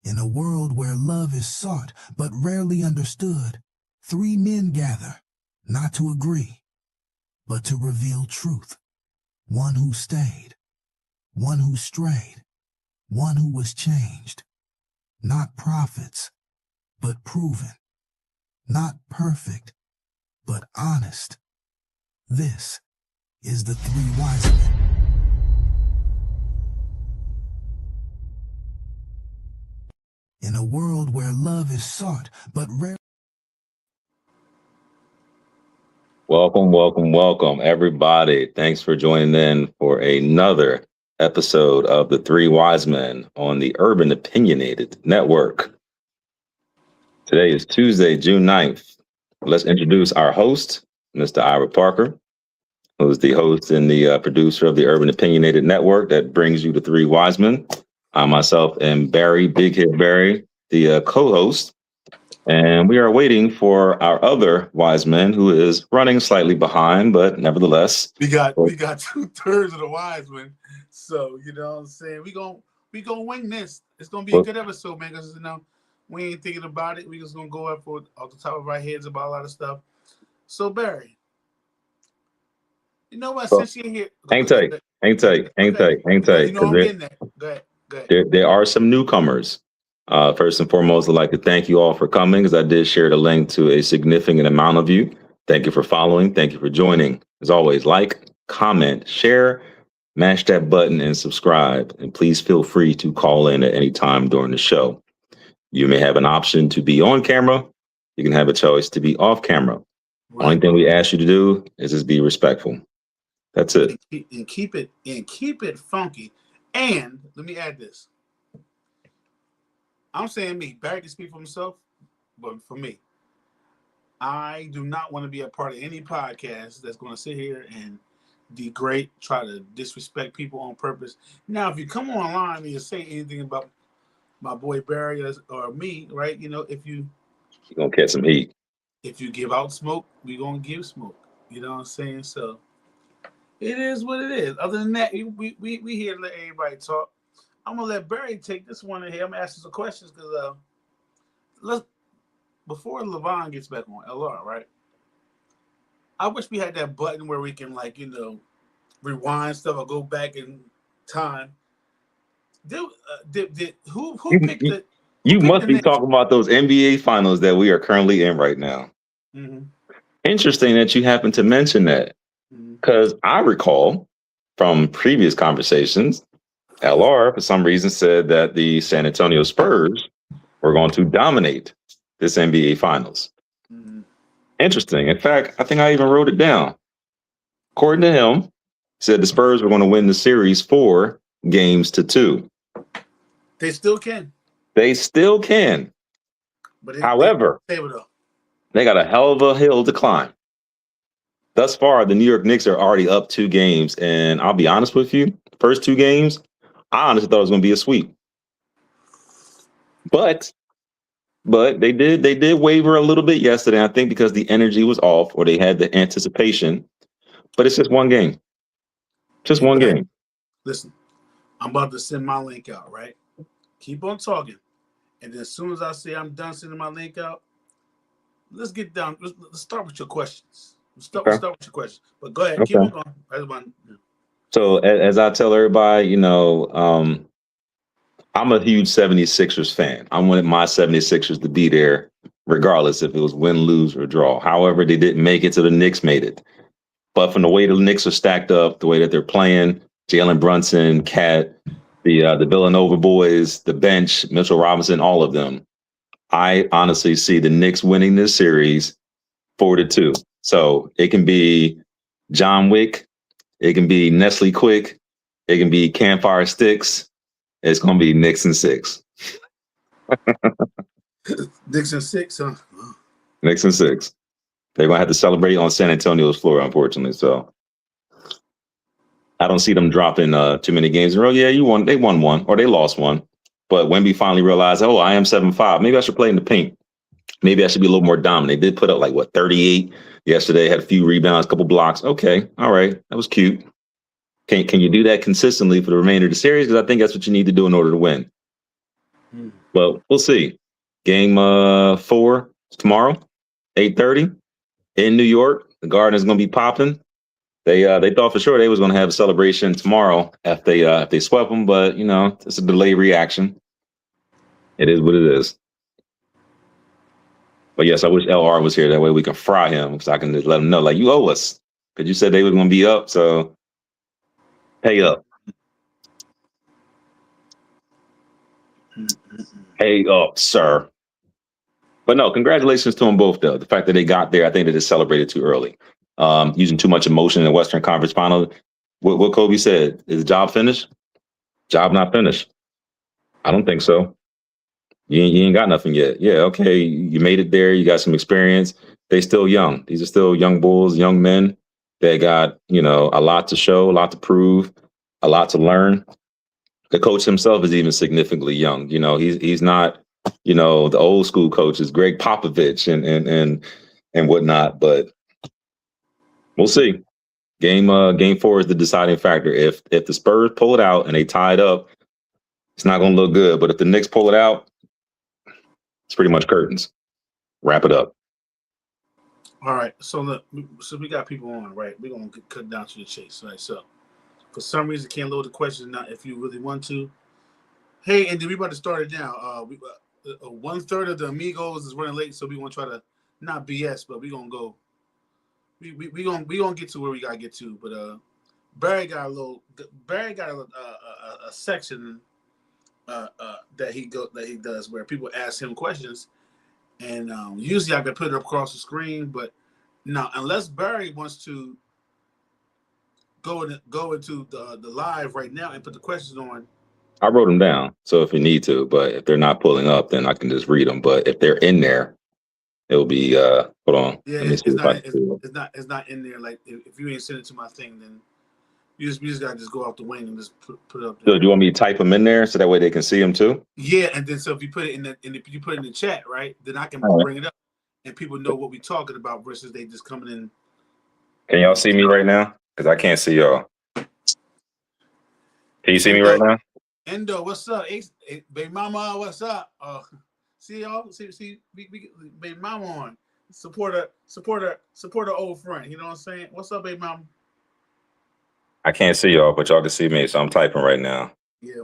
In a world where love is sought but rarely understood, three men gather, not to agree, but to reveal truth. One who stayed, one who strayed, one who was changed. Not prophets, but proven. Not perfect, but honest. This is the Three Wise Men. In a world where love is sought but rarely. Welcome, everybody. Thanks for joining in for another episode of the Three Wise Men on the Urban Opinionated Network. Today is Tuesday, June 9th. Let's introduce our host, Mr. Ira Parker, who's the host and the producer of the Urban Opinionated Network that brings you the Three Wise Men. I myself am Barry, Big Hit Barry, the co-host. And we are waiting for our other wise man who is running slightly behind, but nevertheless. We got 2/3 of the wise men. So, you know what I'm saying? We gonna wing this. It's gonna be a good episode, man, because we ain't thinking about it. We just gonna go up off the top of our heads about a lot of stuff. So Barry, you know what? Since you're here, hang tight. You know I'm getting that. Go ahead. There are some newcomers. First and foremost, I'd like to thank you all for coming, because I did share the link to a significant amount of you. Thank you for following. Thank you for joining. As always, like, comment, share, mash that button, and subscribe. And please feel free to call in at any time during the show. You may have an option to be on camera. You can have a choice to be off camera. Right. Only thing we ask you to do is just be respectful. That's it. And keep it funky. And let me add this. I'm saying me. Barry can speak for himself, but for me, I do not want to be a part of any podcast that's going to sit here and degrade, try to disrespect people on purpose. Now, if you come online and you say anything about my boy Barry or me, right? You know, you're going to catch some heat. If you give out smoke, we're going to give smoke. You know what I'm saying? So it is what it is. Other than that, we here to let everybody talk. I'm gonna let Barry take this one in here. I'm gonna ask you some questions because before Levon gets back on LR, right? I wish we had that button where we can rewind stuff or go back in time. Who picked it? You must be talking about those NBA finals that we are currently in right now. Mm-hmm. Interesting that you happen to mention that, because I recall from previous conversations, LR, for some reason, said that the San Antonio Spurs were going to dominate this NBA Finals. Mm-hmm. Interesting. In fact, I think I even wrote it down. According to him, he said the Spurs were going to win the series 4-2. They still can. But however, they got a hell of a hill to climb. Thus far, the New York Knicks are already up 2 games. And I'll be honest with you, first 2 games, I honestly thought it was going to be a sweep, but they did waver a little bit yesterday. I think because the energy was off, or they had the anticipation. But it's just one game, game. Listen, I'm about to send my link out. Right, keep on talking, and then as soon as I say I'm done sending my link out, let's get down. Let's start with your questions. Start with your questions. But go ahead, keep it going. So as I tell everybody, I'm a huge 76ers fan. I wanted my 76ers to be there regardless if it was win, lose, or draw. However, they didn't make it, so the Knicks made it. But from the way the Knicks are stacked up, the way that they're playing, Jalen Brunson, Cat, the Villanova boys, the bench, Mitchell Robinson, all of them, I honestly see the Knicks winning this series 4-2. So it can be John Wick. It can be Nestle Quick. It can be Campfire Sticks. It's going to be Knicks and 6. Knicks and 6, huh? Knicks and 6. They're going to have to celebrate on San Antonio's floor, unfortunately. So I don't see them dropping too many games in a row. Yeah, they won one, or they lost one. But Wemby finally realized, I am 7-5. Maybe I should play in the paint. Maybe I should be a little more dominant. They did put up 38 yesterday, had a few rebounds, a couple blocks. Okay, all right, that was cute. Can you do that consistently for the remainder of the series? Because I think that's what you need to do in order to win. But we'll see. Game 4 tomorrow, 8:30 in New York. The Garden is going to be popping. They thought for sure they was going to have a celebration tomorrow if they swept them, but it's a delayed reaction. It is what it is. But yes, I wish LR was here. That way we can fry him, because I can just let him know, like, you owe us, because you said they were going to be up, so pay up. Pay up, sir. But no, congratulations to them both, though. The fact that they got there, I think they just celebrated too early. Using too much emotion in the Western Conference Final. What Kobe said, is the job finished? Job not finished. I don't think so. You ain't got nothing yet. Yeah, okay, you made it there. You got some experience. They still young. These are still young bulls, young men. They got, a lot to show, a lot to prove, a lot to learn. The coach himself is even significantly young. He's not, the old school coaches, Greg Popovich and whatnot. But we'll see. Game 4 is the deciding factor. If the Spurs pull it out and they tie it up, it's not going to look good. But if the Knicks pull it out, it's pretty much curtains. Wrap it up. All right. So look, we got people on, right? We're going to cut down to the chase, right? So for some reason, can't load the question now if you really want to. Hey, and then we about to start it now. 1/3 of the Amigos is running late, so we want to try to not BS, but we're going to go. We gonna get to where we gotta get to, but Barry got a section that he does where people ask him questions, and usually I can put it across the screen, but now unless Barry wants to go into the live right now and put the questions on. I wrote them down, so if you need to, but if they're not pulling up, then I can just read them. But if they're in there, it'll be hold on. Yeah, it's not in there. Like if you ain't send it to my thing, then you just gotta just go off the wing and just put it up there. So do you want me to type them in there so that way they can see them too? Yeah, and then so if you put it if you put it in the chat, right, then I can bring it up and people know what we're talking about versus they just coming in. Can y'all see me right now? Because I can't see y'all. Can you see me right now? Endo, what's up? Baby mama, what's up? See y'all. See, baby mama on. Support her old friend. You know what I'm saying? What's up, baby mama? I can't see y'all, but y'all can see me, so I'm typing right now. Yeah.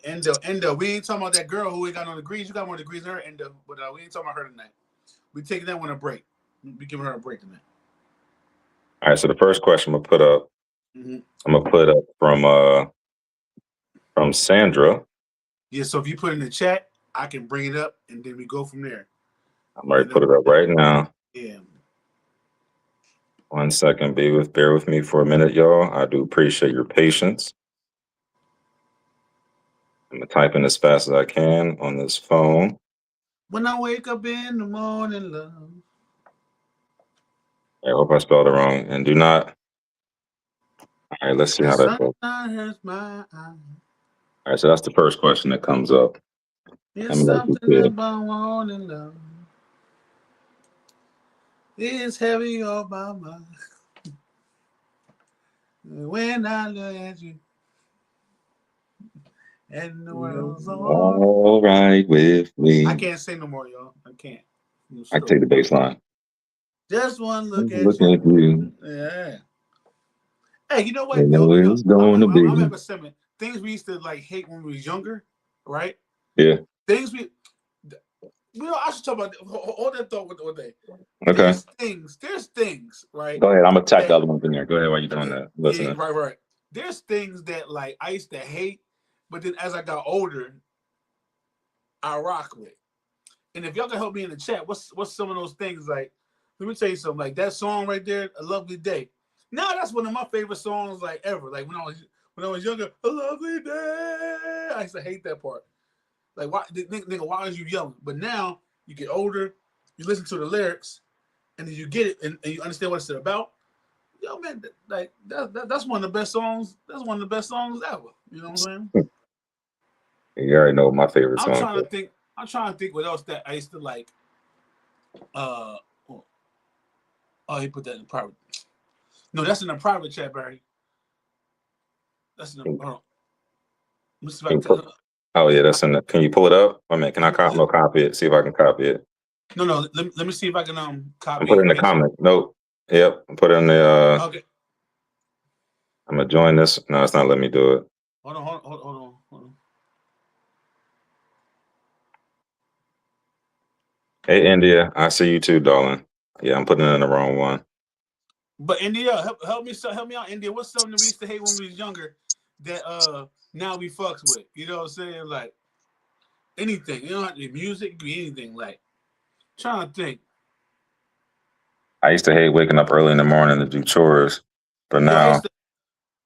Endo. We ain't talking about that girl who ain't got no degrees. You got more degrees than her, Endo. But we ain't talking about her tonight. We taking that one a break. We giving her a break tonight. All right. So the first question I'm gonna put up. I'm gonna put up from Sandra. Yeah. So if you put it in the chat, I can bring it up, and then we go from there. I'm ready to put it up right now. Yeah. 1 second. Bear with me for a minute, y'all. I do appreciate your patience. I'm gonna type in as fast as I can on this phone. When I wake up in the morning, love. I hope I spelled it wrong. And do not. All right, let's see how that goes. All right, so that's the first question that comes up. It's something about wanting love. It's heavy on my mind. When I look at you, and the world's all right with me. I can't say no more, y'all. I can't. I can take the bass line. Just one look at you. Yeah. Hey, you know what? I'm at segment. Things we used to like hate when we was younger, right? Yeah. Things I should talk about all that thought with day. Okay. There's things, right? Go ahead. I'm gonna tack the other ones in there. Go ahead while you're doing that. Listen. Yeah, right. There's things that like I used to hate, but then as I got older, I rock with. And if y'all can help me in the chat, what's some of those things like? Let me tell you something. Like that song right there, "A Lovely Day." Now that's one of my favorite songs like ever. Like when I was younger, "A Lovely Day." I used to hate that part. Like why, nigga, why was you yelling? But now you get older, you listen to the lyrics, and then you get it, and you understand what it's about. Yo, man, like that's one of the best songs. That's one of the best songs ever. You know what I'm saying? You already know my favorite song. I'm trying to think what else that I used to like. Oh, he put that in private. No, that's in the private chat, Barry. That's in the. Hold on. Oh yeah, that's in the. Can you pull it up? I mean, can I copy it? See if I can copy it. No. Let me see if I can copy I'm putting and in the paste it. comment. Nope. Yep. I'm putting in the. Okay. I'm gonna join this. No, it's not letting me do it. Hold on. Hey India, I see you too, darling. Yeah, I'm putting it in the wrong one. But India, help me out, India. What's something that we used to hate when we was younger that now we fucks with? You know what I'm saying? Like anything. You know, the music could be anything. Like trying to think. I used to hate waking up early in the morning to do chores, but Yo, now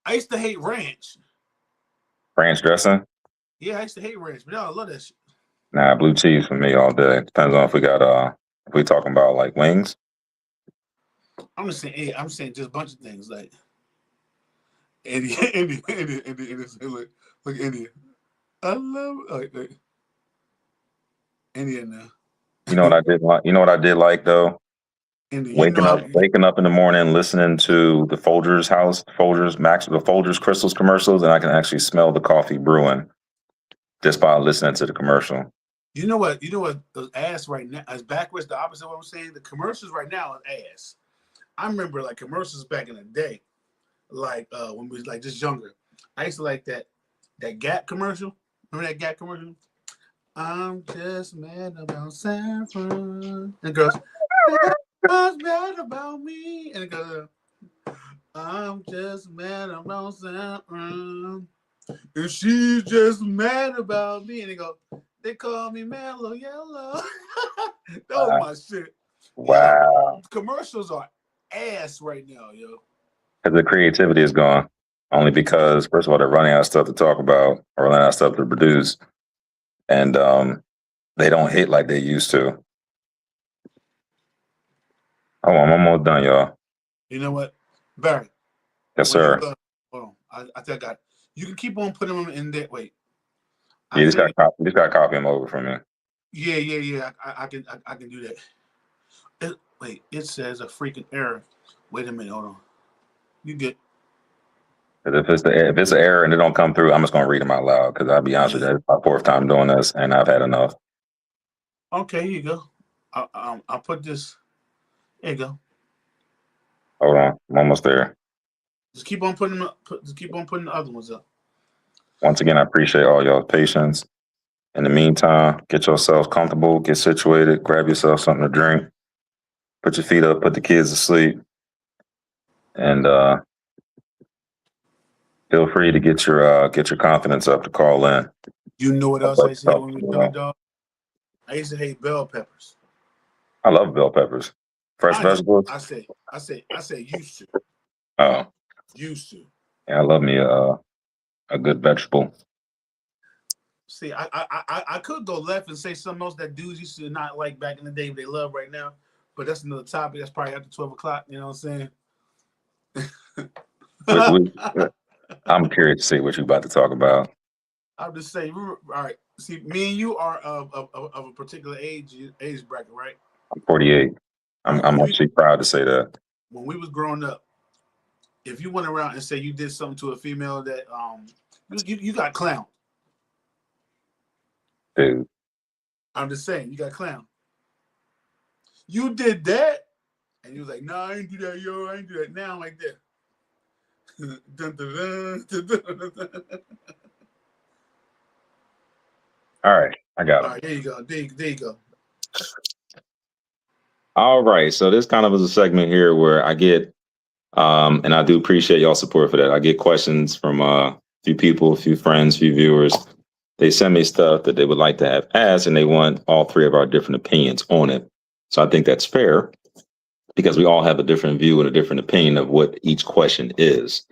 I used to hate ranch. ranch dressing. Yeah, I used to hate ranch, but I love that shit. Nah, blue cheese for me all day. Depends on if we got if we talking about like wings. I'm just saying. Hey, I'm saying just a bunch of things like India. Look, India. I love like India now. You know what I did like? You know what I did like though? India, Waking up in the morning, listening to the Folgers the Folgers Crystals commercials, and I can actually smell the coffee brewing just by listening to the commercial. You know what? The ass right now is backwards. The opposite of what I'm saying. The commercials right now are ass. I remember like commercials back in the day, like when we was like just younger. I used to like that Gap commercial. Remember that Gap commercial? I'm just mad about San Fran. And girls, what's mad about me? And it goes, I'm just mad about San Fran. And she's just mad about me. And they go, they call me Mellow Yellow. That was my shit. Wow. Yo, commercials are ass right now, yo. Because the creativity is gone. Only because, first of all, they're running out of stuff to talk about or running out of stuff to produce. And they don't hit like they used to. Oh, I'm almost done, y'all. You know what? Barry. Yes, sir. Hold on. I think I got it. You can keep on putting them in there. Wait. You just got to copy them over from me. Yeah. I can do that. Wait, it says a freaking error. Wait a minute, hold on. You get. If it's an error and it don't come through, I'm just gonna read them out loud because I'll be honest with you, it's my fourth time doing this and I've had enough. Okay, here you go. I'll put this. There you go. Hold on, I'm almost there. Just keep on putting them up. Just keep on putting the other ones up. Once again, I appreciate all y'all's patience. In the meantime, get yourselves comfortable, get situated, grab yourself something to drink, put your feet up, put the kids to sleep, and feel free to get your confidence up to call in. You know what else I used to hate when we were young, dog? I used to hate bell peppers. I love bell peppers. Fresh vegetables. I say used to. Oh. Used to. Yeah, I love me a good vegetable. See, I could go left and say something else that dudes used to not like back in the day, but they love right now. But that's another topic. That's probably after 12 o'clock. You know what I'm saying? I'm curious to see what you're about to talk about. I'll just say, all right. See, me and you are of a particular age bracket, right? I'm 48. I'm actually proud to say that. When we was growing up, if you went around and say you did something to a female that you got clowned. Dude. I'm just saying, you got clowned. You did that, and you was like, "No, I ain't do that, yo. I ain't do that." Now I'm like that. Dun, dun, dun, dun. All right, I got it. All right, there you go. There you go. All right, so this kind of is a segment here where I get, and I do appreciate y'all support for that. I get questions from a few people, a few friends, a few viewers. They send me stuff that they would like to have asked, and they want all three of our different opinions on it. So I think that's fair because we all have a different view and a different opinion of what each question is.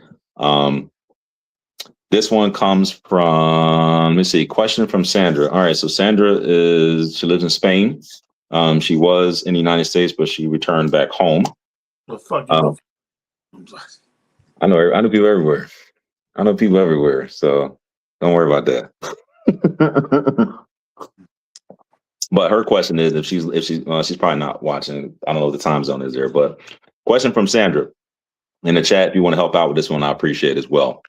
This one comes from, let me see, question from Sandra. All right, so Sandra she lives in Spain. She was in the United States, but she returned back home. Well, fuck you. I know people everywhere. I know people everywhere, so don't worry about that. But her question is, if she's probably not watching. I don't know what the time zone is there, but question from Sandra in the chat. If you want to help out with this one, I appreciate it as well.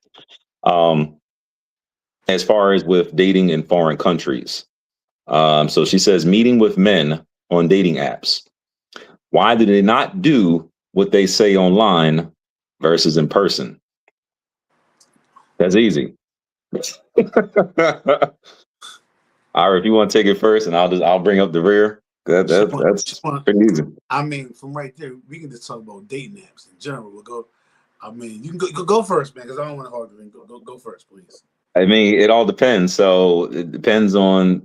as far as with dating in foreign countries. So she says meeting with men on dating apps. Why do they not do what they say online versus in person? That's easy. Ira, if you want to take it first, and I'll bring up the rear. That's pretty easy. I mean, from right there, we can just talk about dating apps in general. We'll go. I mean, you can go first, man, because I don't want to argue. Go first, please. I mean, it all depends. So it depends on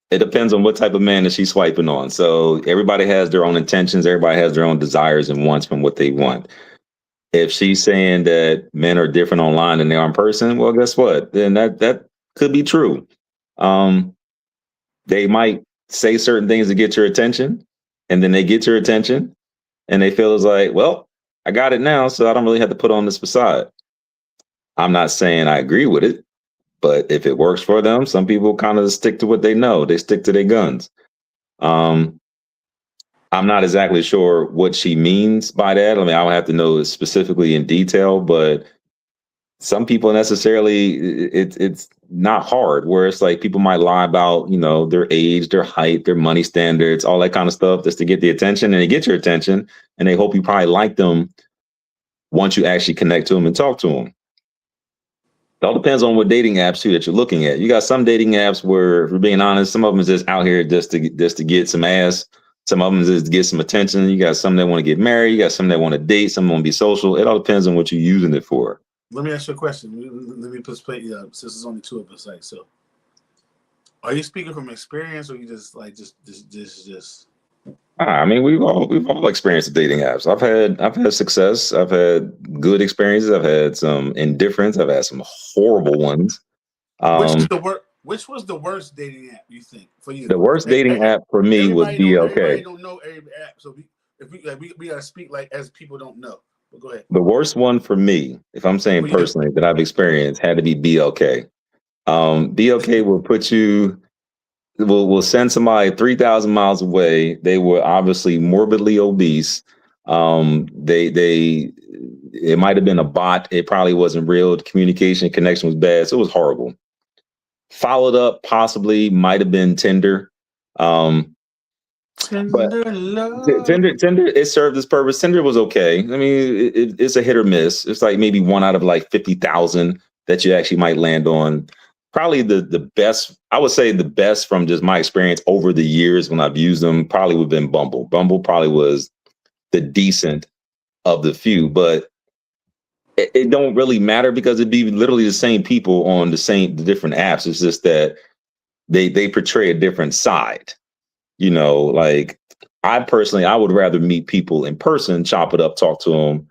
what type of man that she's swiping on. So everybody has their own intentions. Everybody has their own desires and wants from what they want. If she's saying that men are different online than they are in person, well, guess what? Then that could be true. They might say certain things to get your attention, and then they get your attention, and they feel it's like, well, I got it now, so I don't really have to put on this facade. I'm not saying I agree with it, but if it works for them, some people kind of stick to what they know. They stick to their guns. I'm not exactly sure what she means by that. I mean, I don't have to know specifically in detail, but some people necessarily, it's not hard, where it's like people might lie about, their age, their height, their money standards, all that kind of stuff, just to get the attention, and they get your attention, and they hope you probably like them once you actually connect to them and talk to them. It all depends on what dating apps too that you're looking at. You got some dating apps where, if we're being honest, some of them is just out here just to get some ass. Some of them is just to get some attention. You got some that want to get married. You got some that want to date. Some want to be social. It all depends on what you're using it for. Let me ask you a question. Let me put since there's only two of us, so are you speaking from experience, or you just I mean, we've all experienced the dating apps. I've had success. I've had good experiences. I've had some indifference. I've had some horrible ones. Which was the worst dating app you think for you? The worst dating app for me was BLK. Everybody don't know every app, so we gotta speak like as people don't know. But go ahead. The worst one for me, if I'm saying personally that I've experienced, had to be BLK. BLK will put you. We'll send somebody 3,000 miles away. They were obviously morbidly obese. It might have been a bot. It probably wasn't real. The communication connection was bad. So it was horrible. Followed up, possibly might have been Tinder. Tinder, it served its purpose. Tinder was okay. I mean, it's a hit or miss. It's like maybe one out of like 50,000 that you actually might land on. Probably the best, I would say the best from just my experience over the years when I've used them probably would have been Bumble. Bumble probably was the decent of the few, but it don't really matter because it'd be literally the same people on the different apps. It's just that they portray a different side. Like I would rather meet people in person, chop it up, talk to them,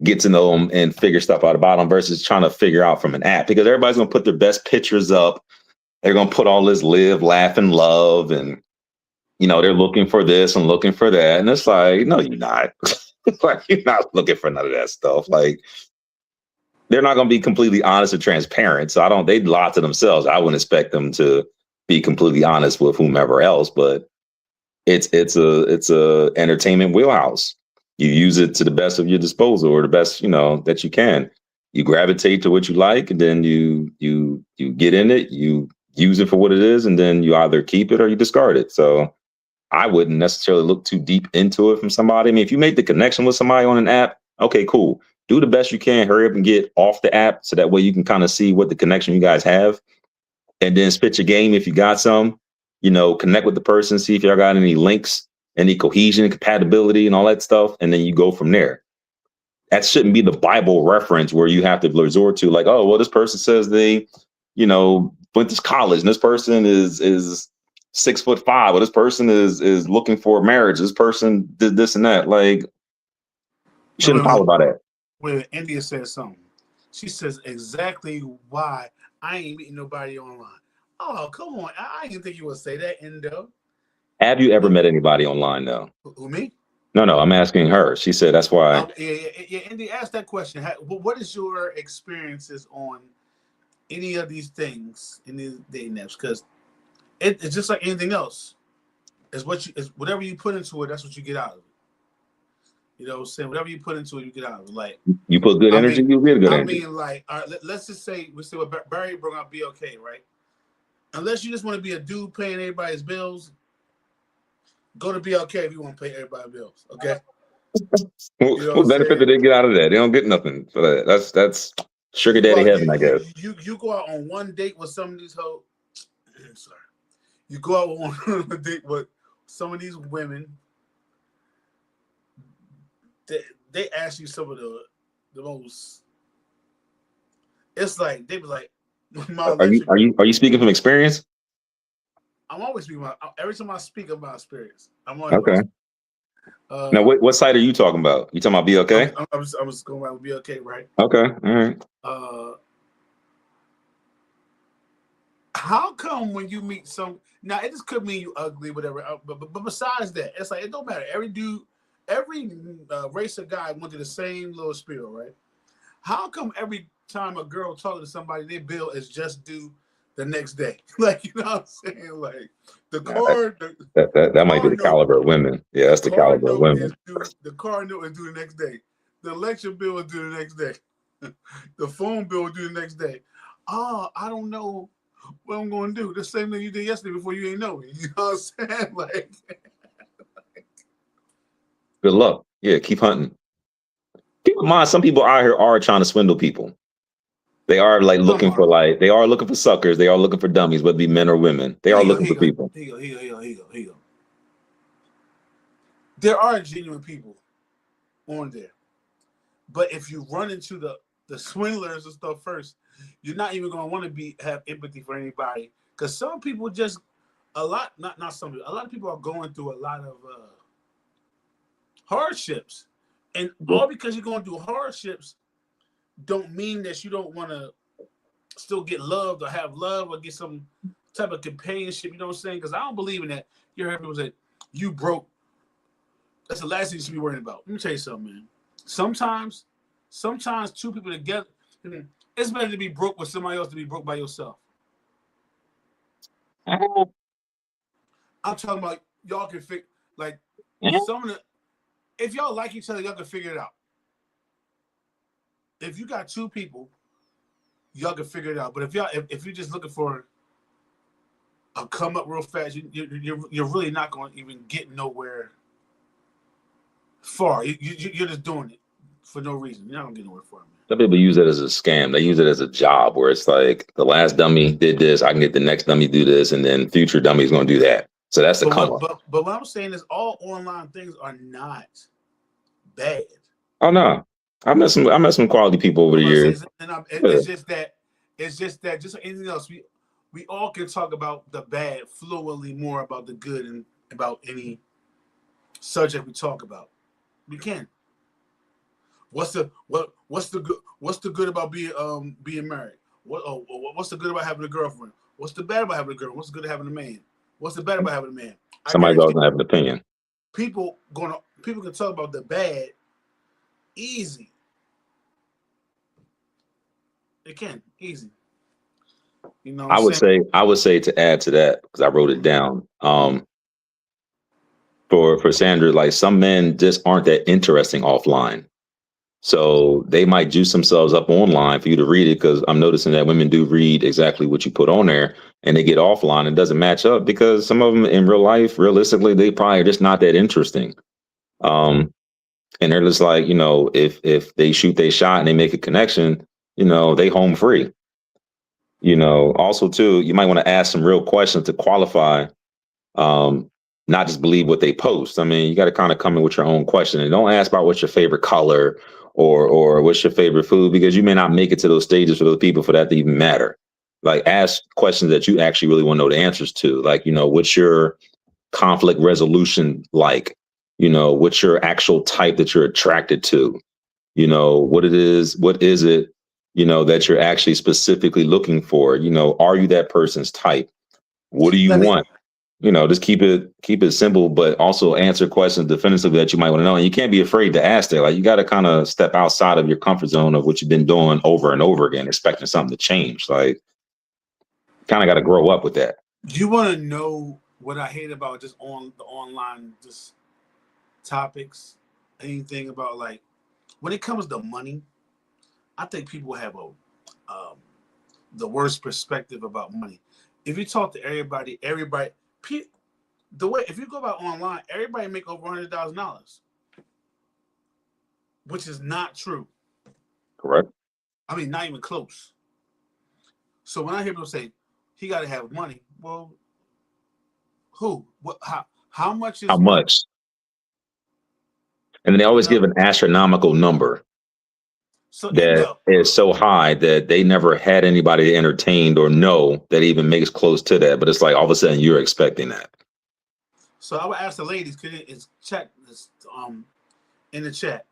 get to know them, and figure stuff out about them versus trying to figure out from an app, because everybody's going to put their best pictures up. They're going to put all this live, laugh, and love. And, they're looking for this and looking for that. And it's like, no, you're not. Like, you're not looking for none of that stuff. Like, they're not going to be completely honest or transparent. So they lie to themselves. I wouldn't expect them to be completely honest with whomever else, but it's a entertainment wheelhouse. You use it to the best of your disposal, or the best, that you can. You gravitate to what you like, and then you get in it, you use it for what it is, and then you either keep it or you discard it. So I wouldn't necessarily look too deep into it from somebody. I mean, if you make the connection with somebody on an app, okay, cool. Do the best you can, hurry up and get off the app so that way you can kind of see what the connection you guys have, and then spit your game if you got some, connect with the person, see if y'all got any links, any cohesion and compatibility and all that stuff. And then you go from there. That shouldn't be the Bible reference where you have to resort to like, oh, well, this person says they, went to college, and this person is 6'5", or this person is looking for marriage. This person did this and that. Like, you shouldn't follow by that. When India says something, she says exactly why I ain't meeting nobody online. Oh, come on. I didn't think you would say that, Indo. Have you ever met anybody online, though? Who, me? No, I'm asking her. She said that's why. Yeah, Andy, ask that question. What is your experiences on any of these things in these dating apps? Because it's just like anything else. It's whatever you put into it, that's what you get out of it. You know what I'm saying? Whatever you put into it, you get out of it. Like, You put good energy, you get good I energy. mean, like, all right, let's just say we say what Barry brought up, be okay, right? Unless you just want to be a dude paying everybody's bills, go to BLK if you want to pay everybody's bills. Okay. You know What benefit saying? do they get out of that? They don't get nothing for that. That's sugar daddy heaven, I guess. You go out on one date with some of these hoes. I'm sorry. You go out on a date with some of these women. They ask you some of the most. It's like they be like, Are you speaking from experience? I'm always speaking about. Every time I speak about experience, I'm always okay. Now, what site are you talking about? You talking about BLK? I'm just going around with BLK, right? Okay, all right. How come when you meet some now it just could mean you ugly, whatever. But besides that, it's like it don't matter. Every dude, every race of guy went through the same little spiel, right? How come every time a girl talking to somebody, their bill is just due the next day? Like, you know what I'm saying? Like the car, that might be the caliber of women. Yeah, that's the caliber of women. The car note is due the next day. The lecture bill is due the next day. The phone bill is due the next day. Oh, I don't know what I'm going to do. The same thing you did yesterday before you ain't know me. You know what I'm saying? Like, good luck. Yeah, keep hunting. Keep in mind, some people out here are trying to swindle people. They are like looking for they are looking for suckers. They are looking for dummies, whether it be men or women. They are looking for people. Here you go. There are genuine people on there. But if you run into the swindlers and stuff first, you're not even going to want to have empathy for anybody. Because some people just, a lot of people are going through a lot of hardships. And all because you're going through hardships don't mean that you don't want to still get loved or have love or get some type of companionship. You know what I'm saying? Because I don't believe in that. You heard people say, you broke. That's the last thing you should be worrying about. Let me tell you something, man. Sometimes two people together, it's better to be broke with somebody else than be broke by yourself. I'm talking about y'all can figure, like, some of the, if y'all like each other, y'all can figure it out. If you got two people, y'all can figure it out. But if you're just looking for a come up real fast, you're really not going to even get nowhere far. You're just doing it for no reason. You're not going to get nowhere far, man. Some people use it as a scam. They use it as a job where it's like the last dummy did this, I can get the next dummy do this, and then future dummy is going to do that. So that's the come up. But what I'm saying is all online things are not bad. Oh no. I met some quality people over the years. It's just that just like anything else, we all can talk about the bad fluently more about the good and about any subject we talk about. We can. What's the good about being married? What's the good about having a girlfriend? What's the bad about having a girl? What's the good about having a man? What's the bad about having a man? Somebody's always gonna have an opinion. People can talk about the bad easy. It can easy. You know, I would say to add to that, because I wrote it down. For Sandra, like some men just aren't that interesting offline. So they might juice themselves up online for you to read it, because I'm noticing that women do read exactly what you put on there, and they get offline and it doesn't match up because some of them in real life, realistically, they probably are just not that interesting. And they're just like, if they shoot their shot and they make a connection, they home free. Also too, you might want to ask some real questions to qualify, not just believe what they post. I mean, you got to kind of come in with your own question, and don't ask about what's your favorite color or what's your favorite food, because you may not make it to those stages for those people for that to even matter. Like, ask questions that you actually really want to know the answers to. Like, what's your conflict resolution like? What's your actual type that you're attracted to? What is it, that you're actually specifically looking for? Are you that person's type? What do you want? Just keep it simple, but also answer questions definitively that you might want to know. And you can't be afraid to ask that. Like, you got to kind of step outside of your comfort zone of what you've been doing over and over again, expecting something to change. Like, kind of got to grow up with that. You want to know what I hate about just on the online just topics? anything about like when it comes to money. I think people have the worst perspective about money. If you talk to everybody, the way if you go about online, everybody make over $100,000, which is not true. Correct. I mean, not even close. So when I hear people say he got to have money, well, who? What? How much is How money? much? And then they always give an astronomical number So that is so high that they never had anybody entertained or know that even makes close to that. But it's like all of a sudden you're expecting that. So I would ask the ladies, check this in the chat.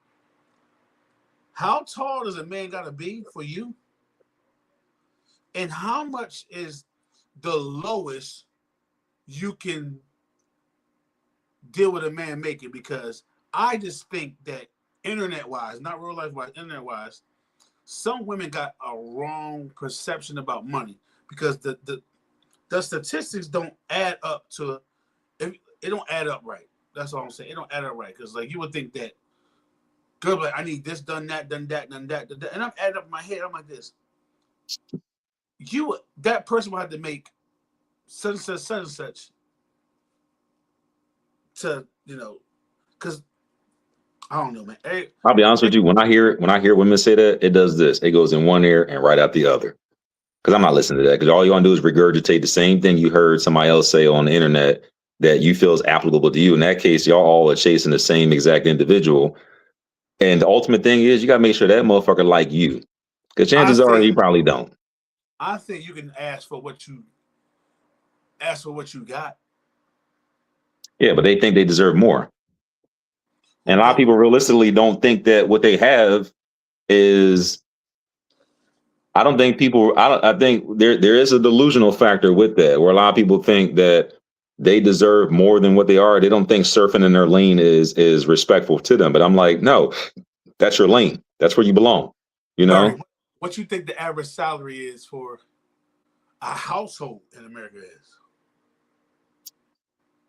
How tall does a man got to be for you? And how much is the lowest you can deal with a man making? Because I just think that internet-wise, not real life-wise, internet-wise, some women got a wrong perception about money because the statistics don't add up to it don't add up right. That's all I'm saying. It don't add up right because like you would think that girl like I need this done that done that done that, and I'm adding up in my head. I'm like this. That person will have to make such and such to because I don't know, man. I'll be honest with you. When I hear women say that, it does this. It goes in one ear and right out the other. Because I'm not listening to that. Because all you want to do is regurgitate the same thing you heard somebody else say on the internet that you feel is applicable to you. In that case, y'all all are chasing the same exact individual. And the ultimate thing is you got to make sure that motherfucker like you. Because chances are he probably don't. I think you can ask for what you got. Yeah, but they think they deserve more. And a lot of people realistically don't think that what they have is. I think there is a delusional factor with that, where a lot of people think that they deserve more than what they are. They don't think surfing in their lane is respectful to them. But I'm like, no, that's your lane. That's where you belong. You know. Barry, what you think the average salary is for a household in America is?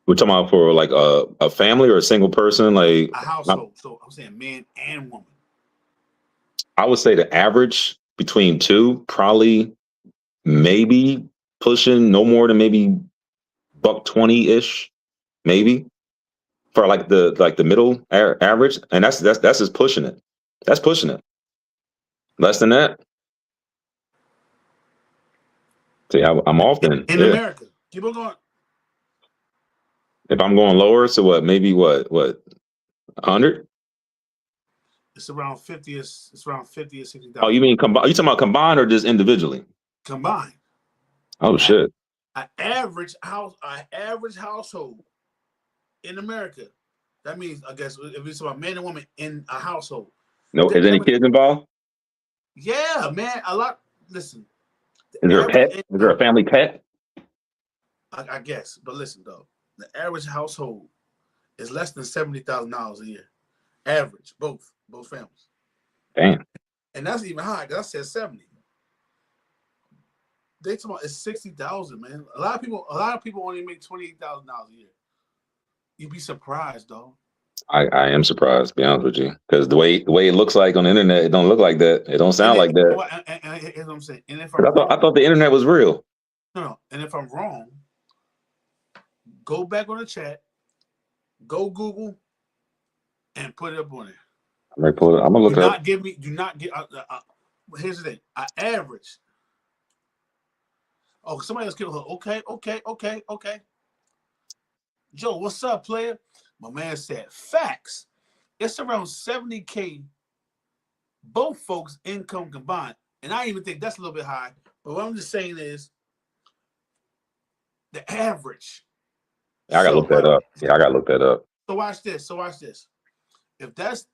We're talking about for like a family or a single person, like a household. So I'm saying man and woman. I would say the average between two, probably maybe pushing no more than maybe $120-ish, maybe for like the middle average, and that's just pushing it. That's pushing it. Less than that. See, I'm often in America. Keep on going. If I'm going lower, so what? Maybe what 100? It's around 50. It's around 50 or 60,000. Oh, you mean combined? Are you talking about combined or just individually? Combined. Oh shit. An average household in America. That means, I guess, if it's about man and woman in a household. No, is any kids involved? Yeah, man. A lot. Listen. Is there a pet? Is there a family pet? I guess, but listen though, the average household is less than $70,000 a year. Average, both families. Damn. And that's even high. I said 70. They talking about it's 60,000, man. A lot of people only make $28,000 a year. You'd be surprised, though. I am surprised, to be honest with you, because the way it looks like on the internet, it don't look like that. It don't sound like that. And here's what I'm saying. And if I thought the internet was real. No. And if I'm wrong, go back on the chat, go Google, and put it up on there. I'm gonna look up. Do not get. Here's the thing. I average. Oh, somebody else killed her. Okay. Joe, what's up, player? My man said facts. It's around 70K, both folks' income combined. And I even think that's a little bit high. But what I'm just saying is the average. I gotta look that up. Yeah, I gotta look that up. So watch this. If that's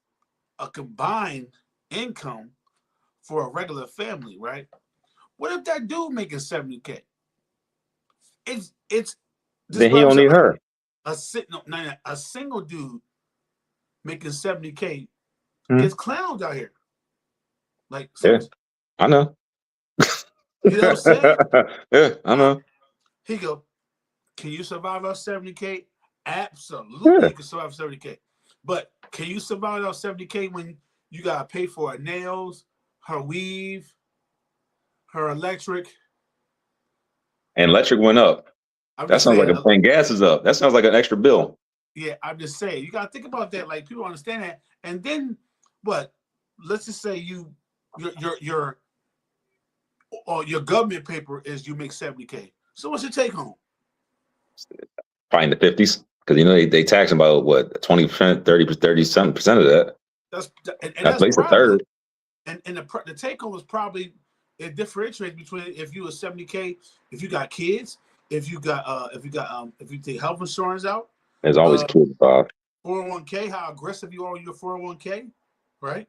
a combined income for a regular family, right? What if that dude making 70K? It's then he don't need her. A single dude making 70K gets clowns out here. Like, yeah, I know. You know what I'm saying? Yeah, I know. He go, can you survive off 70K? Absolutely, you can survive 70K. But can you survive off $70K when you gotta pay for her nails, her weave, her electric? And electric went up. I'm That just sounds saying. like and gas is up. That sounds like an extra bill. Yeah, I'm just saying. You gotta think about that. Like people understand that. And then what? Let's just say your government paper is you make $70K. So what's your take home? Probably in the 50s. Because you know they tax them about what 20%, 30% of that. That's at least a third. And the take home is probably it differentiates between if you a $70K, if you got kids, if you take health insurance out. There's always kids involved. 401K, how aggressive you are on your 401K, right?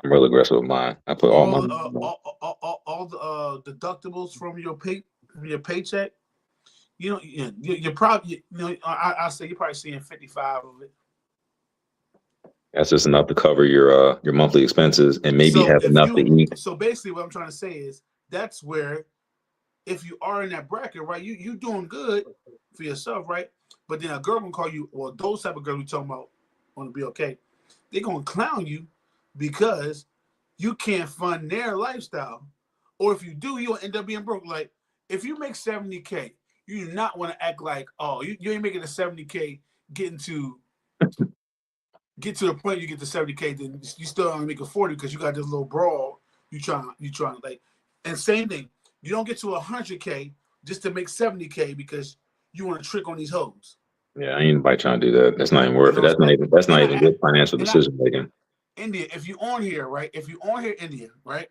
I'm real aggressive with mine. I put all the deductibles from your paycheck. You know, you're probably I say you're probably seeing 55 of it. That's just enough to cover your monthly expenses and maybe have enough to eat. So basically, what I'm trying to say is that's where, if you are in that bracket, right, you doing good for yourself, right? But then a girl gonna call you, or those type of girls we talking about want to be okay. They're gonna clown you because you can't fund their lifestyle, or if you do, you'll end up being broke. Like if you make $70K, you do not want to act like, oh, you ain't making a $70K, get to the point you get to $70K, then you still only make a $40 because you got this little brawl. You trying like, and same thing. You don't get to $100K just to make $70K because you want to trick on these hoes. Yeah, I ain't anybody trying to do that. That's not even worth it. That's not even good financial decision making. India, if you on here, right? If you on here, India, right?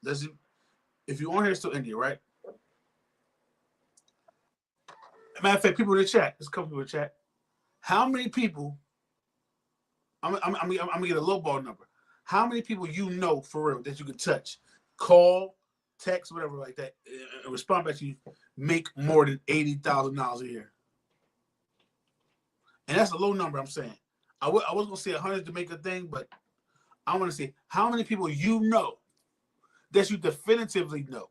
If you on here, still India, right? Matter of fact, people in the chat. There's a couple people in the chat. How many people? I'm gonna get a low ball number. How many people you know for real that you can touch, call, text, whatever like that, and respond back to you, make more than $80,000 a year? And that's a low number. I'm saying. I was gonna say 100 to make a thing, but I want to say how many people you know that you definitively know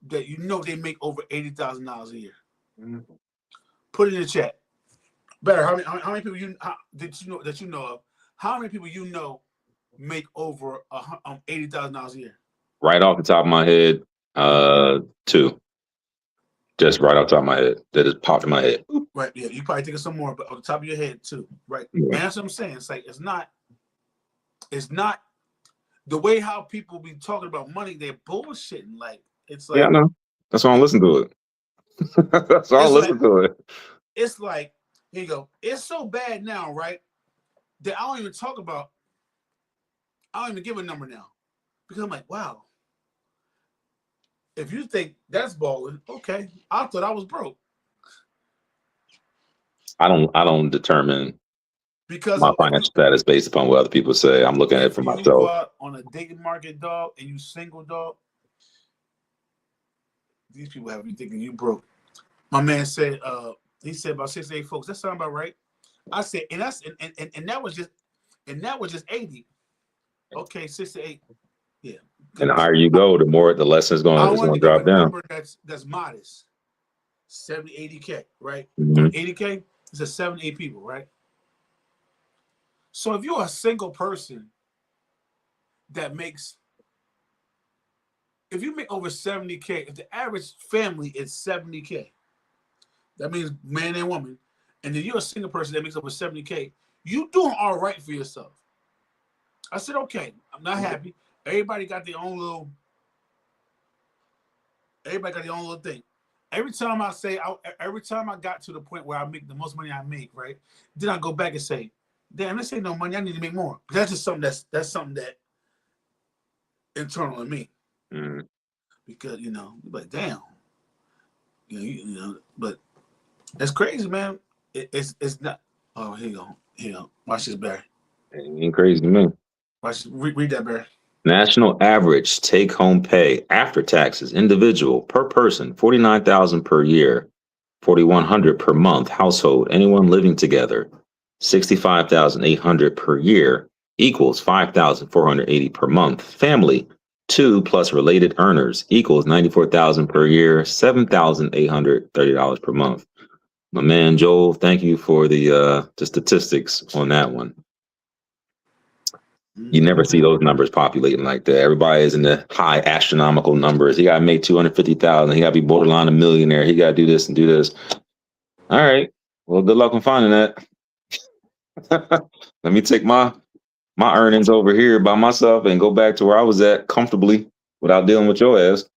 that you know they make over $80,000 a year. Mm-hmm. Put it in the chat. Better. How many people that you know of? How many people you know make over $80,000 a year? Right off the top of my head, 2. Just right off the top of my head, that just popped in my head. Right. Yeah. You probably think of some more, but on the top of your head too. Right. Yeah. And that's what I'm saying. It's like it's not the way how people be talking about money. They're bullshitting. Like it's like, yeah, I know. That's why I listen to it. That's why I listen to it. It's like, here you go. It's so bad now, right? That I don't even give a number now. Because I'm like, wow. If you think that's balling, okay. I thought I was broke. I don't determine because my financial status based upon what other people say. I'm looking at it for myself. Go out on a dating market, dog, and you single, dog. These people have you thinking you broke. My man said, he said about 6 to 8 folks. That sound about right. I said, and that was just 80. Okay, 6 to 8. Yeah. And the higher you go, the more the less is going to drop down. Number that's modest. 70, 80K, right? Mm-hmm. 80K is a 7, 8 people, right? So if you're a single person that makes, if you make over 70K, if the average family is 70K, that means man and woman, and then you're a single person that makes over 70K, you doing all right for yourself. I said, okay, I'm not happy. Everybody got their own little thing. Every time I got to the point where I make the most money I make, right? Then I go back and say, damn, this ain't no money. I need to make more. That's just something that's something that internal in me. Mm-hmm. Because, like, damn. But that's crazy, man. It's not. Oh, here you go. Watch this, Barry. It ain't crazy to me. Read that, Barry. National average take-home pay after taxes, individual per person, $49,000 per year, $4,100 per month. Household, anyone living together, $65,800 per year equals $5,480 per month. Family, 2 plus related earners equals $94,000 per year, $7,830 per month. My man Joel, thank you for the statistics on that one. You never see those numbers populating like that. Everybody is in the high astronomical numbers. He got to make 250,000. He got to be borderline a millionaire. He got to do this and do this. All right. Well, good luck on finding that. Let me take my earnings over here by myself and go back to where I was at comfortably without dealing with your ass.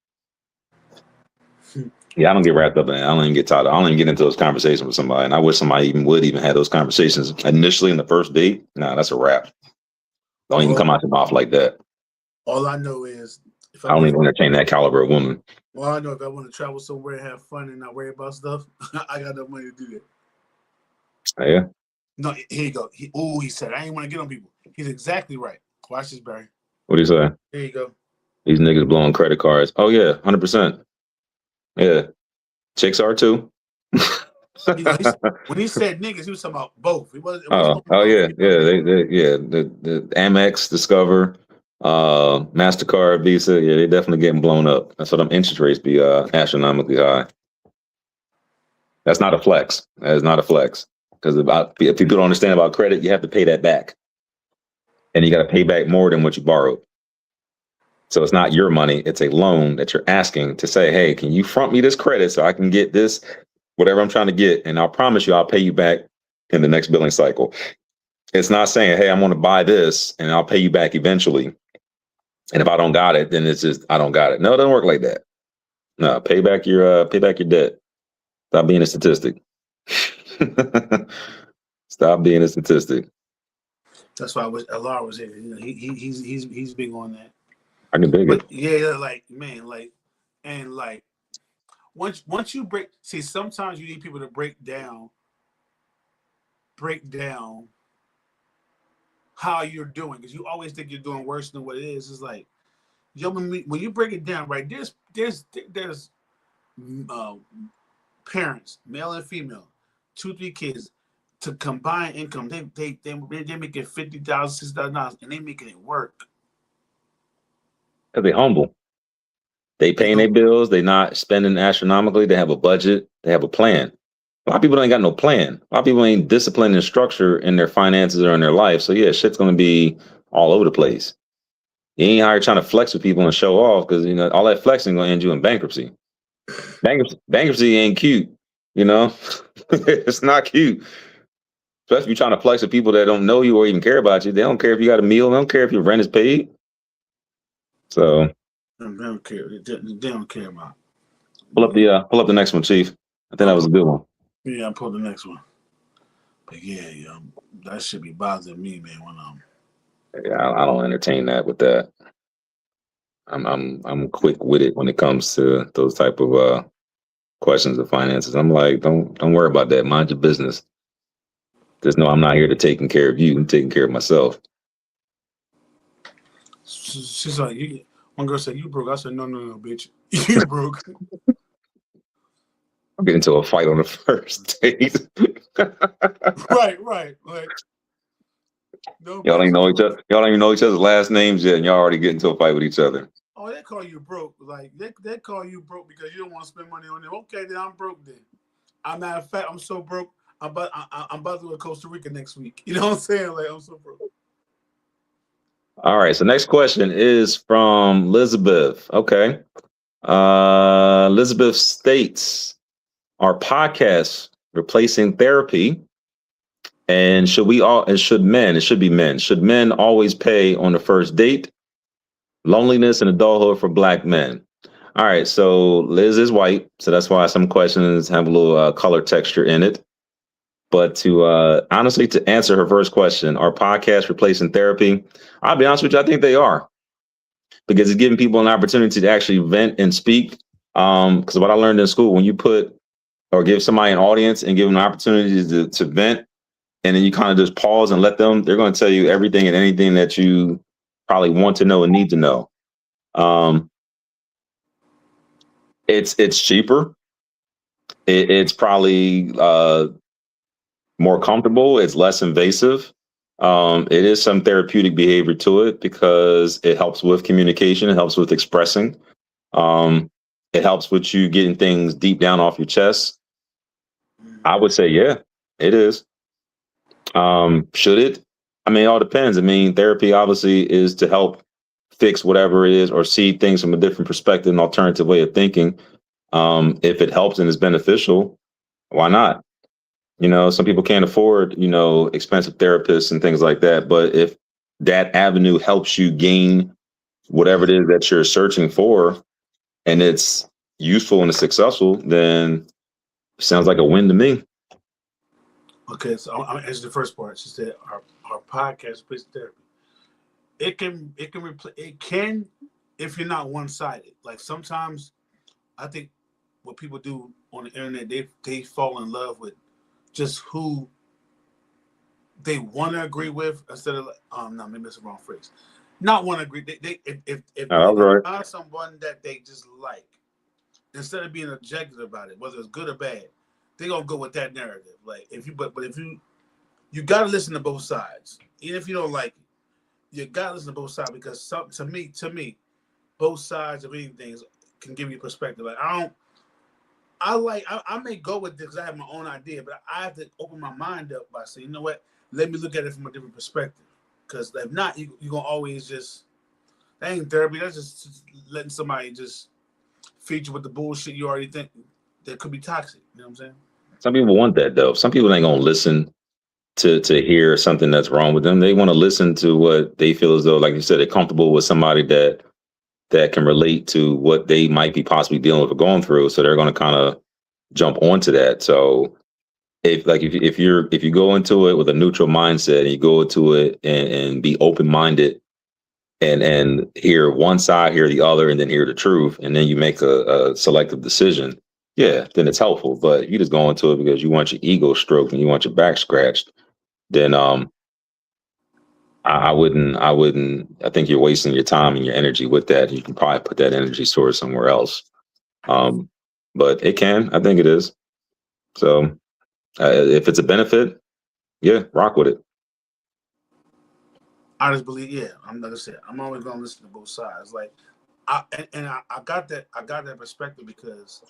Yeah, I don't get wrapped up in it. I don't even get tired. I don't even get into those conversations with somebody. And I wish somebody would have those conversations initially in the first date. Nah, that's a wrap. Don't even come out your mouth like that. All I know is I don't even entertain that caliber of woman. Well, I know if I want to travel somewhere, have fun, and not worry about stuff, I got enough money to do that. Yeah. No, here you go. He said, I ain't want to get on people. He's exactly right. Watch this, Barry. What do you say? There you go. These niggas blowing credit cards. Oh, yeah, 100%. Yeah. Chicks are too. When he said niggas, he was talking about both. Yeah. The Amex, Discover, MasterCard, Visa. Yeah, they definitely getting blown up. That's what them interest rates be astronomically high. That's not a flex. That is not a flex. Because if people don't understand about credit, you have to pay that back. And you got to pay back more than what you borrowed. So it's not your money. It's a loan that you're asking to say, hey, can you front me this credit so I can get this, whatever I'm trying to get? And I'll promise you, I'll pay you back in the next billing cycle. It's not saying, hey, I'm going to buy this and I'll pay you back eventually. And if I don't got it, then it's just, I don't got it. No, it doesn't work like that. No, pay back your debt. Stop being a statistic. Stop being a statistic. That's why I wish LR was here. You know, he's big on that. I can dig it. Yeah, once you break, see, sometimes you need people to break down how you're doing, because you always think you're doing worse than what it is. It's like, yo, when you break it down, right? There's parents, male and female, 2-3 kids, to combine income, they're making $50,000, $60,000, and they making it work. They humble. They paying their bills. They not spending astronomically. They have a budget. They have a plan. A lot of people ain't got no plan. A lot of people ain't disciplined and structure in their finances or in their life. So yeah, shit's gonna be all over the place. You ain't out here trying to flex with people and show off, because you know all that flexing gonna end you in bankruptcy. Bankruptcy ain't cute. You know, it's not cute. Especially if you're trying to flex with people that don't know you or even care about you. They don't care if you got a meal. They don't care if your rent is paid. So they don't care. They don't care about. Pull up the next one, Chief. I think that was a good one. Yeah, I pulled the next one. But yeah, that should be bothering me, man. When I don't entertain that with that. I'm quick with it when it comes to those type of questions of finances. I'm like, don't worry about that. Mind your business. Just know I'm not here to taking care of you. I'm taking care of myself. She's like, one girl said, you broke. I said, no, bitch. You broke. I'm getting into a fight on the first date. Right. Like, no, y'all don't even know each other. Y'all don't even know each other's last names yet, and y'all already get into a fight with each other. Oh, they call you broke. Like they call you broke because you don't want to spend money on them. Okay, then I'm broke. Then, matter of fact, I'm so broke. I'm about to go to Costa Rica next week. You know what I'm saying? Like, I'm so broke. All right. So next question is from Elizabeth. Okay. Elizabeth states, "Are podcasts replacing therapy? And should men always pay on the first date? Loneliness and adulthood for Black men." All right. So Liz is white, so that's why some questions have a little color texture in it. But to honestly, to answer her first question, are podcasts replacing therapy? I'll be honest with you, I think they are, because it's giving people an opportunity to actually vent and speak. Because what I learned in school, when you put or give somebody an audience and give them an opportunity to vent, and then you kind of just pause and let them, they're going to tell you everything and anything that you probably want to know and need to know. It's cheaper. It's probably more comfortable. It's less invasive. It is some therapeutic behavior to it because it helps with communication. It helps with expressing. It helps with you getting things deep down off your chest. I would say, yeah, it is. Should it? I mean, it all depends. I mean, therapy obviously is to help fix whatever it is or see things from a different perspective, an alternative way of thinking. If it helps and is beneficial, why not? Some people can't afford, expensive therapists and things like that. But if that avenue helps you gain whatever it is that you're searching for and it's useful and it's successful, then sounds like a win to me. Okay, so I'm gonna answer the first part. She said our podcast replaces therapy. It can if you're not one sided. Like sometimes I think what people do on the internet, they fall in love with just who they want to agree with instead of no, maybe that's the wrong phrase. Not want to agree. They if All they right. find someone that they just like, instead of being objective about it, whether it's good or bad, they gonna go with that narrative. Like if you but if you gotta listen to both sides, even if you don't like it, you gotta listen to both sides because to me, both sides of anything can give you perspective. Like I may go with this because I have my own idea, but I have to open my mind up by saying, you know what, let me look at it from a different perspective. Because if not, you're gonna always just that ain't therapy. That's just letting somebody just feed you with the bullshit you already think that could be toxic. You know what I'm saying? Some people want that though. Some people ain't gonna listen to hear something that's wrong with them. They want to listen to what they feel as though, like you said, they're comfortable with somebody that can relate to what they might be possibly dealing with or going through. So they're going to kind of jump onto that. So if you go into it with a neutral mindset and you go into it and be open minded and hear one side, hear the other, and then hear the truth, and then you make a selective decision, yeah, then it's helpful. But if you just go into it because you want your ego stroked and you want your back scratched, then I wouldn't. I think you're wasting your time and your energy with that. You can probably put that energy source somewhere else. Um, but it can. I think it is. So if it's a benefit, yeah, rock with it. I just believe, yeah. I'm like I said, I'm always gonna listen to both sides. Like I got that perspective because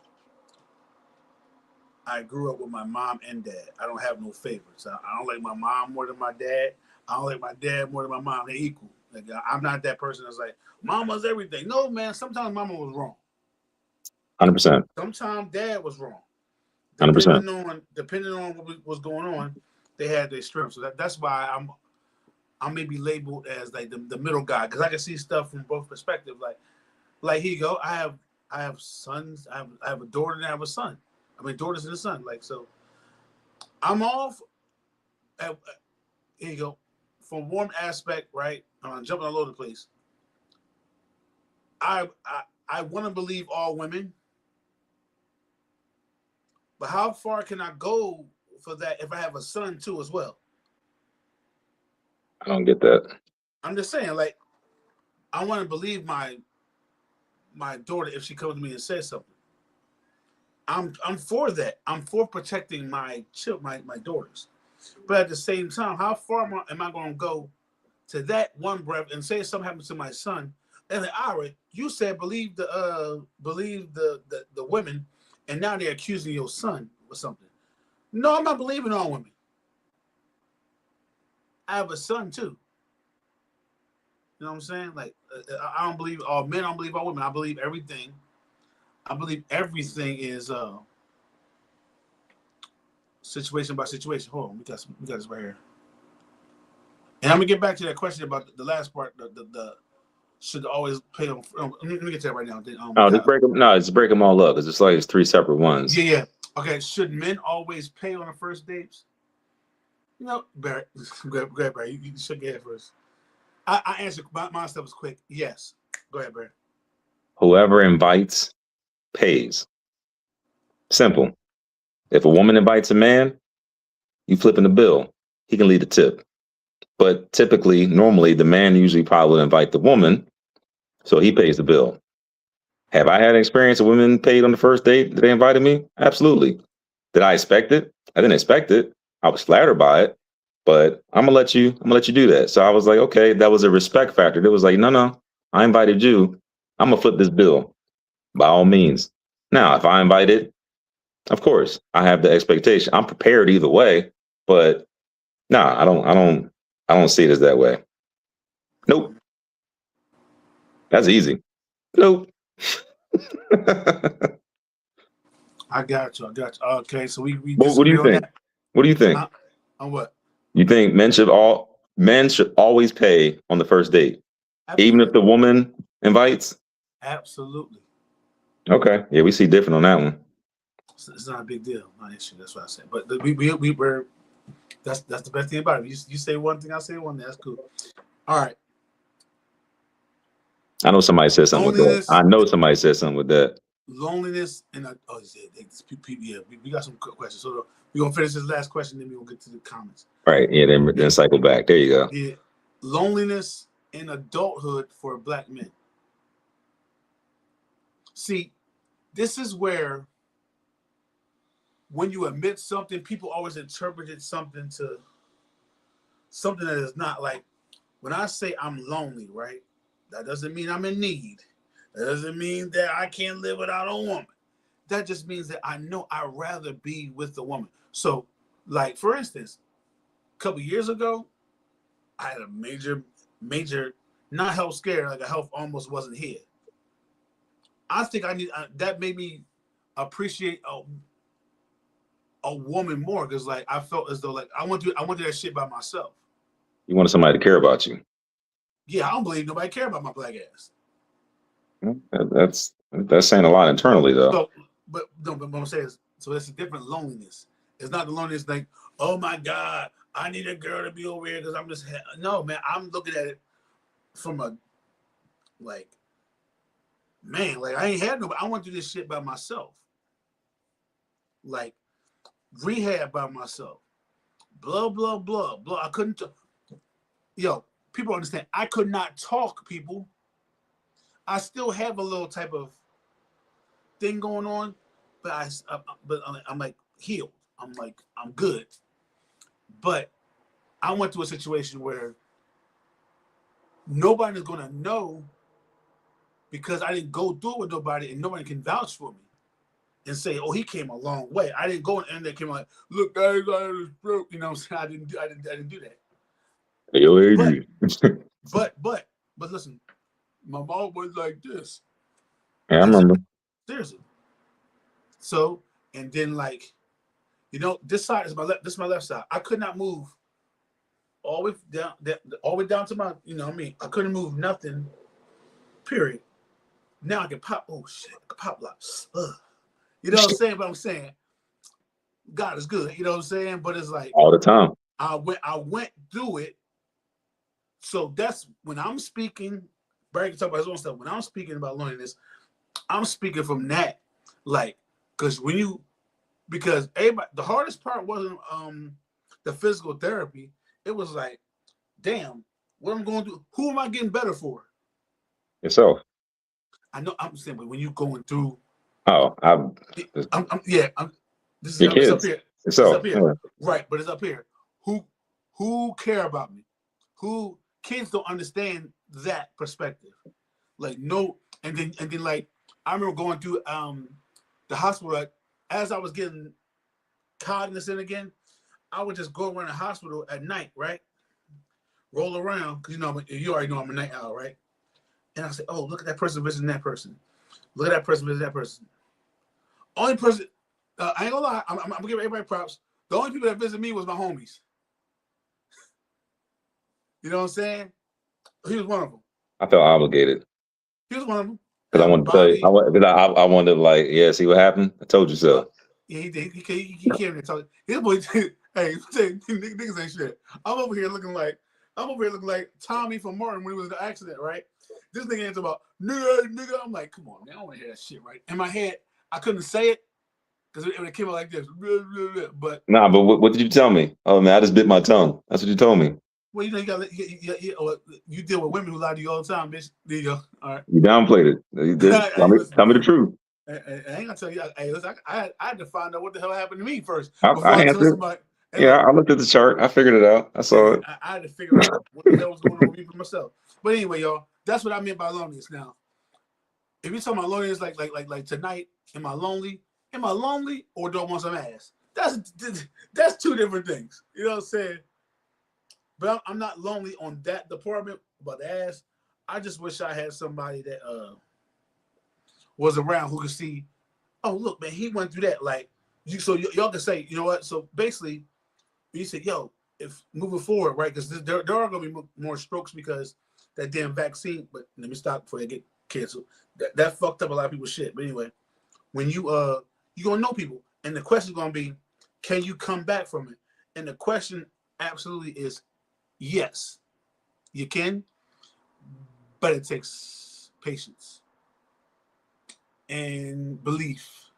I grew up with my mom and dad. I don't have no favorites. I don't like my mom more than my dad. I don't like my dad more than my mom. They're equal. Like I'm not that person that's like, mama's everything. No, man, sometimes mama was wrong. 100%. Sometimes dad was wrong. 100%. Depending on what was going on, they had their strengths. So that's why I may be labeled as like the middle guy because I can see stuff from both perspectives. Like here you go. I have sons. I have a daughter and I have a son. I mean daughters and a son. Like so, I'm off. Here you go. From one aspect, right? I'm jumping all over the place. I want to believe all women, but how far can I go for that if I have a son too as well? I don't get that. I'm just saying, like, I want to believe my daughter if she comes to me and says something. I'm for that. I'm for protecting my daughters. But at the same time, how far am I going to go to that one breath and say something happens to my son? And like, all right, you said believe the women, and now they're accusing your son or something. No, I'm not believing all women. I have a son too. You know what I'm saying? Like, I don't believe all men. I don't believe all women. I believe everything. I believe everything is situation by situation. Hold on, we got this right here. And I'm gonna get back to that question about the last part. The should always pay on. Let me get to that right now. Just break them all up. It's just like it's three separate ones. Yeah. Okay. Should men always pay on the first dates? You know, Barrett. Go ahead, Barrett. You should get it first. I answered my stuff was quick. Yes. Go ahead, Barrett. Whoever invites pays. Simple. If a woman invites a man, you flipping the bill. He can lead a tip. But typically, normally, the man usually probably will invite the woman, so he pays the bill. Have I had an experience of women paid on the first date that they invited me? Absolutely. Did I expect it? I didn't expect it. I was flattered by it, but I'm gonna let you do that. So I was like, okay, that was a respect factor. It was like, no, I invited you. I'm gonna flip this bill by all means. Now, if I invited Of course, I have the expectation. I'm prepared either way, but nah, I don't see it as that way. Nope, that's easy. Nope. I got you. Okay, so we What do disagree you on think? that. What do you think? On what? You think men should always pay on the first date, even if Absolutely. the woman invites? Absolutely. Okay, yeah, we see different on that one. It's not a big deal, not an issue. That's what I said. But we're that's the best thing about it. You say one thing, I say one thing. That's cool. All right. I know somebody said something with that. Loneliness. I know somebody said something with that. Loneliness and yeah, we got some questions. So we're gonna finish this last question, then we're gonna get to the comments. Right, yeah, then cycle back. There you go. Yeah. Loneliness in adulthood for Black men. See, this is where when you admit something, people always interpret something to something that is not. Like when I say I'm lonely, right? That doesn't mean I'm in need. That doesn't mean that I can't live without a woman. That just means that I know I'd rather be with a woman. So, like for instance, a couple years ago, I had a major, not health scare, like a health almost wasn't here. I think that made me appreciate a woman more, because like I felt as though like I went through that shit by myself. You wanted somebody to care about you. Yeah, I don't believe nobody care about my black ass. That's saying a lot internally, though. So, but what I'm saying is, so it's a different loneliness. It's not the loneliness like, oh my God, I need a girl to be over here because I'm just no, man. I'm looking at it from a like, man, like I ain't had nobody. I went through this shit by myself. Like rehab by myself. Blah blah blah blah. I couldn't. Yo, people understand. I could not talk. People. I still have a little type of thing going on, but I'm like healed. I'm good. But I went through a situation where nobody's gonna know because I didn't go through it with nobody, and nobody can vouch for me and say, "Oh, he came a long way." I didn't go and they came like, "Look, guys, I was broke." You know what I'm saying? I didn't do that. Yo, Adrian. But listen, my mom was like this. Yeah, I remember. Seriously. So, and then like, this side is this is my left side. I could not move all the way down to my, I couldn't move nothing, period. Now I can pop, oh shit, I can pop locks. You know what I'm saying? But I'm saying, God is good, you know what I'm saying? But it's like all the time. I went through it. So that's when I'm speaking, Barry can talk about his own stuff. When I'm speaking about loneliness, I'm speaking from that. Like, because everybody, the hardest part wasn't the physical therapy. It was like, damn, what I'm going through, who am I getting better for? Yourself. I know I'm saying, but when you're going through, this is your kids. It's up here. It's up here. Yeah. Right, but it's up here. Who care about me? Who kids don't understand that perspective. Like no, and then like I remember going through the hospital. Like, as I was getting cognizant again, I would just go around the hospital at night, right? Roll around, because you already know I'm a night owl, right? And I say, oh, look at that person visiting that person. Look at that person visiting that person. Only person, I ain't gonna lie, I'm gonna give everybody props. The only people that visited me was my homies. You know what I'm saying? He was one of them. I felt obligated. He was one of them. Because I wanted to tell you, I wanted to like, yeah, see what happened? I told you so. Yeah, he did. He came in and talk. His boy, hey, niggas ain't shit. I'm over here looking like Tommy from Martin when he was in the accident, right? This nigga ain't about nigga. I'm like, come on, man, I don't want to hear that shit, right? In my head, I couldn't say it because it came out like this. But but what did you tell me? Oh man, I just bit my tongue. That's what you told me. Well, you deal with women who lie to you all the time, bitch. There you go. All right. You downplayed it. Tell me the truth. I ain't gonna tell you. Hey, listen, I had to find out what the hell happened to me first. I answered. Somebody, I looked at the chart. I figured it out. I saw it. I had to figure out what the hell was going on with me for myself. But anyway, y'all, that's what I meant by loneliness. Now, if you're talking about loneliness, like tonight, am I lonely? Am I lonely or do I want some ass? That's two different things. You know what I'm saying? But I'm not lonely on that department, but ass. I just wish I had somebody that was around who could see, oh look, man, he went through that. Like y'all can say, you know what? So basically, you say, yo, if moving forward, right? Because there are gonna be more strokes because that damn vaccine. But let me stop before I get canceled. That fucked up a lot of people's shit. But anyway, when you gonna know people, and the question is gonna be, can you come back from it? And the question absolutely is yes, you can, but it takes patience and belief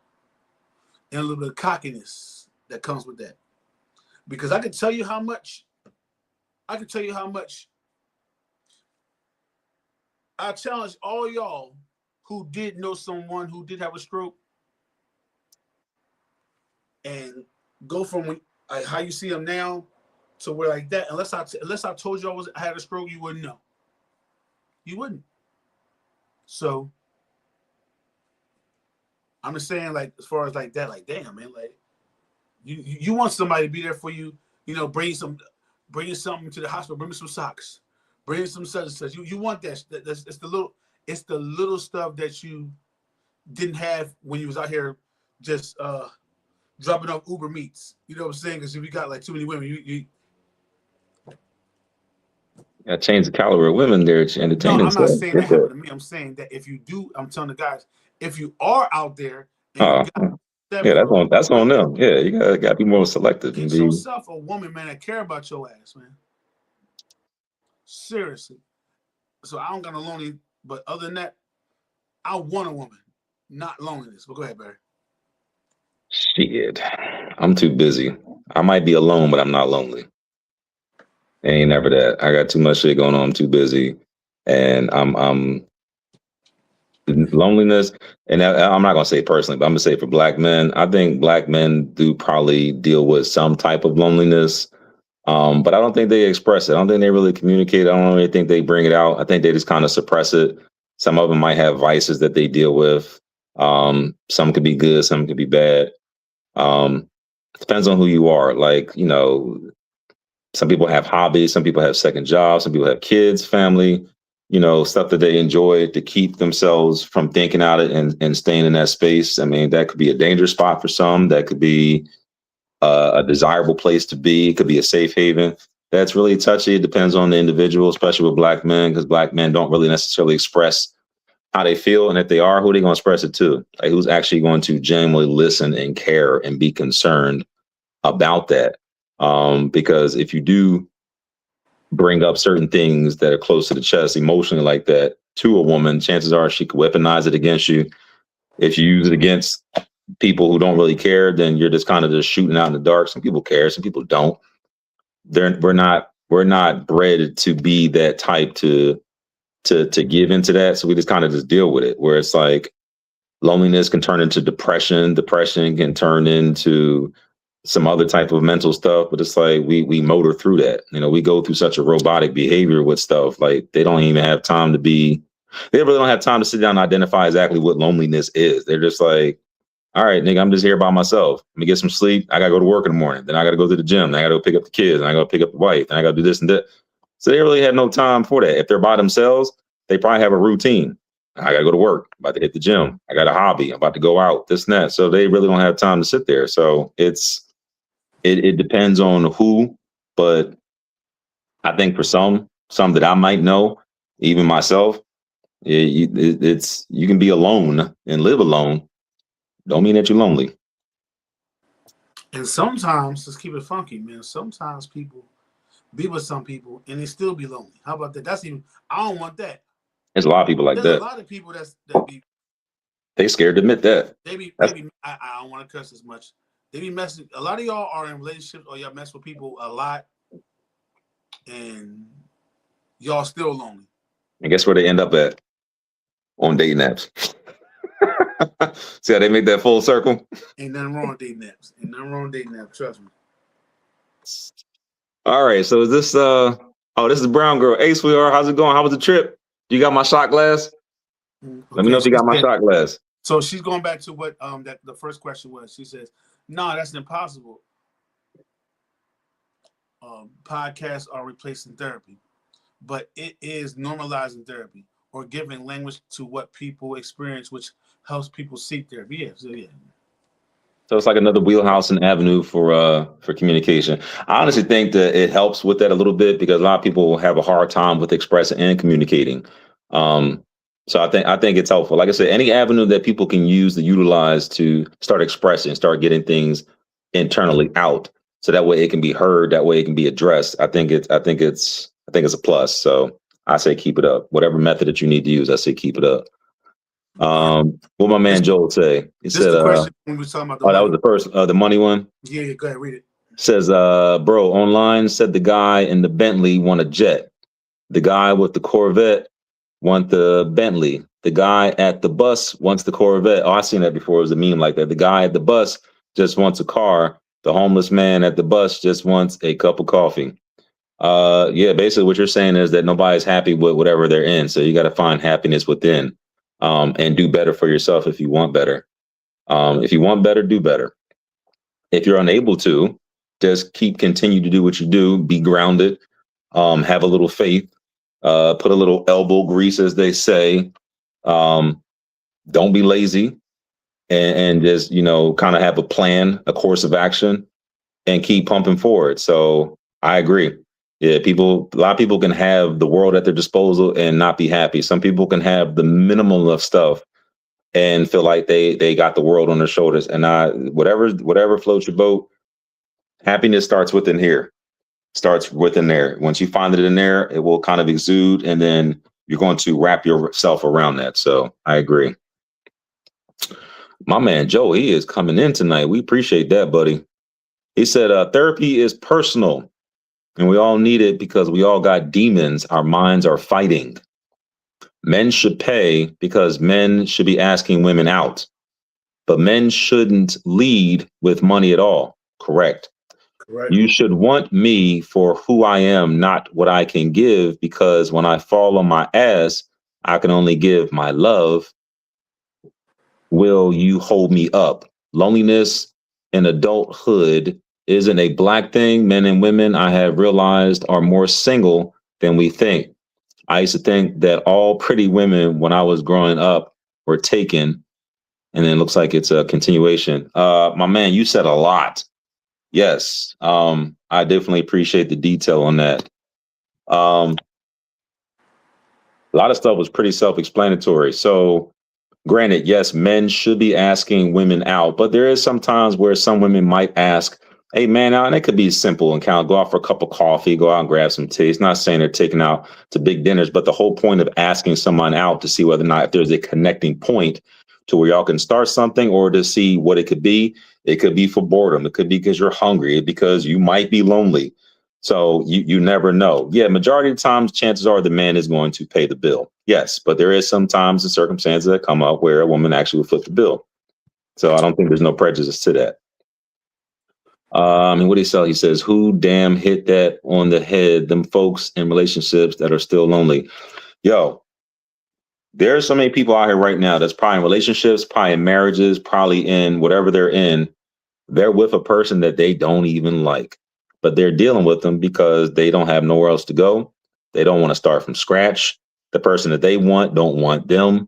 and a little bit of cockiness that comes with that. Because I can tell you how much I challenge all y'all who did know someone who did have a stroke and go from how you see them now to where like that. Unless I told you I had a stroke, you wouldn't know. You wouldn't. So I'm just saying, like, as far as like that, like, damn, man, like you want somebody to be there for you, you know, bring you something to the hospital, bring me some socks, bring you some such and such. You want that. It's the little stuff that you didn't have when you was out here just dropping off Uber Meats. You know what I'm saying? Because if you got like too many women, you I change the caliber of women there to entertain no, I'm not themselves. saying that happened to me. I'm saying that if you do, I'm telling the guys, if you are out there and you got Yeah, that's on them. Yeah, you gotta be more selective and get be. yourself a woman, man, that care about your ass, man. Seriously. So I don't got no lonely, but other than that, I want a woman, not loneliness. But go ahead, Barry. Shit, I'm too busy. I might be alone, but I'm not lonely. Ain't never that. I got too much shit going on. I'm too busy, and I'm loneliness. And I'm not gonna say personally, but I'm gonna say for Black men, I think Black men do probably deal with some type of loneliness. But I don't think they express it. I don't think they really communicate. I don't really think they bring it out. I think they just kind of suppress it. Some of them might have vices that they deal with. Some could be good, some could be bad. Depends on who you are. Like, you know, some people have hobbies, some people have second jobs, some people have kids, family, you know, stuff that they enjoy to keep themselves from thinking out it and staying in that space. I mean, that could be a dangerous spot for some. That could be a desirable place to be. It could be a safe haven. That's really touchy. It depends on the individual, especially with Black men, because Black men don't really necessarily express how they feel. And if they are, who are they going to express it to? Like, who's actually going to genuinely listen and care and be concerned about that? Because if you do bring up certain things that are close to the chest emotionally like that to a woman, chances are she could weaponize it against you. If you use it against people who don't really care, then you're just kind of just shooting out in the dark. Some people care, some people don't. We're not bred to be that type to give into that. So we just kind of just deal with it, where it's like loneliness can turn into depression. Depression can turn into some other type of mental stuff, but it's like we motor through that. You know, we go through such a robotic behavior with stuff. Like, they don't even have time to be, they really don't have time to sit down and identify exactly what loneliness is. They're just like, all right, nigga, I'm just here by myself. Let me get some sleep. I gotta go to work in the morning. Then I gotta go to the gym. Then I gotta go pick up the kids. And I gotta pick up the wife. And I gotta do this and that. So they really have no time for that. If they're by themselves, they probably have a routine. I gotta go to work. I'm about to hit the gym. I got a hobby. I'm about to go out. This and that. So they really don't have time to sit there. So it depends on who, but I think for some that I might know, even myself, you can be alone and live alone. Don't mean that you're lonely. And sometimes, let's keep it funky, man. Sometimes people be with some people and they still be lonely. How about that? That's even, I don't want that. There's a lot of people like There's that. a lot of people that be, they scared to admit that. I don't want to cuss as much. They be messing. A lot of y'all are in relationships or y'all mess with people a lot and y'all still lonely. And guess where they end up at? On dating apps. See how they make that full circle? Ain't nothing wrong with dating apps. Ain't nothing wrong with dating apps. Trust me. All right. So is this this is Brown Girl. Hey, sweetheart, how's it going? How was the trip? You got my shot glass? Okay, Let me know if you got my shot glass. So she's going back to what that the first question was. She says, "No, that's impossible. Podcasts are replacing therapy, but it is normalizing therapy or giving language to what people experience, which helps people seek therapy." Yeah, so yeah. So it's like another wheelhouse and avenue for communication. I honestly think that it helps with that a little bit because a lot of people have a hard time with expressing and communicating. Um, so I think it's helpful. Like I said, any avenue that people can use to utilize to start expressing, start getting things internally out, so that way it can be heard, that way it can be addressed. I think it's a plus. So I say keep it up. Whatever method that you need to use, I say keep it up. What my man Joel say? He This said, is the question when we were talking about the "Oh, that money. was the first, the money one." Yeah, go ahead, read it. Says, "Bro, online said the guy in the Bentley want a jet. The guy with the Corvette want the Bentley. The guy at the bus wants the Corvette." Oh, I seen that before. It was a meme like that. The guy at the bus just wants a car. The homeless man at the bus just wants a cup of coffee. Yeah, basically what you're saying is that nobody's happy with whatever they're in. So you got to find happiness within, and do better for yourself if you want better. If you want better, do better. If you're unable to, just continue to do what you do, be grounded, have a little faith, put a little elbow grease, as they say. Don't be lazy, and just, kind of have a plan, a course of action, and keep pumping forward. So I agree. Yeah, a lot of people can have the world at their disposal and not be happy. Some people can have the minimum of stuff and feel like they got the world on their shoulders. And whatever floats your boat, happiness starts within here, starts within there. Once you find it in there, it will kind of exude, and then you're going to wrap yourself around that. So I agree. My man Joe, he is coming in tonight. We appreciate that, buddy. He said, "Therapy is personal, and we all need it because we all got demons our minds are fighting. Men should pay because men should be asking women out, but men shouldn't lead with money at all." Correct. Correct. "You should want me for who I am, not what I can give, because when I fall on my ass, I can only give my love. Will you hold me up? Loneliness in adulthood isn't a black thing. Men and women, I have realized, are more single than we think. I used to think that all pretty women when I was growing up were taken." And then it looks like it's a continuation. My man, you said a lot. Yes. I definitely appreciate the detail on that. A lot of stuff was pretty self-explanatory. So granted, yes, men should be asking women out, but there is some times where some women might ask, "Hey, man," and it could be simple and kind of go out for a cup of coffee, go out and grab some tea. It's not saying they're taking out to big dinners, but the whole point of asking someone out to see whether or not if there's a connecting point to where y'all can start something, or to see what it could be. It could be for boredom. It could be because you're hungry, because you might be lonely. So you never know. Yeah, majority of the times, chances are the man is going to pay the bill. Yes, but there is sometimes the circumstances that come up where a woman actually will foot the bill. So I don't think there's no prejudice to that. And what he said, he says, "Who damn hit that on the head? Them folks in relationships that are still lonely." Yo, there are so many people out here right now that's probably in relationships, probably in marriages, probably in whatever they're in. They're with a person that they don't even like, but they're dealing with them because they don't have nowhere else to go. They don't want to start from scratch. The person that they want don't want them.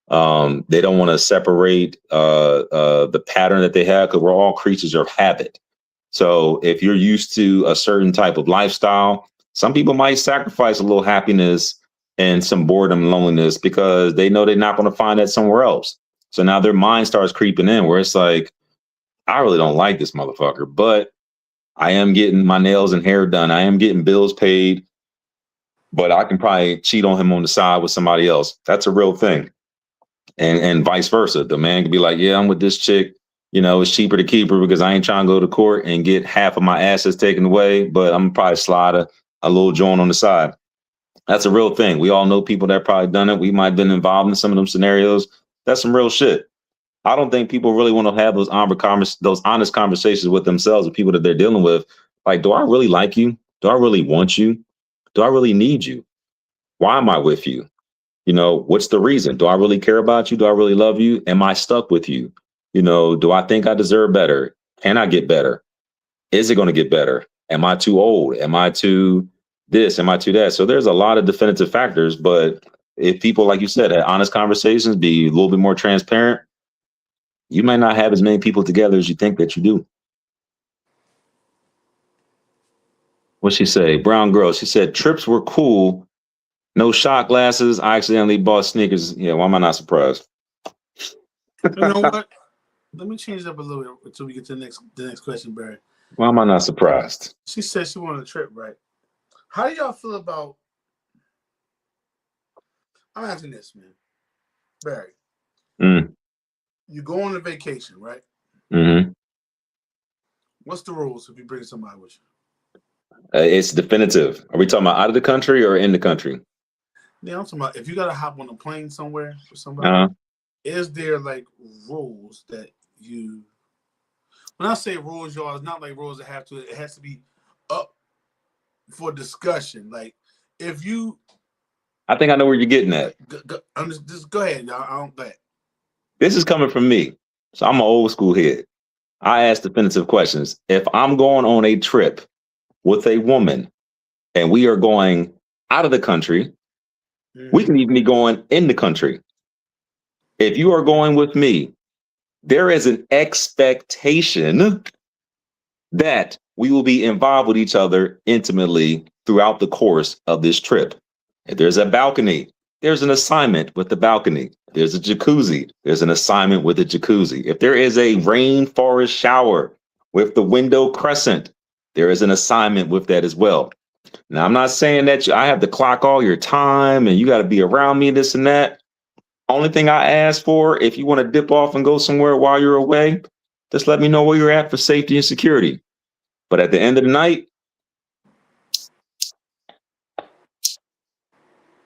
They don't want to separate the pattern that they have, because we're all creatures of habit. So if you're used to a certain type of lifestyle, some people might sacrifice a little happiness and some boredom and loneliness because they know they're not going to find that somewhere else. So now their mind starts creeping in where it's like, I really don't like this motherfucker, but I am getting my nails and hair done. I am getting bills paid, but I can probably cheat on him on the side with somebody else. That's a real thing. And vice versa. The man could be like, "Yeah, I'm with this chick. It's cheaper to keep her because I ain't trying to go to court and get half of my assets taken away, but I'm probably slide a little joint on the side." That's a real thing. We all know people that probably done it. We might have been involved in some of them scenarios. That's some real shit. I don't think people really want to have those honest conversations with themselves, with people that they're dealing with. Like, do I really like you? Do I really want you? Do I really need you? Why am I with you? You know, what's the reason? Do I really care about you? Do I really love you? Am I stuck with you? You know, do I think I deserve better? Can I get better? Is it going to get better? Am I too old? Am I too this? Am I too that? So there's a lot of definitive factors, but if people, like you said, had honest conversations, be a little bit more transparent, you might not have as many people together as you think that you do. What'd she say? Brown girl. She said trips were cool. No shot glasses. I accidentally bought sneakers. Yeah, why am I not surprised? You know what? Let me change it up a little bit until we get to the next question, Barry. Why am I not surprised? She said she wanted a trip, right? How do y'all feel about? I'm asking this, man, Barry. You go on a vacation, right? Mm-hmm. What's the rules if you bring somebody with you? It's definitive. Are we talking about out of the country or in the country? Yeah, I'm talking about if you gotta hop on a plane somewhere with somebody. Is there like rules that you? When I say rules, y'all, it's not like rules that have to. It has to be up for discussion. Like if you, I think I know where you're getting at. Just go ahead, y'all. I don't bet. This is coming from me, so I'm an old school head. I ask definitive questions. If I'm going on a trip with a woman, and we are going out of the country, we can even be going in the country. If you are going with me, there is an expectation that we will be involved with each other intimately throughout the course of this trip. If there's a balcony, there's an assignment with the balcony. There's a jacuzzi, there's an assignment with the jacuzzi. If there is a rainforest shower with the window crescent, there is an assignment with that as well. Now, I'm not saying that I have to clock all your time and you got to be around me, this and that. Only thing I ask for, if you want to dip off and go somewhere while you're away, just let me know where you're at for safety and security. But at the end of the night,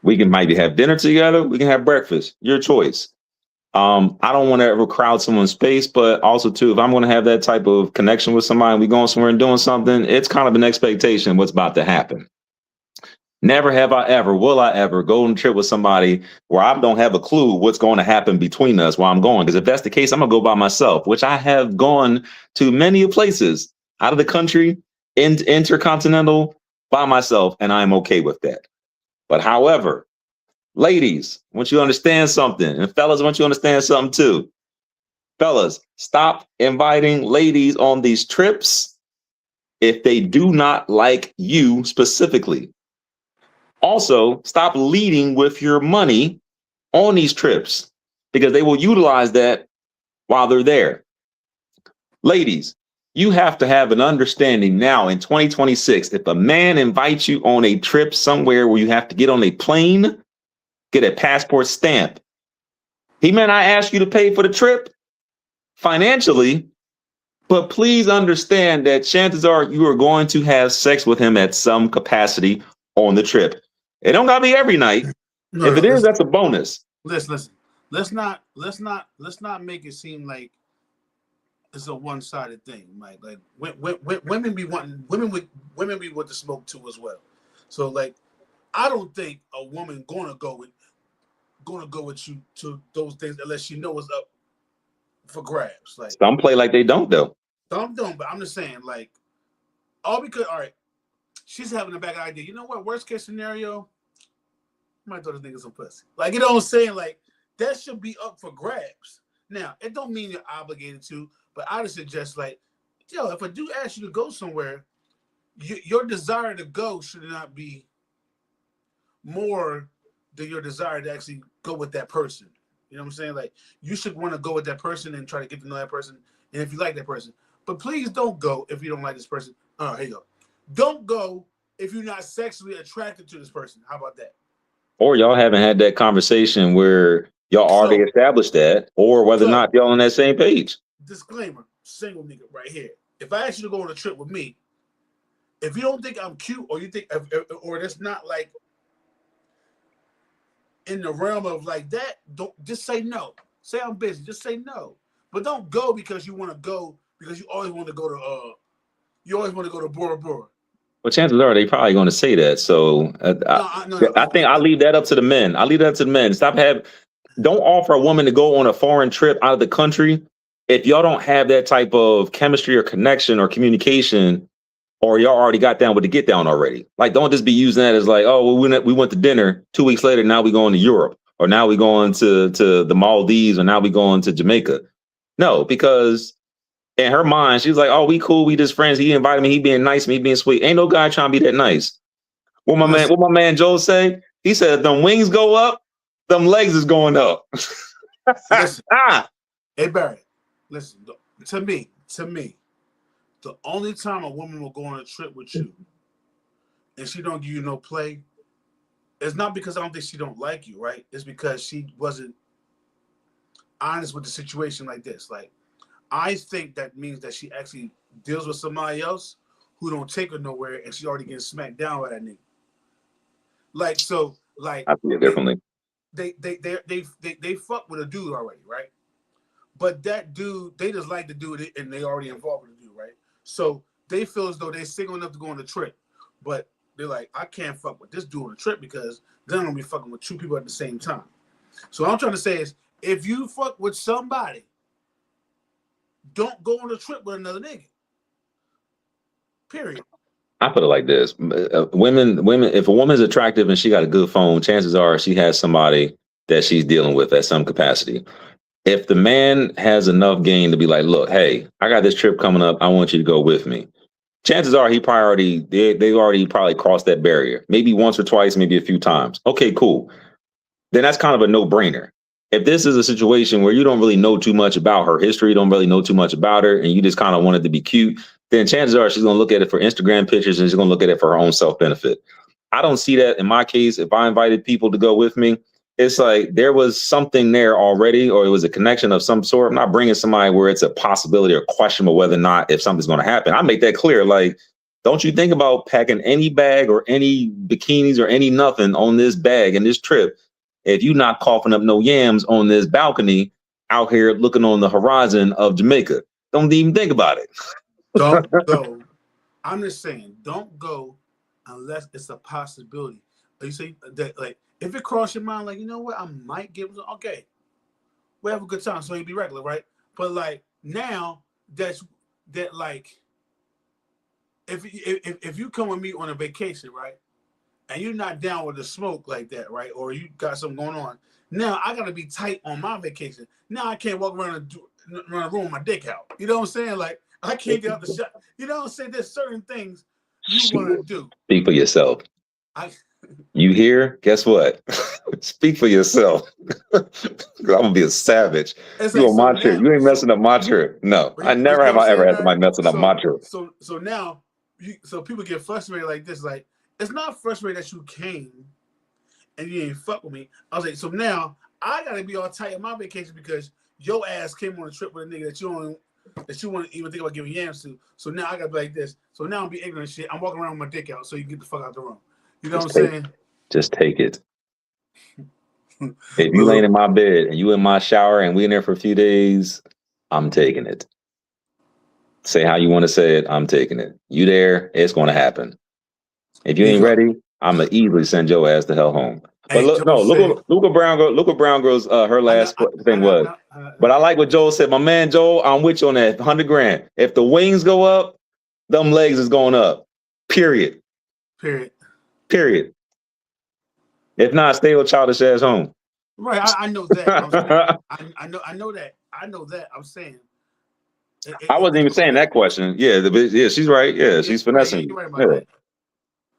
we can maybe have dinner together. We can have breakfast. Your choice. I don't want to ever crowd someone's space, but also too, if I'm going to have that type of connection with somebody and we going somewhere and doing something, it's kind of an expectation of what's about to happen. Never have I ever, will I ever go on a trip with somebody where I don't have a clue what's going to happen between us while I'm going. Because if that's the case, I'm going to go by myself, which I have gone to many places out of the country, intercontinental, by myself, and I'm okay with that. But however, ladies, I want you to understand something, and fellas, I want you to understand something too. Fellas, stop inviting ladies on these trips if they do not like you specifically. Also, stop leading with your money on these trips because they will utilize that while they're there. Ladies, you have to have an understanding now in 2026. If a man invites you on a trip somewhere where you have to get on a plane, get a passport stamp, he may not ask you to pay for the trip financially, but please understand that chances are you are going to have sex with him at some capacity on the trip. It don't gotta be every night. If it is, that's a bonus. Listen. Let's not make it seem like it's a one-sided thing. Like women be wanting women be with the smoke too as well. So like, I don't think a woman gonna go with you to those things unless she knows it's up for grabs. Like some play like they don't though. Some don't, but I'm just saying like all because all right. She's having a bad idea. You know what? Worst case scenario, I might throw this nigga some pussy. Like, you know what I'm saying? Like, that should be up for grabs. Now, it don't mean you're obligated to, but I would suggest, like, yo, if I do ask you to go somewhere, your desire to go should not be more than your desire to actually go with that person. You know what I'm saying? Like, you should want to go with that person and try to get to know that person, and if you like that person. But please don't go if you don't like this person. Oh, here you go. Don't go if you're not sexually attracted to this person. How about that? Or y'all haven't had that conversation where y'all already established that, or whether or not y'all on that same page. Disclaimer, single nigga right here. If I ask you to go on a trip with me, if you don't think I'm cute or you think, or that's not like in the realm of like that, don't just say no. Say I'm busy. Just say no. But don't go because you want to go because you always want to go to Bora Bora. Well, chances are they probably going to say that. So No. I think I leave that up to the men. I leave that to the men. Don't offer a woman to go on a foreign trip out of the country if y'all don't have that type of chemistry or connection or communication, or y'all already got down with the get down already. Like, don't just be using that as like, oh, well, we went to dinner 2 weeks later. Now we going to Europe, or now we going to the Maldives, or now we going to Jamaica. No, because in her mind, she's like, oh, we cool, we just friends. He invited me, he being nice, me being sweet. Ain't no guy trying to be that nice. What my man Joel say? He said, if them wings go up, them legs is going up. Listen, hey Barry, listen. To me, the only time a woman will go on a trip with you and she don't give you no play, it's not because I don't think she don't like you, right? It's because she wasn't honest with the situation like this. Like, I think that means that she actually deals with somebody else who don't take her nowhere, and she already getting smacked down by that nigga. Like, so, like, I see it differently. They fuck with a dude already, right? But that dude, they just like the dude, and they already involved with the dude, right? So they feel as though they're single enough to go on the trip, but they're like, I can't fuck with this dude on the trip because then I'm gonna be fucking with two people at the same time. So what I'm trying to say is, if you fuck with somebody, don't go on a trip with another nigga. Period. I put it like this: women. If a woman's attractive and she got a good phone, chances are she has somebody that she's dealing with at some capacity. If the man has enough game to be like, look, hey, I got this trip coming up, I want you to go with me. Chances are they've already probably crossed that barrier, maybe once or twice, maybe a few times. Okay, cool. Then that's kind of a no-brainer. If this is a situation where you don't really know too much about her history, don't really know too much about her, and you just kind of wanted to be cute, then chances are she's going to look at it for Instagram pictures and she's going to look at it for her own self-benefit. I don't see that in my case. If I invited people to go with me, it's like there was something there already, or it was a connection of some sort. I'm not bringing somebody where it's a possibility or questionable whether or not if something's going to happen. I make that clear. Like, don't you think about packing any bag or any bikinis or any nothing on this bag and this trip if you not coughing up no yams on this balcony out here looking on the horizon of Jamaica. Don't even think about it. Don't go. I'm just saying, don't go unless it's a possibility. You say that, like, if it crosses your mind, like, you know what, I might give them, okay, we have a good time, so you be regular, right? But like now, that like, if you come with me on a vacation, right, and you're not down with the smoke like that, right, or you got something going on, now I gotta be tight on my vacation. Now I can't walk around a room with my dick out. You know what I'm saying? Like, I can't get out the shot. You know what I'm saying? There's certain things you want to do. Speak for yourself. You hear? Guess what? Speak for yourself. I'm gonna be a savage. It's you like, on my trip. You ain't messing up my trip. No, I never have I ever had somebody messing up my trip. So now, so people get frustrated like this. Like, it's not frustrated that you came and you ain't fuck with me. I was like, so now I gotta be all tight on my vacation because your ass came on a trip with a nigga that you wouldn't even think about giving yams to. So now I gotta be like this. So now I'm be ignorant shit. I'm walking around with my dick out so you can get the fuck out the room. You know what I'm saying? Just take it. If you laying in my bed and you in my shower and we in there for a few days, I'm taking it. Say how you want to say it, I'm taking it. You there, it's gonna happen. If you ain't ready, I'm gonna easily send your ass the hell home. But look what Brown Girl's her last thing was. But I like what Joel said. My man Joel, I'm with you on that. $100,000. If the wings go up, them legs is going up. Period. If not, stay with childish ass home. Right, I know that. I know that. I'm saying. I wasn't even saying that question. Yeah, she's right. Yeah, she's finessing. You're right about that.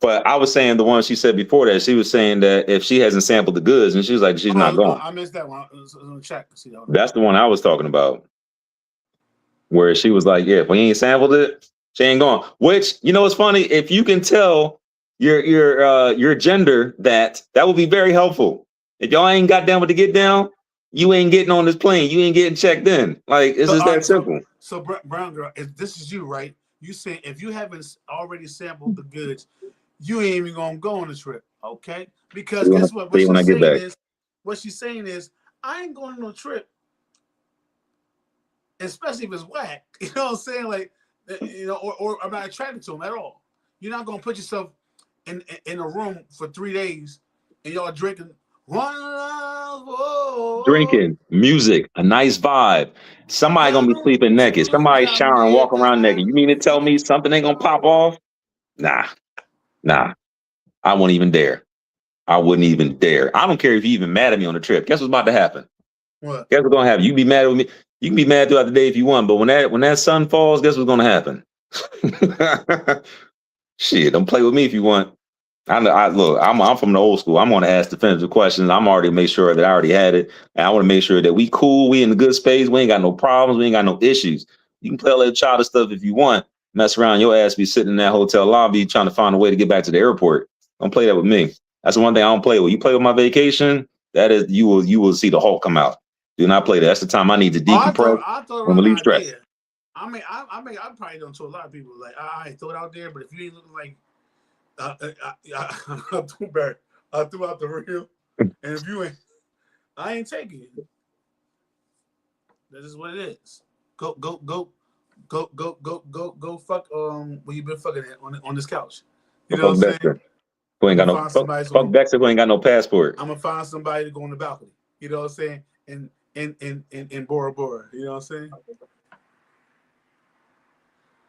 But I was saying the one she said before that, she was saying that if she hasn't sampled the goods, and she's like, she's not going. I missed that one. Check. That's the one I was talking about. Where she was like, yeah, if we ain't sampled it, she ain't going. Which, you know, it's funny. If you can tell your gender, that would be very helpful. If y'all ain't got down with the get down, you ain't getting on this plane. You ain't getting checked in. Like, it's just that simple. So Brown Girl, if this is you, right? You say if you haven't already sampled the goods, you ain't even gonna go on the trip, okay? Because guess what? What she's saying is, I ain't going on no trip, especially if it's whack. You know what I'm saying? Like, you know, or I'm not attracted to him at all. You're not gonna put yourself in a room for 3 days and y'all drinking one love. Oh, Drinking, music, a nice vibe. Somebody gonna be down sleeping naked. to Somebody showering, walking around naked. Jamaica. You mean to tell me something ain't gonna pop off? Nah, nah. I wouldn't even dare. I wouldn't even dare. I don't care if you even mad at me on the trip. Guess what's about to happen? What? Guess what's gonna happen? You can be mad with me. You can be mad throughout the day if you want, but when that sun falls, guess what's gonna happen? Shit, don't play with me if you want. Look. I'm from the old school. I'm gonna ask defensive questions. I'm already make sure that I already had it, and I want to make sure that we cool. We in the good space. We ain't got no problems. We ain't got no issues. You can play all that childish stuff if you want. Mess around, your ass be sitting in that hotel lobby trying to find a way to get back to the airport. Don't play that with me. That's the one thing I don't play with. You play with my vacation, that is you will see the Hulk come out. Do not play that. That's the time I need to decompress I thought and about relieve an stress. idea. I probably don't to a lot of people. Like I throw it out there, but if you ain't looking like I threw out the real, and if you ain't, I ain't taking it. That is what it is. Go fuck where you been fucking at on this couch. You know Fuck what I'm saying? Dexter. Who ain't got no fuck Dexter who ain't got no passport. I'm gonna find somebody to go on the balcony. You know what I'm saying? In Bora Bora. You know what I'm saying?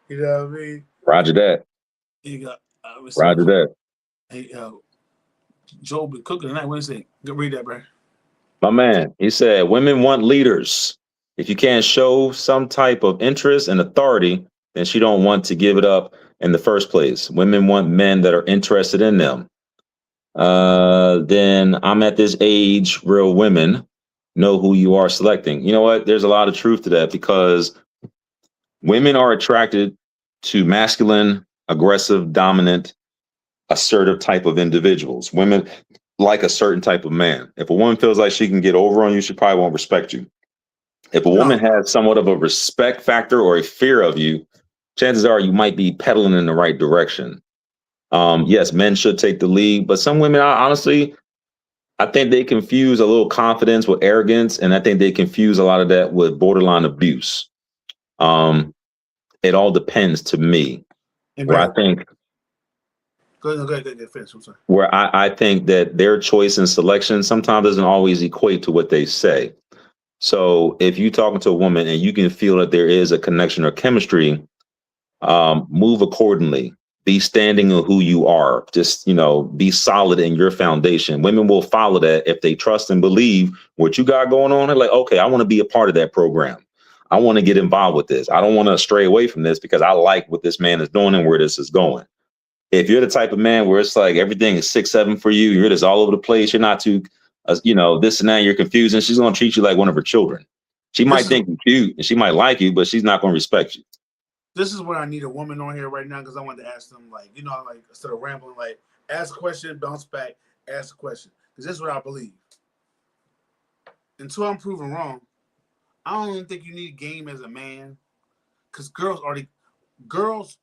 You know what I mean? Roger that. You got Roger that. Hey, Joe been cooking tonight. What do you say? Go read that, bro. My man, he said, women want leaders. If you can't show some type of interest and authority, then she don't want to give it up in the first place. Women want men that are interested in them. Then I'm at this age, real women know who you are selecting. You know what? There's a lot of truth to that because women are attracted to masculine, aggressive, dominant, assertive type of individuals. Women like a certain type of man. If a woman feels like she can get over on you, she probably won't respect you. If a woman has somewhat of a respect factor or a fear of you, chances are you might be pedaling in the right direction. Yes, men should take the lead, but some women, honestly, I think they confuse a little confidence with arrogance, and I think they confuse a lot of that with borderline abuse. It all depends to me. Where I think Go ahead, finish. I'm sorry. Where I think that their choice and selection sometimes doesn't always equate to what they say. So if you're talking to a woman and you can feel that there is a connection or chemistry, move accordingly. Be standing on who you are. Just, be solid in your foundation. Women will follow that if they trust and believe what you got going on. They're like, okay, I want to be a part of that program. I want to get involved with this. I don't want to stray away from this because I like what this man is doing and where this is going. If you're the type of man where it's like everything is 6-7 for you, you're just all over the place, you're not too, this and that, you're confused, and she's going to treat you like one of her children. She might think you're cute and she might like you, but she's not going to respect you. This is where I need a woman on here right now because I want to ask them, instead of rambling, ask a question, bounce back, ask a question. Because this is what I believe. Until I'm proven wrong, I don't even think you need game as a man. Because girls,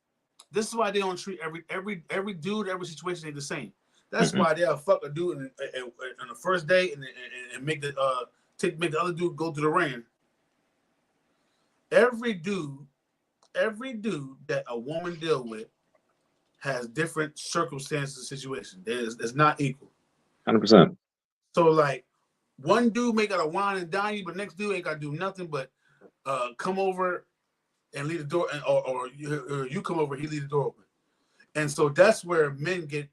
this is why they don't treat every dude, every situation ain't the same. That's why they'll fuck a dude on the first day and make the other dude go to the ring. Every dude that a woman deal with has different circumstances and situations. It's not equal. 100%. So one dude may gotta wine and dine you, but next dude ain't gotta do nothing but come over and leave the door, or you come over, he leave the door open. And so that's where men get.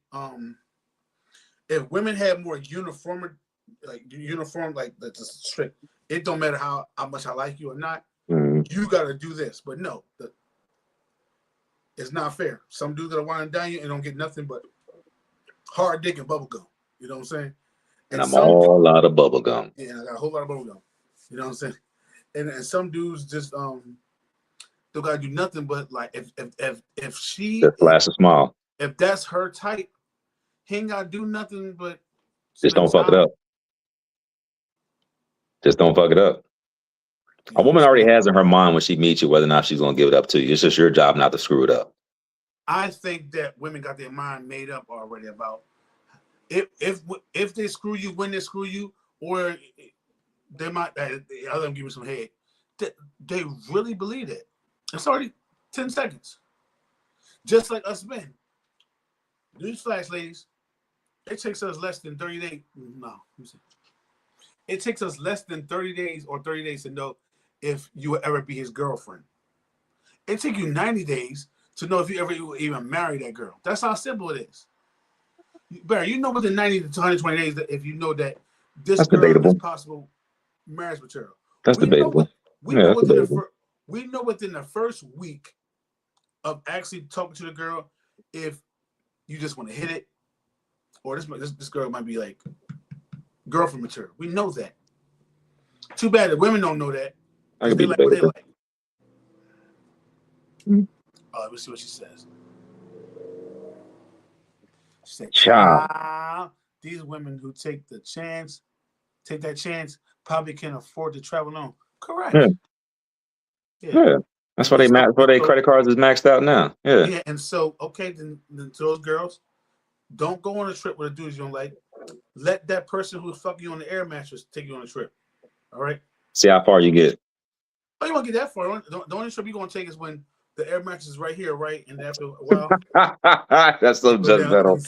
If women have more uniform, that's strict. It don't matter how much I like you or not. You got to do this, but no, it's not fair. Some dudes that want to dine you and don't get nothing but hard dick and bubble gum. You know what I'm saying? And I'm all out of bubble gum. Yeah, I got a whole lot of bubble gum. You know what I'm saying? And some dudes just don't gotta do nothing but if she just flash a smile. If that's her type, he ain't gotta do nothing but just don't fuck it up. Just don't fuck it up. A woman already has in her mind when she meets you whether or not she's gonna give it up to you. It's just your job not to screw it up. I think that women got their mind made up already about if they screw you, when they screw you, or they might let them give you some head. They really believe it. It's already 10 seconds. Just like us men. Newsflash, ladies. It takes us less than 30 days. No, it takes us less than 30 days or 30 days to know if you will ever be his girlfriend. It takes you 90 days to know if you ever even marry that girl. That's how simple it is. Barry, you know within 90 to 120 days that if you know that this That's girl debatable. is possible marriage material. That's debatable. We know within the first week of actually talking to the girl if you just want to hit it, or this girl might be like girlfriend material. We know that. Too bad that women don't know that. I could be like what they like. Mm-hmm. Let me see what she says. She said, Child. These women who take that chance, probably can afford to travel on. Correct. Yeah. That's why they credit cards is maxed out now. Yeah. Yeah, and so then to those girls, don't go on a trip with a dude you don't like. Let that person who's fucking you on the air mattress take you on a trip. All right. See how far you get. Oh, you won't get that far. The only trip you're gonna take is when the air mattress is right here, right? And after a while, that's so judgmental.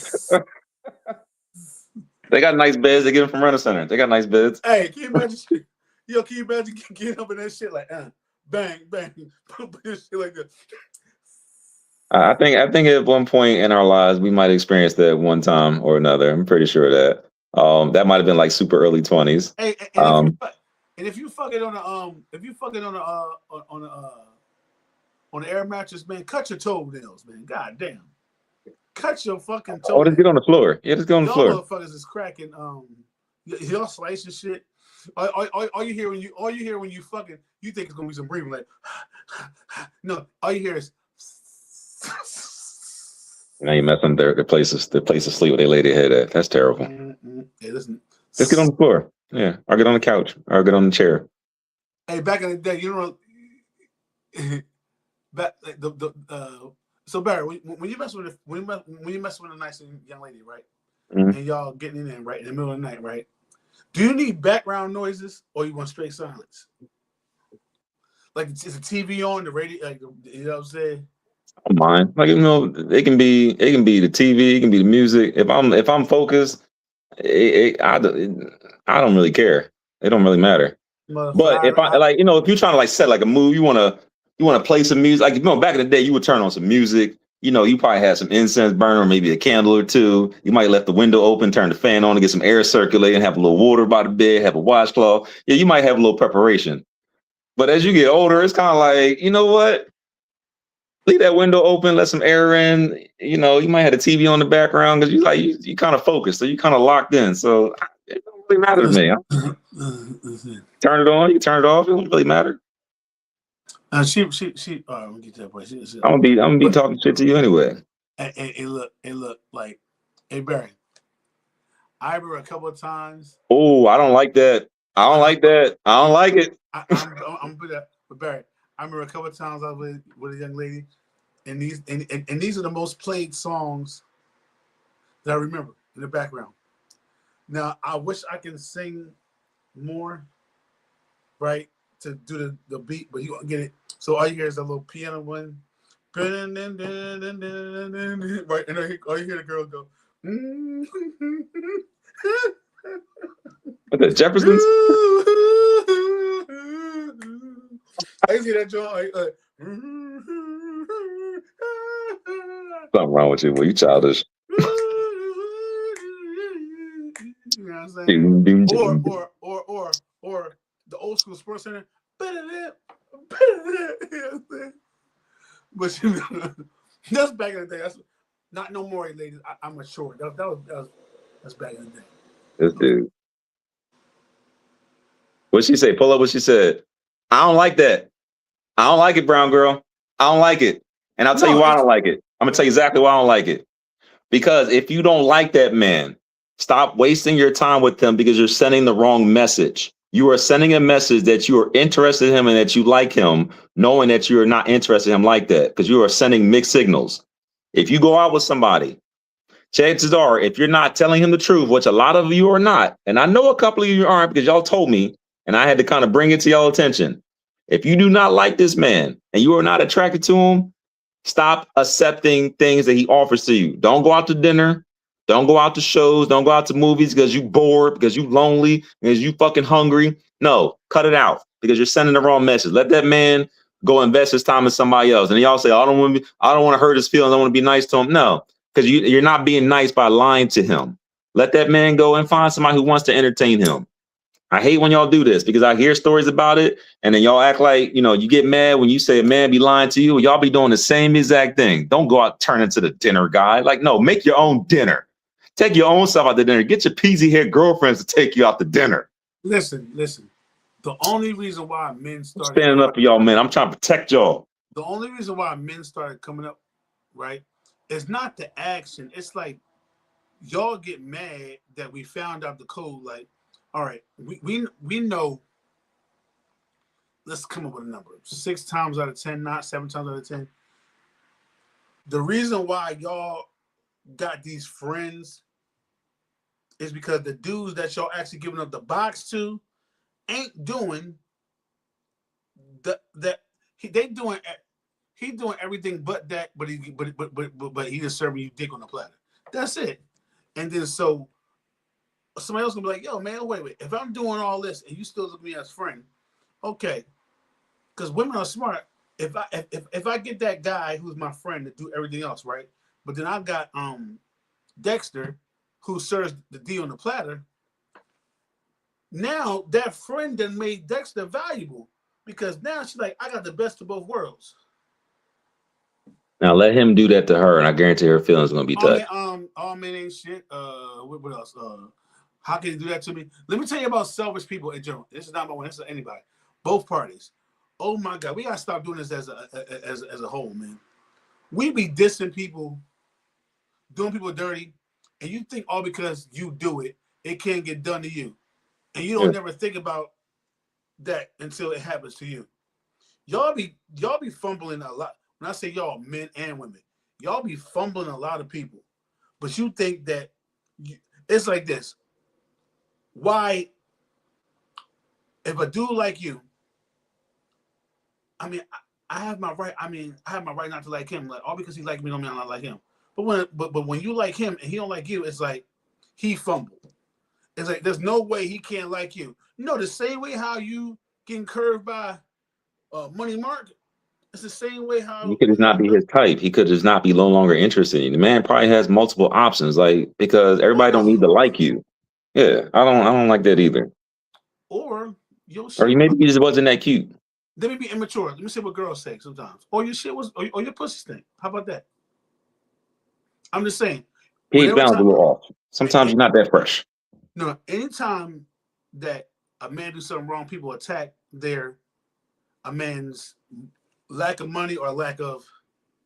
They got nice beds. They get them from Rent Center. They got nice beds. Hey, can you imagine? Can you imagine getting up in that shit like, bang, bang, shit like that? I think at one point in our lives we might experience that one time or another. I'm pretty sure of that. That might have been like super early 20s. Hey, and if you fuck it on the air mattress, man, cut your toenails, man. God damn. Cut your fucking toenails. Oh, just get on the floor. Yeah, just get on the floor. Motherfuckers is cracking. Y'all slicing shit. All you hear when you fucking, you think it's gonna be some breathing, like no. All you hear is. Now you messing their place to sleep where they lay their head at. That's terrible. Hey, listen. Just get on the floor. Yeah, or get on the couch, or get on the chair. Hey, back in the day, you know, so Barry, when you mess with a nice young lady, right, and y'all getting in there right in the middle of the night, right? Do you need background noises or you want straight silence? Like, is the TV on, the radio, like, you know what I'm saying? I don't mind. Like, it can be the TV, it can be the music. If I'm focused, I don't really care. It don't really matter. But if if you're trying to like set like a mood, you want to play some music. Like, back in the day, you would turn on some music. You probably had some incense burner, or maybe a candle or two. You might left the window open, turn the fan on to get some air circulating, have a little water by the bed, have a washcloth. Yeah, you might have a little preparation. But as you get older, it's kind of like, you know what? Leave that window open, let some air in. You might have the TV on the background because you kind of focused, so you kind of locked in. So it don't really matter to me. Turn it on, you turn it off. It don't really matter. She. I'm gonna get that point. I'm gonna be talking shit to you anyway. It look like, hey Barry. I remember a couple of times. Oh, I don't like that. I don't like it. I'm good at, but Barry. I remember a couple of times I was with a young lady, and these are the most played songs that I remember in the background. Now I wish I can sing more, right, to do the beat, but you won't get it. So all you hear is a little piano one, right, and all you hear the girl go. What, the Jeffersons? I see that joint. Something wrong with you. Well, you childish. You know what I'm saying? Or the old school Sports Center. But that's back in the day. That's not no more, ladies. I'm mature. That's back in the day. This dude. What'd she say? Pull up what she said. I don't like that. I don't like it, brown girl. I don't like it. And I'll tell you why I don't like it. I'm going to tell you exactly why I don't like it. Because if you don't like that man, stop wasting your time with him because you're sending the wrong message. You are sending a message that you are interested in him and that you like him, knowing that you are not interested in him like that, because you are sending mixed signals. If you go out with somebody, chances are, if you're not telling him the truth, which a lot of you are not, and I know a couple of you aren't because y'all told me, and I had to kind of bring it to y'all attention. If you do not like this man and you are not attracted to him, Stop accepting things that he offers to you. Don't go out to dinner. Don't go out to shows. Don't go out to movies because you bored, because you lonely, because you fucking hungry. No, cut it out because you're sending the wrong message. Let that man go invest his time in somebody else. And y'all say, I don't want to hurt his feelings. I want to be nice to him. No, because you're not being nice by lying to him. Let that man go and find somebody who wants to entertain him. I hate when y'all do this because I hear stories about it and then y'all act like, you get mad when you say a man be lying to you. Y'all be doing the same exact thing. Don't go out, turn into the dinner guy. Like, no, make your own dinner. Take your own self out to dinner. Get your peasy haired girlfriends to take you out to dinner. Listen. The only reason why men started standing up for y'all, man. I'm trying to protect y'all. The only reason why men started coming up, right, is not the action. It's like y'all get mad that we found out the code. Like, all right, we know. Let's come up with a number. 6 times out of 10, not 7 times out of 10. The reason why y'all got these friends is because the dudes that y'all actually giving up the box to ain't doing he doing everything but that, but he just serving you dick on the platter. That's it. And then so somebody else gonna be like, yo, man, wait. If I'm doing all this and you still look at me as friend, okay. Because women are smart. If I get that guy who's my friend to do everything else, right? But then I got Dexter who serves the D on the platter. Now that friend then made Dexter valuable because now she's like, I got the best of both worlds. Now let him do that to her, and I guarantee her feelings are gonna be touched. All men ain't shit. What else? How can you do that to me? Let me tell you about selfish people in general. This is not my one. This is anybody. Both parties. Oh my God, we gotta stop doing this as a whole, man. We be dissing people, doing people dirty, and you think all because you do it, it can't get done to you, and you don't never think about that until it happens to you. Y'all be fumbling a lot. When I say y'all, men and women, y'all be fumbling a lot of people, but you think that it's like this. Why, if a dude like you, I mean, I have my right. I mean, I have my right not to like him. Like all because he like me don't mean I not like him. But when you like him and he don't like you, it's like he fumbled. It's like there's no way he can't like you. No, the same way how you getting curved by Money Mark. It's the same way how he could just not be his type. He could just not be no longer interested in you. The man probably has multiple options, like because everybody don't need to like you. Yeah, I don't like that either. Or maybe he just wasn't that cute. They may be immature. Let me see what girls say sometimes. Or your shit was, or your pussy stink. How about that? I'm just saying. Page balance a little off. Sometimes you're not that fresh. No, anytime that a man do something wrong, people attack a man's lack of money or lack of.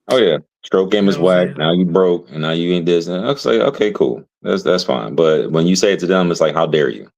Oh yeah, stroke game is whack. Now you broke, and now you ain't this. And I say, okay, cool, that's fine. But when you say it to them, it's like, how dare you?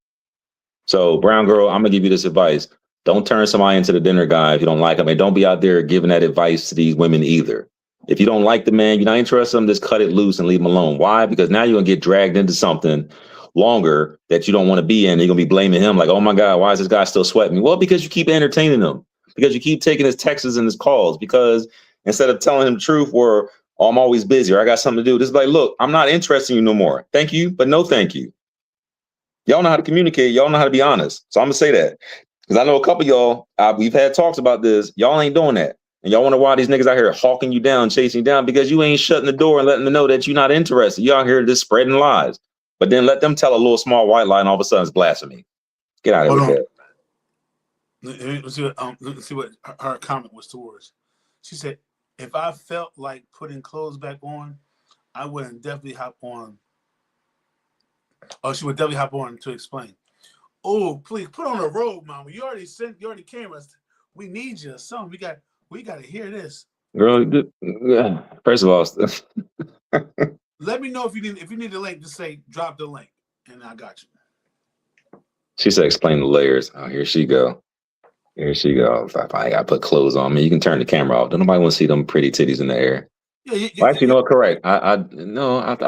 So, brown girl, I'm gonna give you this advice. Don't turn somebody into the dinner guy if you don't like them. And don't be out there giving that advice to these women either. If you don't like the man, you're not interested in him, just cut it loose and leave him alone. Why? Because now you're going to get dragged into something longer that you don't want to be in. You're going to be blaming him like, oh my God, why is this guy still sweating me? Well, because you keep entertaining him. Because you keep taking his texts and his calls. Because instead of telling him the truth or oh, I'm always busy or I got something to do, this is like, look, I'm not interested in you no more. Thank you, but no thank you. Y'all know how to communicate. Y'all know how to be honest. So I'm going to say that. Because I know a couple of y'all, we've had talks about this. Y'all ain't doing that. And y'all wonder why these niggas out here hawking you down, chasing you down, because you ain't shutting the door and letting them know that you're not interested. You out here just spreading lies. But then let them tell a little small white lie and all of a sudden it's blasphemy. Get out of here. Let's see what her comment was towards. She said, if I felt like putting clothes back on, I wouldn't definitely hop on. Oh, she would definitely hop on to explain. Oh, please put on a robe, mama. You already came us. We need you. Son, we got to hear this. Girl, first of all, let me know if you need the link. Just say drop the link, and I got you. She said explain the layers. Oh, here she go. Here she go. If I got to put clothes on me, you can turn the camera off. Don't nobody want to see them pretty titties in the air. Yeah, well, actually, no, correct. I'll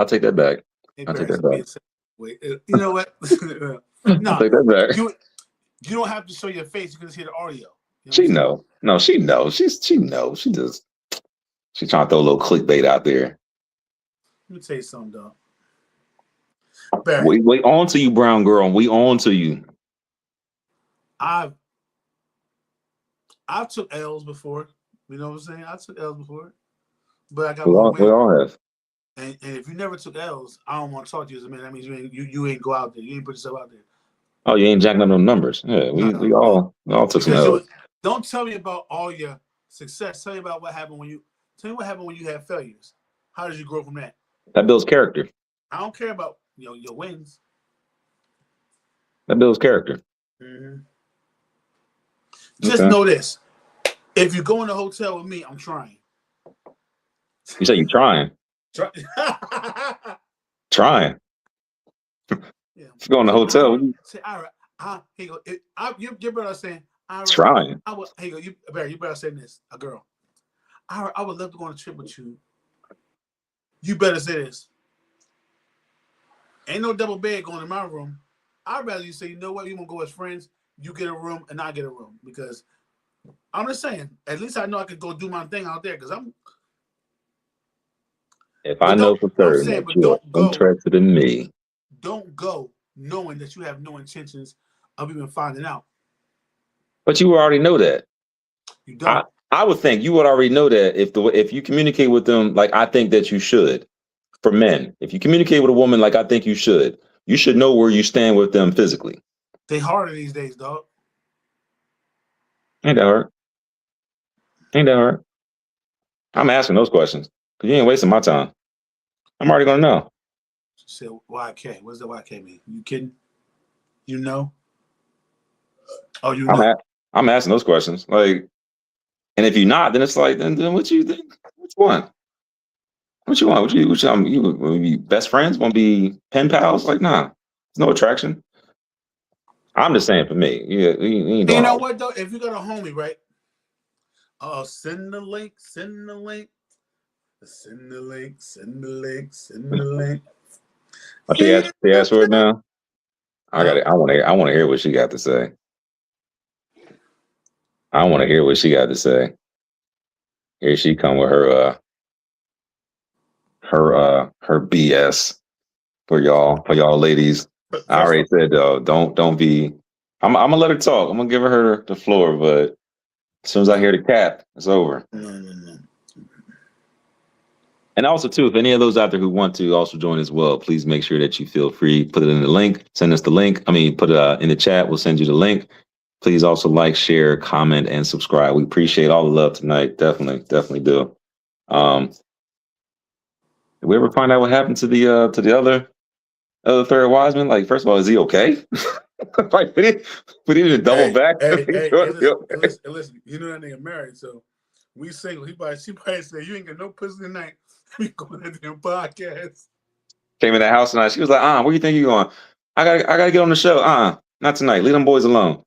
take that back. I'll take that back. Wait, you know what? No, I'll take that back. You don't have to show your face. You can just hear the audio. She know. No, she knows. She knows. She just. She's trying to throw a little clickbait out there. Let me tell you something, dog. Barry, We on to you, brown girl. We on to you. I've took L's before. You know what I'm saying? I took L's before, but I got more We wins. all have. And if you never took L's, I don't want to talk to you as a man. That means you ain't go out there. You ain't put yourself out there. Oh, you ain't jacking up no numbers. Yeah, we all took some L's. Don't tell me about all your success. Tell me about what happened when you. Tell me what happened when you had failures. How did you grow from that? That builds character. I don't care about your wins. That builds character. Mm-hmm. Just know this: if you go in the hotel with me, I'm trying. You say you're trying. Trying. Yeah. Go in the hotel. Say, all right. Here you go. You better saying. Trying. Here you go. You better say this. A girl. I would love to go on a trip with you. You better say this. Ain't no double bed going in my room. I'd rather you say, you know what, you want to go as friends, you get a room and I get a room. Because I'm just saying, at least I know I could go do my thing out there. Because if I know for certain that you're interested in me. Don't go knowing that you have no intentions of even finding out. But you already know that. You don't. I would think you would already know that if you communicate with them like I think that you should. For men, if you communicate with a woman like I think you should know where you stand with them physically. They harder these days, dog. Ain't that hard? Ain't that hard? I'm asking those questions because you ain't wasting my time. I'm already gonna know. Say YK. What does the YK mean? You kidding? You know? Oh, you know. I'm asking those questions. Like, and if you're not, then it's like, then what you think? Which one? What you want? You be best friends? Want to be pen pals? Like, nah, there's no attraction. I'm just saying for me. You know what though? If you got a homie, right? Send the link. Send the link. Send the link. Send the link. Send the link. She asked for it now. I want to hear what she got to say. I want to hear what she got to say. Here she come with her BS for y'all ladies. I already said don't be. I'm gonna let her talk. I'm gonna give her the floor, but as soon as I hear the cap, it's over. No. And also, too, if any of those out there who want to also join as well, please make sure that you feel free. Put it in the link. Send us the link. Put it in the chat. We'll send you the link. Please also like, share, comment, and subscribe. We appreciate all the love tonight. Definitely do. Did we ever find out what happened to the other third Wiseman? Like, first of all, is he okay? Like, we didn't even double back. Listen, you know that nigga married, so we single. She probably said, you ain't got no pussy tonight. We going to the podcast. Came in the house tonight. She was like, where you think you going? I gotta get on the show. Not tonight. Leave them boys alone.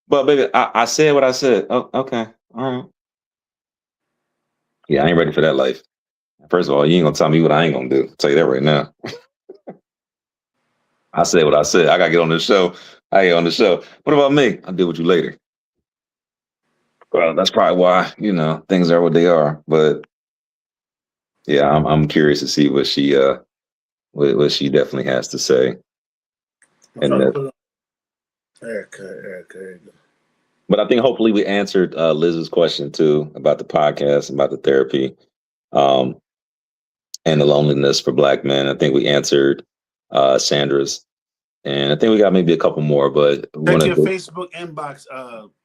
But baby, I said what I said. Oh, okay. All right. Yeah, I ain't ready for that life. First of all, you ain't gonna tell me what I ain't gonna do. I'll tell you that right now. I said what I said. I gotta get on the show. I get on the show. What about me? I'll deal with you later. Well, that's probably why, things are what they are. But yeah, I'm curious to see what she definitely has to say. And Erica. But I think hopefully we answered Liz's question too about the podcast, about the therapy, and the loneliness for Black men. I think we answered Sandra's, and I think we got maybe a couple more. But we check your Facebook inbox.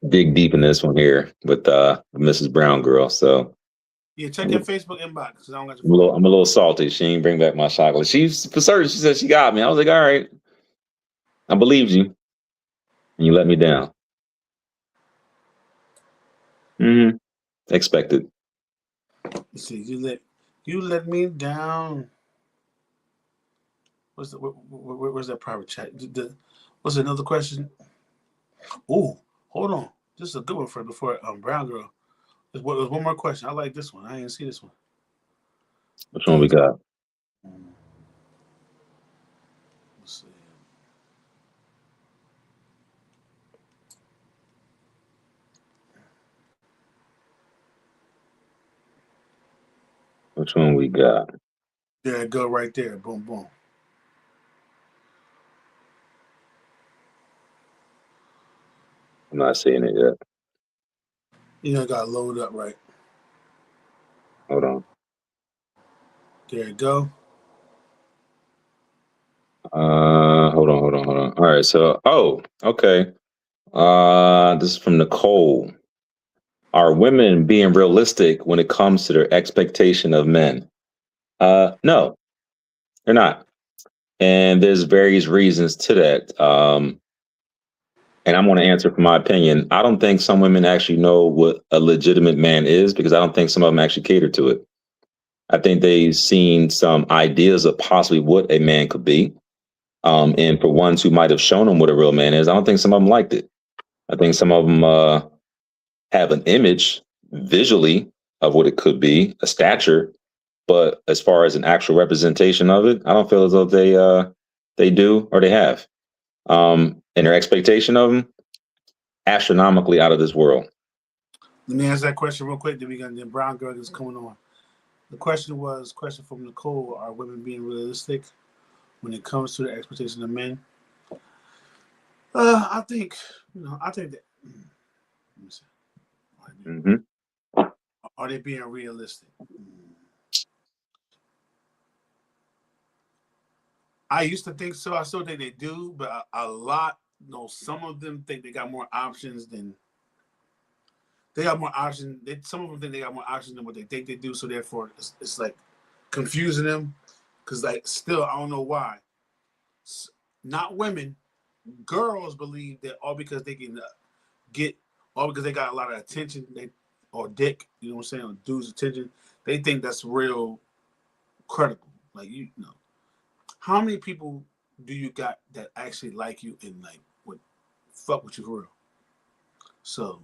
Dig deep in this one here with Mrs. Brown girl. So yeah, check your Facebook inbox because I don't got your I'm a little salty. She didn't bring back my chocolate. She's for certain. She said she got me. I was like, all right, I believed you, and you let me down. Mm-hmm. Expected. You see, you let me down. Where's that private chat? What's another question? Oh, hold on. This is a good one for before Brown girl. There's one more question. I like this one. I didn't see this one. Which one we got? Let's see. Which one we got? There it go right there. Boom, boom. I'm not seeing it yet. You know, got to load up right. Hold on. There it go. Hold on. All right, so okay. This is from Nicole. Are women being realistic when it comes to their expectation of men? No, they're not. And there's various reasons to that. And I'm going to answer from my opinion. I don't think some women actually know what a legitimate man is because I don't think some of them actually cater to it. I think they've seen some ideas of possibly what a man could be. And for ones who might have shown them what a real man is, I don't think some of them liked it. I think some of them have an image visually of what it could be, a stature, but as far as an actual representation of it, I don't feel as though they do or they have. And their expectation of them, astronomically out of this world. Let me answer that question real quick. Then we got the brown girl that's coming on. The question from Nicole: are women being realistic when it comes to the expectation of men? I think that. Let me see. Mm-hmm. Are they being realistic? I used to think so. I still think they do, but a lot. Some of them think they got more options than. They got more options. Some of them think they got more options than what they think they do. So therefore, it's like confusing them. Because still, I don't know why. Not women, girls believe that all because they can all because they got a lot of attention, or dick, you know what I'm saying, or dudes' attention, they think that's real credible. Like how many people do you got that actually like you and would fuck with you for real? So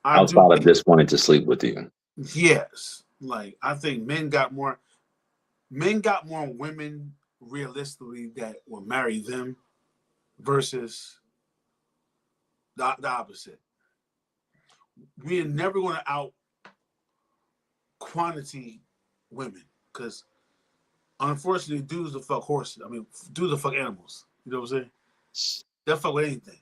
outside of just wanting to sleep with you. Yes. I think men got more women realistically that will marry them versus the opposite. We're never going to out quantity women because unfortunately dudes will fuck horses. I mean, dudes will fuck animals. You know what I'm saying? They'll fuck with anything.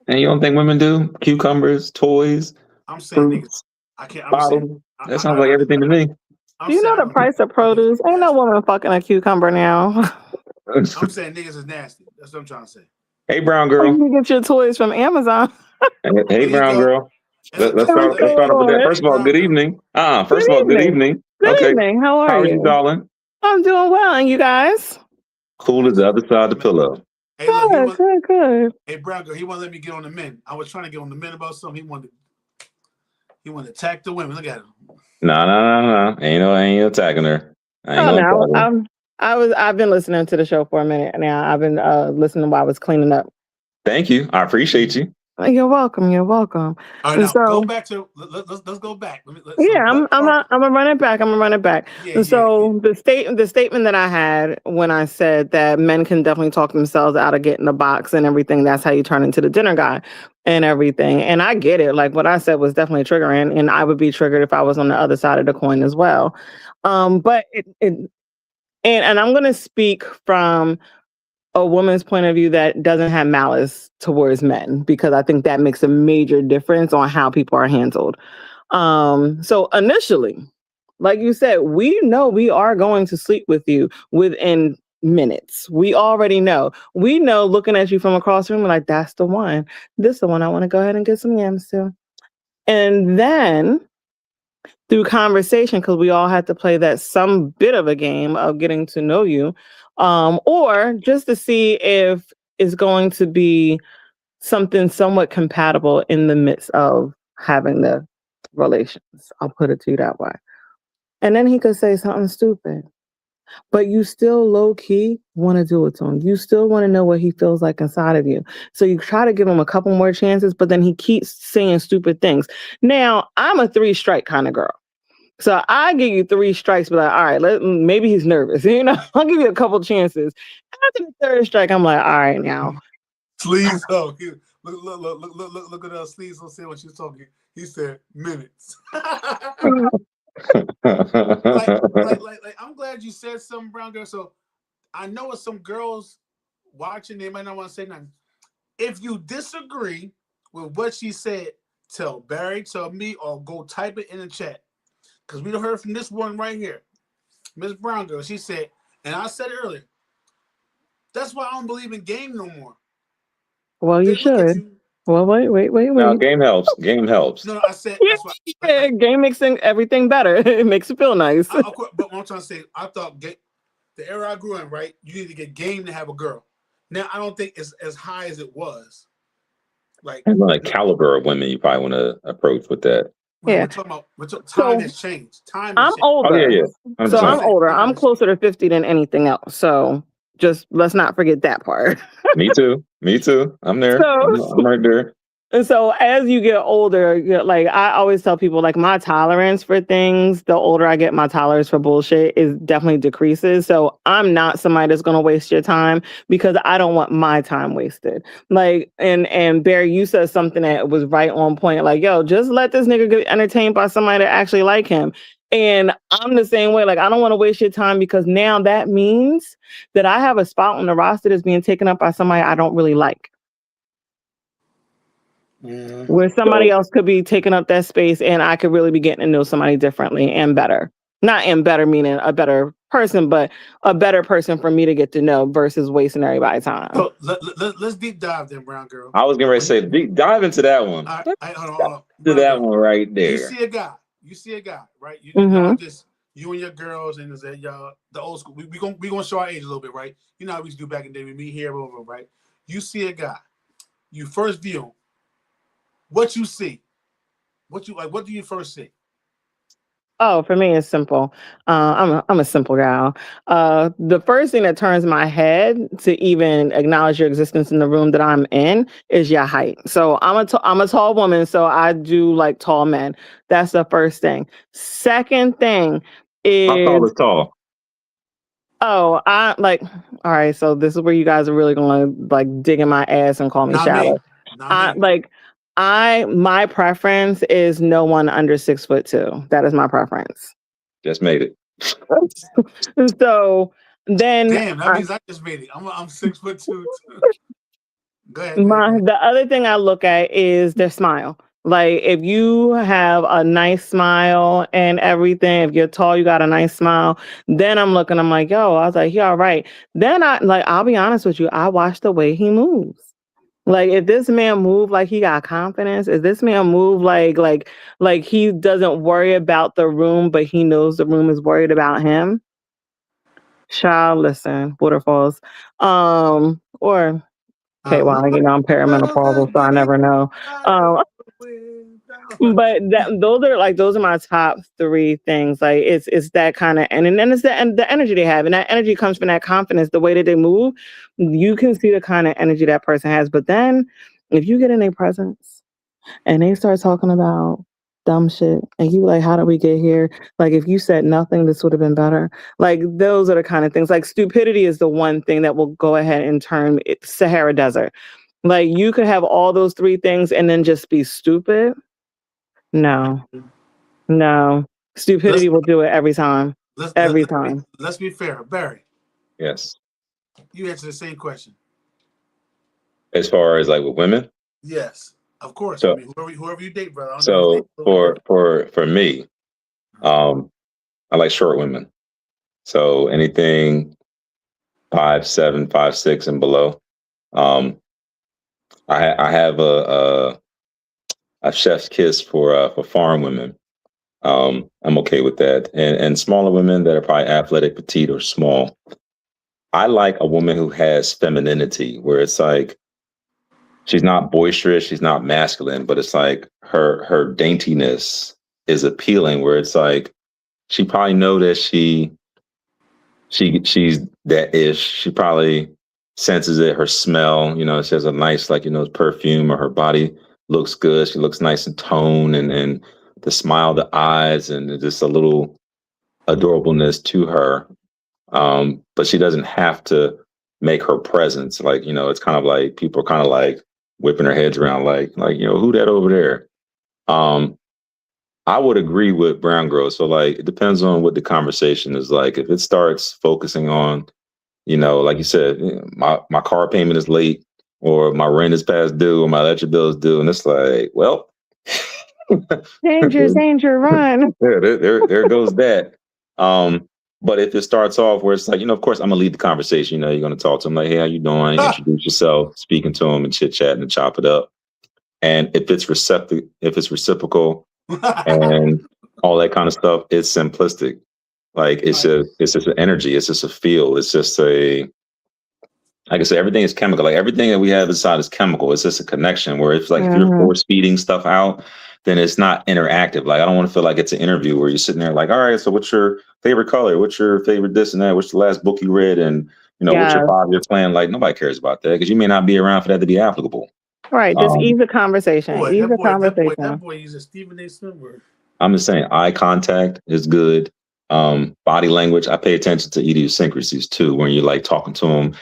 And you don't think women do? Cucumbers, toys, I'm saying fruits, niggas. I can't. bottles. That sounds like everything to me. Do you know the price of produce? Ain't no woman fucking a cucumber now. I'm saying niggas is nasty. That's what I'm trying to say. Hey, brown girl. You can get your toys from Amazon. Hey, brown girl. Let's start off with that. First of all, good evening. Good evening. Good evening. How are you, darling? I'm doing well, and you guys? Cool as the other side of the pillow. Hey, good. Hey, brown girl, he won't let me get on the men. I was trying to get on the men about something. He wanted to attack the women. Look at him. No. Ain't no attacking her. I've been listening to the show for a minute now. I've been listening while I was cleaning up. Thank you. I appreciate you. You're welcome. All right, now go back to let's go back. I'm gonna run it back. The statement that I had when I said that men can definitely talk themselves out of getting the box and everything. That's how you turn into the dinner guy and everything. And I get it. Like what I said was definitely triggering, and I would be triggered if I was on the other side of the coin as well. But and I'm gonna speak from a woman's point of view that doesn't have malice towards men, because I think that makes a major difference on how people are handled. So initially, like you said, we know we are going to sleep with you within minutes. We already know. We know looking at you from across the room, like, that's the one. This is the one I want to go ahead and get some yams to. And then through conversation, because we all had to play that some bit of a game of getting to know you, or just to see if it's going to be something somewhat compatible in the midst of having the relations. I'll put it to you that way. And then he could say something stupid, but you still low key want to do it to him. You still want to know what he feels like inside of you. So you try to give him a couple more chances, but then he keeps saying stupid things. Now, I'm a 3-strike kind of girl. So I give you 3 strikes, but all right, maybe he's nervous. I'll give you a couple chances. After the 3rd strike, I'm like, all right, now. Sleeves, look at Sleeves. Let's see what she's talking. He said minutes. like, I'm glad you said something, Brown Girl. So I know it's some girls watching, they might not want to say nothing. If you disagree with what she said, tell Barry, tell me, or go type it in the chat. Because we don't heard from this one right here. Miss Brown Girl, she said, and I said it earlier, that's why I don't believe in game no more. Well, you should. Well, wait. No, game helps. Game helps. No, I said that's why. Yeah, game makes everything better. It makes it feel nice. Of course, but what I'm trying to say, I thought the era I grew in, right? You need to get game to have a girl. Now I don't think it's as high as it was. Like caliber of women you probably want to approach with that. We're talking about time has changed. I'm older. Oh, yeah. So I'm older. I'm closer to 50 than anything else. So just let's not forget that part. Me too. I'm there. I'm right there. And so as you get older, like I always tell people, like my tolerance for things, the older I get, my tolerance for bullshit is definitely decreases. So I'm not somebody that's going to waste your time because I don't want my time wasted. Like, and Barry, you said something that was right on point. Like, yo, just let this nigga get entertained by somebody that actually like him. And I'm the same way. Like, I don't want to waste your time because now that means that I have a spot on the roster that's being taken up by somebody I don't really like. Where somebody else could be taking up that space and I could really be getting to know somebody differently and better. Not in better meaning a better person, but a better person for me to get to know versus wasting everybody's time. So let's deep dive then, Brown Girl. I was getting ready to say, deep dive into that one. All right, hold on. To that one right there. You see a guy, right? You just you and your girls and y'all the old school. We gonna show our age a little bit, right? You know how we used to do back in the day. We meet here over, right? You see a guy, you first view him. What you see? What do you first see? Oh, for me, it's simple. I'm a simple gal. The first thing that turns my head to even acknowledge your existence in the room that I'm in is your height. So I'm a tall woman, so I do like tall men. That's the first thing. Second thing is how tall is tall? Oh, I like. All right, so this is where you guys are really gonna like dig in my ass and call me shallow. My preference is no one under 6'2". That is my preference. Just made it. So then, damn, that means I just made it. I'm 6'2". Go ahead. The other thing I look at is their smile. Like if you have a nice smile and everything, if you're tall, you got a nice smile. Then I'm like, yo, I was like, yeah, all right. Then I'll be honest with you. I watch the way he moves. Like if this man move like he got confidence, if this man move like he doesn't worry about the room, but he knows the room is worried about him. Child, listen, waterfalls. Or okay, well, I'm perimenopausal, so I never know. But those are my top three things. Like it's that kind of and then it's the energy they have, and that energy comes from that confidence. The way that they move, you can see the kind of energy that person has. But then, if you get in their presence and they start talking about dumb shit, and you like, how did we get here? Like, if you said nothing, this would have been better. Like, those are the kind of things. Like, stupidity is the one thing that will go ahead and turn it Sahara Desert. Like, you could have all those three things and then just be stupid. No. Stupidity will do it every time. Every time. Let's be fair. Barry. Yes. You answer the same question. As far as like with women? Yes, of course. So, I mean, whoever you date, brother. So for me, I like short women. So anything 5'7", 5'6", and below. I have a chef's kiss for foreign women. I'm okay with that. And smaller women that are probably athletic, petite, or small. I like a woman who has femininity, where it's like she's not boisterous, she's not masculine, but it's like her daintiness is appealing, where it's like she probably know that she's that ish. She probably senses it, her smell, she has a nice, perfume, or her body looks good. She looks nice in tone, and the smile, the eyes, and just a little adorableness to her. But she doesn't have to make her presence. It's kind of like people are kind of like whipping their heads around, like, who that over there? I would agree with Brown Girl. So like it depends on what the conversation is like. If it starts focusing on, like you said, my car payment is late, or my rent is past due, or my electric bill is due, and it's like, well, Danger, run. there goes that. But if it starts off where it's like, of course I'm gonna lead the conversation. You're gonna talk to them like, hey, how you doing? Introduce yourself, speaking to them and chit chat and chop it up. And if it's reciprocal and all that kind of stuff, it's simplistic. Like it's just an energy, it's just a feel, it's just like I said, everything is chemical. Like everything that we have inside is chemical. It's just a connection where it's like if you're force feeding stuff out, then it's not interactive. Like I don't want to feel like it's an interview where you're sitting there like, all right, so what's your favorite color? What's your favorite this and that? What's the last book you read? And what's your 5-year plan? Like nobody cares about that because you may not be around for that to be applicable. Right. Just ease the conversation. That boy uses Stephen A. Smith word. I'm just saying eye contact is good. Body language. I pay attention to idiosyncrasies too. When you're like talking to them,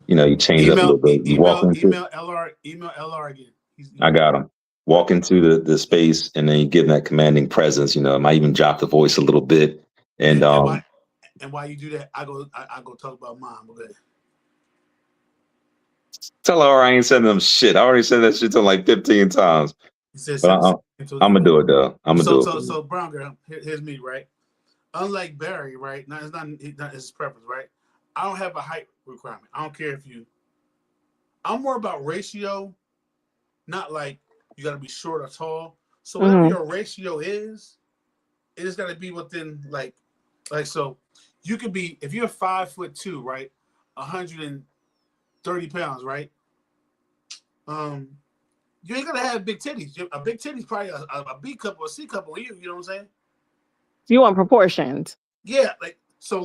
you change up a little bit. You email LR again. I got him. Walk into the space and then you give that commanding presence. Might even drop the voice a little bit. And why you do that? I go talk about mom. Okay. Tell her I ain't sending them shit. I already said that shit to like 15 times. But I'm gonna do it though. I'm gonna do it. So Brown Girl, here's me, right? Unlike Barry, right? Now it's not his preference, right? I don't have a height requirement. I don't care if I'm more about ratio, not like you got to be short or tall. So whatever your ratio is, it just got to be within like so. You could be if you're 5'2", right, 130 pounds, right. You ain't gonna have big titties. A big titty's probably a B cup or a C cup on you. You know what I'm saying? You want proportions? Yeah, so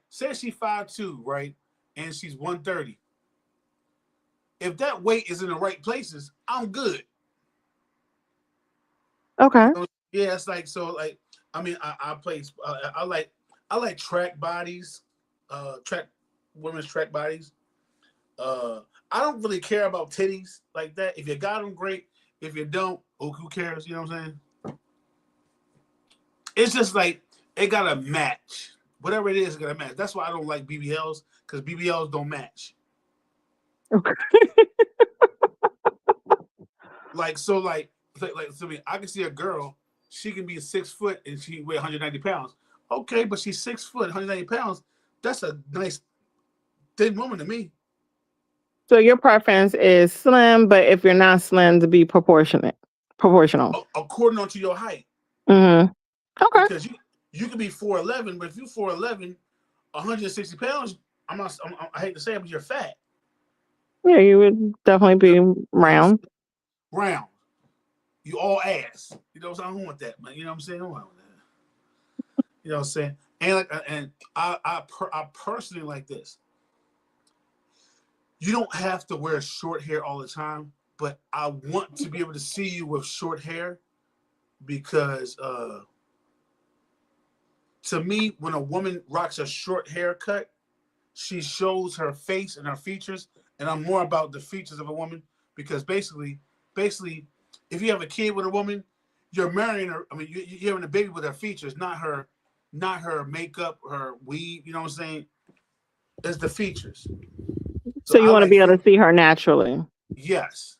say she's 5'2", right, and she's 130. If that weight is in the right places, I'm good. Okay. Yeah, it's I play. I like track bodies, women's track bodies. I don't really care about titties like that. If you got them, great. If you don't, who cares? You know what I'm saying? It's just like it gotta match. Whatever it is, it gotta match. That's why I don't like BBLs because BBLs don't match. Okay. So I can see a girl. She can be 6 foot and she weigh 190 pounds. Okay, but she's 6 foot, 190 pounds. That's a nice thin woman to me. So your preference is slim, but if you're not slim, to be proportional. According to your height. Mm-hmm. Okay. Because you could be 4'11", but if you're 4'11", 160 pounds, I hate to say it, but you're fat. Yeah, you would definitely be round. Round. You all ass. You know what I'm saying? I don't want that, man. You know what I'm saying? I don't want that. You know what I'm saying? And I personally like this. You don't have to wear short hair all the time, but I want to be able to see you with short hair because to me, when a woman rocks a short haircut, she shows her face and her features, and I'm more about the features of a woman because basically, if you have a kid with a woman, you're marrying her. I mean, you're having a baby with her features, not her makeup, her weave. You know what I'm saying? It's the features. So you want to be able to see her naturally. Yes,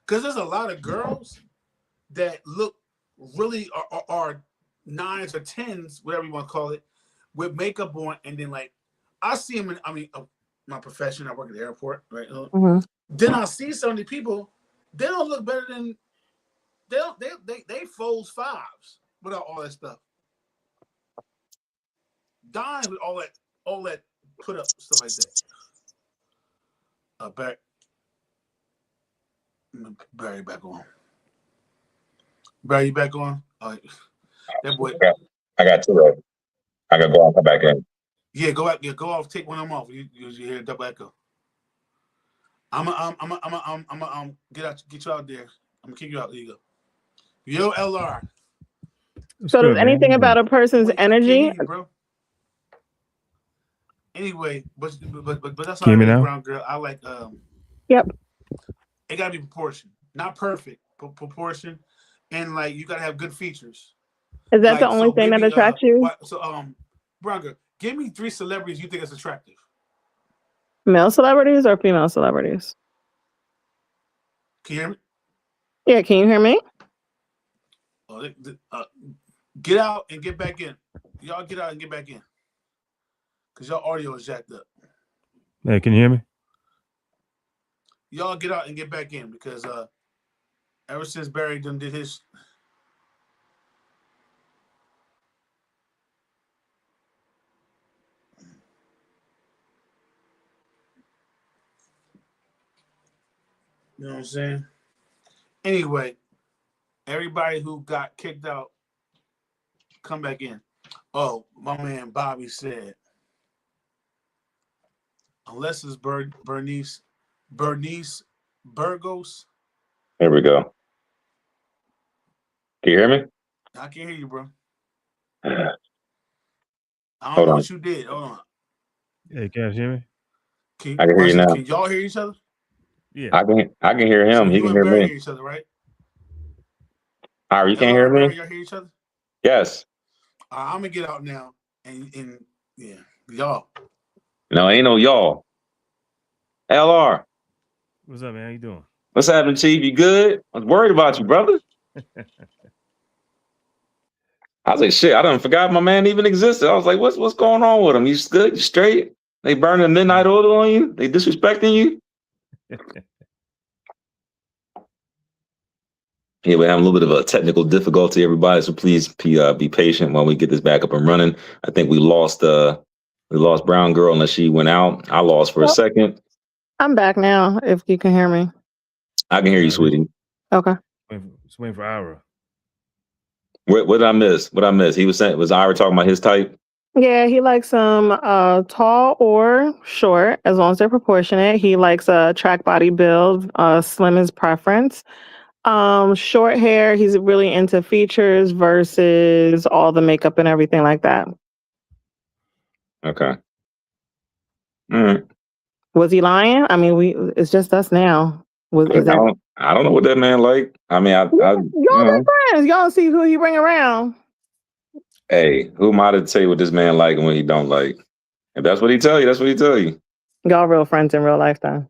because there's a lot of girls that look really are 9s or 10s, whatever you want to call it, with makeup on, and then I see them. My profession, I work at the airport, right? Mm-hmm. Then I see some of the people. They don't look better than they folds 5s without all that stuff. Dying with all that put up stuff like that. Barry back on. Barry, you back on? That boy. I got 2 of them. I gotta go out and come back in. Yeah, go out. Yeah, go off. Take one of them off. You hear a double echo. I'm get you out there. I'm gonna kick you out. There you go. Yo, LR. So does anything about a person's energy? Bro. Anyway, but that's Can you hear me now? Brown Girl. I like Yep. It gotta be proportion, not perfect, but proportion. and like you gotta have good features. Is that Like, the only thing that attracts you? Brunga, give me 3 celebrities you think is attractive. Male celebrities or female celebrities? Can you hear me? Yeah, can you hear me? Get out and get back in. Y'all get out and get back in. Because y'all audio is jacked up. Hey, can you hear me? Y'all get out and get back in because ever since Barry done did his. You know what I'm saying? Anyway, everybody who got kicked out, come back in. Oh, my man Bobby said, unless it's Bernice Burgos. Here we go. Can you hear me? I can't hear you, bro. Hold I don't know on. what you did. Hold on. Hey, can you hear me? I can hear you now. Can y'all hear each other? Yeah. I can hear him. So He you can and hear Barry me. hear each other, right? Howard, you can't hear Barry, me? y'all hear each other? Yes. I'm gonna get out now and yeah, y'all. No, ain't no y'all. LR. What's up, man? How you doing? What's happening, Chief? You good? I was worried about you, brother. I was like, shit, I done forgot my man even existed. I was like, what's going on with him? You good? You straight? They burning midnight oil on you? They disrespecting you? Yeah, we're having a little bit of a technical difficulty, everybody. So please be patient while we get this back up and running. I think we lost Brown Girl unless she went out. I lost for a second. I'm back now. If you can hear me, I can hear you, sweetie. okay. Just waiting for Ira. What did I miss? What I miss? He was saying, was Ira talking about his type? Yeah, he likes them tall or short, as long as they're proportionate. He likes a track body build, slim is preference. Short hair, he's really into features versus all the makeup and everything like that. Okay. All right. Was he lying? I mean, it's just us now. I don't know what that man like. I mean, y'all been friends. Y'all see who he bring around. Hey, who am I to tell you what this man like and what he don't like? If that's what he tell you, that's what he tell you. Y'all real friends in real life, though.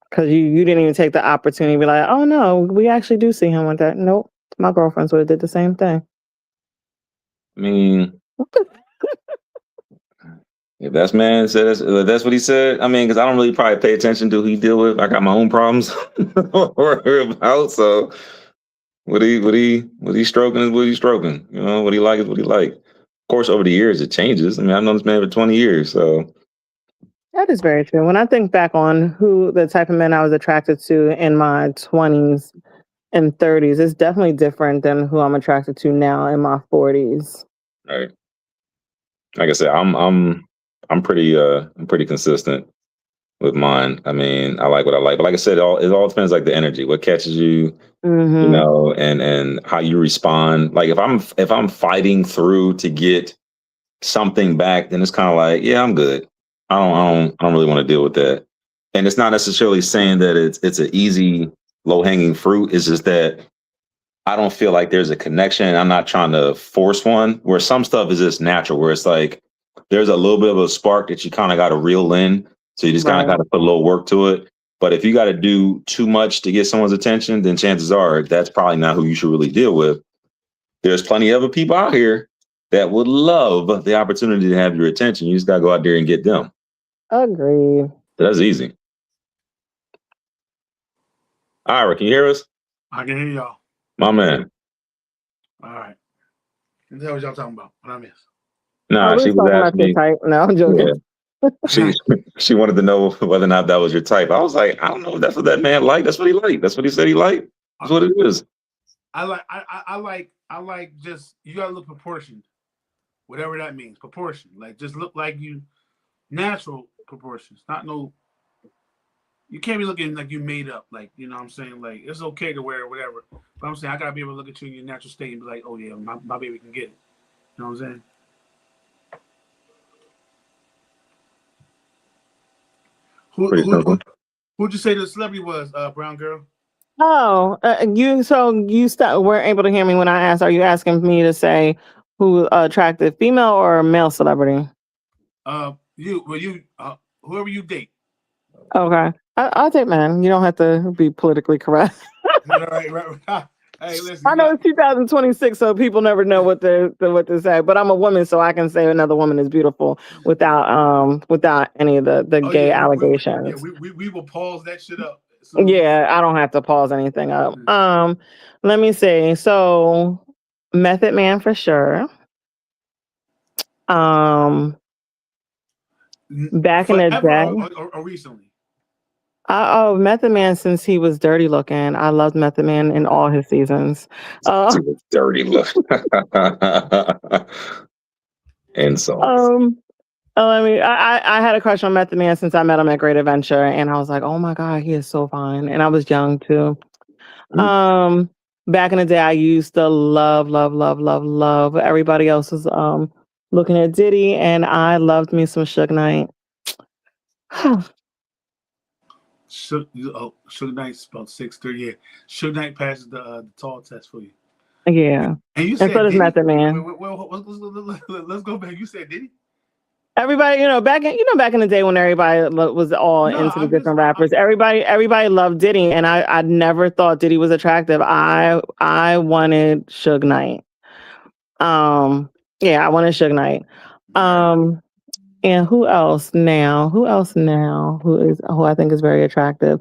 Because you didn't even take the opportunity to be like, oh no, we actually do see him with that. Nope. My girlfriends would have did the same thing. I mean, if that's man said that's what he said. I mean, because I don't really probably pay attention to who he deal with. I got my own problems about. So what he stroking is what he stroking. You know, what he like is what he like. Of course, over the years it changes. I mean, I've known this man for 20 years. So that is very true. When I think back on who the type of men I was attracted to in my 20s and 30s, it's definitely different than who I'm attracted to now in my 40s. right. Like I said, I'm pretty consistent with mine. I mean, I like what I like, but like I said, it all depends like the energy, what catches you, you know, and how you respond. Like if I'm fighting through to get something back, then it's kind of like, yeah, I'm good. I don't really want to deal with that. And it's not necessarily saying that it's an easy low hanging fruit. It's just that I don't feel like there's a connection. I'm not trying to force one. Where some stuff is just natural, where it's like there's a little bit of a spark that you kind of got to reel in. So you just kind of got to put a little work to it. But if you got to do too much to get someone's attention, then chances are that's probably not who you should really deal with. There's plenty of other people out here that would love the opportunity to have your attention. You just got to go out there and get them. Agreed. That's easy. Ira, can you hear us? I can hear y'all. My man. All right. What the hell was y'all talking about? What I missed? Nah, she was asking me. Type. No, I'm joking. Yeah. She wanted to know whether or not that was your type. I was like, I don't know if that's what that man liked. That's what he liked. That's what he said he liked. That's what it is. I like just you gotta look proportioned. Whatever that means. Proportion. Like just look like you natural proportions. Not no you can't be looking like you made up. Like, you know what I'm saying? Like it's okay to wear whatever. But I'm saying I gotta be able to look at you in your natural state and be like, oh yeah, my baby can get it. You know what I'm saying? Who'd you say the celebrity was, Brown Girl? weren't able to hear me when I asked. Are you asking me to say who attractive female or male celebrity? Whoever you date. Okay, I'll take man. You don't have to be politically correct. right. Hey, listen. I know it's 2026, so people never know what to say. But I'm a woman, so I can say another woman is beautiful without any of the gay allegations. We will pause that shit up. Yeah, I don't have to pause anything up. Let me see. So, Method Man for sure. Back in the day, or recently. Method Man since he was dirty looking. I loved Method Man in all his seasons. Dirty look. Insults. I had a crush on Method Man since I met him at Great Adventure, and I was like, oh my God, he is so fine. And I was young too. Back in the day, I used to love. Everybody else was looking at Diddy, and I loved me some Suge Knight. Suge Knight spelled 6'3". Yeah, Suge Knight passes the tall test for you. Yeah, and you said so does Method Man. Let's go back. You said Diddy. Everybody, back in the day when everybody was all into the different rappers, everybody loved Diddy, and I never thought Diddy was attractive. I wanted Suge Knight. Yeah, I wanted Suge Knight. And who else now? Who I think is very attractive?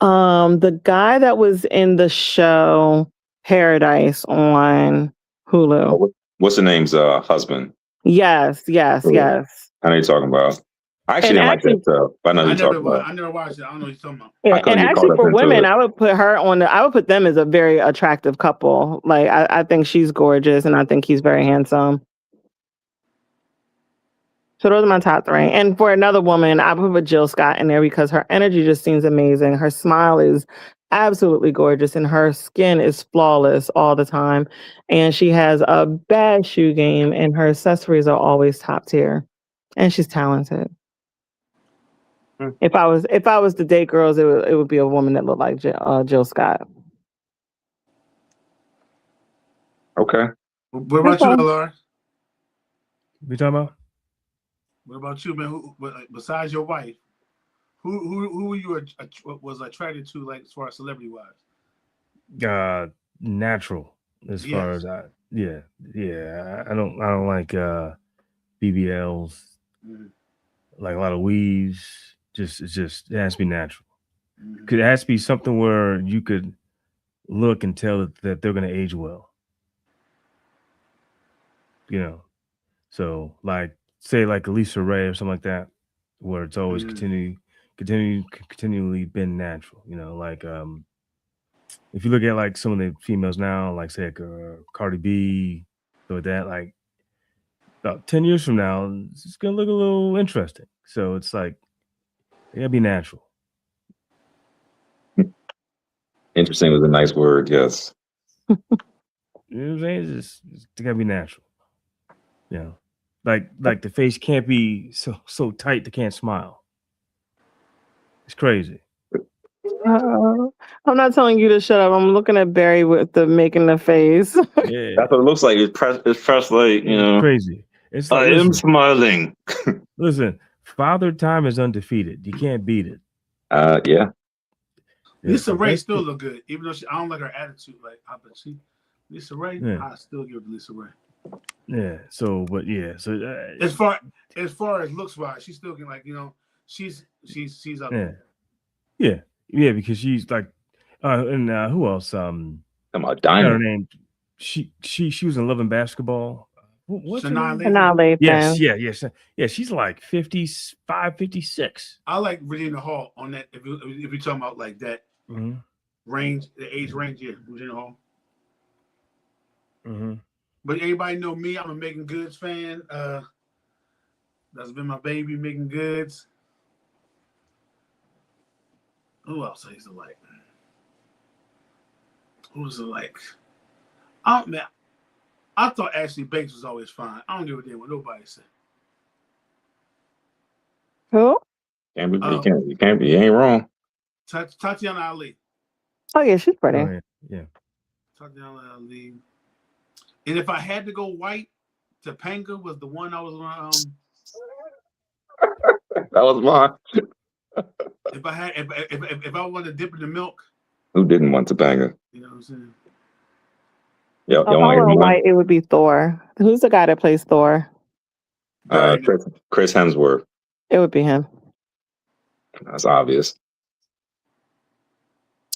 The guy that was in the show Paradise on Hulu. What's the name's husband? Yes. I know you're talking about. I actually didn't like that stuff. I know you're talking about. I never watched it. I don't know what you're talking about. Yeah, and actually for women, I would put them as a very attractive couple. Like I think she's gorgeous and I think he's very handsome. So those are my top three. And for another woman, I would put Jill Scott in there because her energy just seems amazing. Her smile is absolutely gorgeous and her skin is flawless all the time. And she has a bad shoe game and her accessories are always top tier. And she's talented. If I was to date girls, it would be a woman that looked like Jill Scott. Okay. What about you, Laura? We talking about? What about you, man? Who, besides your wife, who you was attracted to, like as far as celebrity wise? Natural, as far as I don't like BBLs, like a lot of weaves. It has to be natural. It has to be something where you could look and tell that they're going to age well. So like say like Lisa Ray or something like that, where it's always continually been natural. Like if you look at like some of the females now, like say like Cardi B, so that like about 10 years from now, it's gonna look a little interesting. So it's like they gotta be natural. Interesting was a nice word, yes. You know what I'm saying? It's gotta be natural. Like the face can't be so tight they can't smile. It's crazy. I'm not telling you to shut up. I'm looking at Barry with the making the face. Yeah, that's what it looks like. It's pressed like crazy. It's like, I am smiling. Listen, Father Time is undefeated. You can't beat it. Yeah. Lisa Ray still look good, even though I don't like her attitude. Like, Lisa Ray, I still give it to Lisa Ray. Yeah. So, but yeah. So as far as looks wise, she's still like she's up there. Yeah, because she's like, and who else? Come on, Dinah. Her name. She was in Love and Basketball. What's her name? Sanaa Yes. Yeah. She's like 55, 56. I like Regina Hall on that. If you're talking about like that range, the age range, yeah, Regina Hall. But everybody know me. I'm a Megan Goods fan. That's been my baby, Megan Goods. Who else I used to like? Who was it like? I thought Ashley Banks was always fine. I don't give a damn what nobody said. Who? You can't be. You ain't wrong. Tatiana Ali. Oh yeah, she's pretty. Oh, yeah. Tatiana Ali. And if I had to go white, Topanga was the one I was gonna. That was mine. If I had, if I wanted to dip in the milk, Who didn't want Topanga? you know what I'm saying? Y'all If I want to hear were mine? white, it would be Thor. Who's the guy that plays Thor? Chris Hemsworth. It would be him. That's obvious.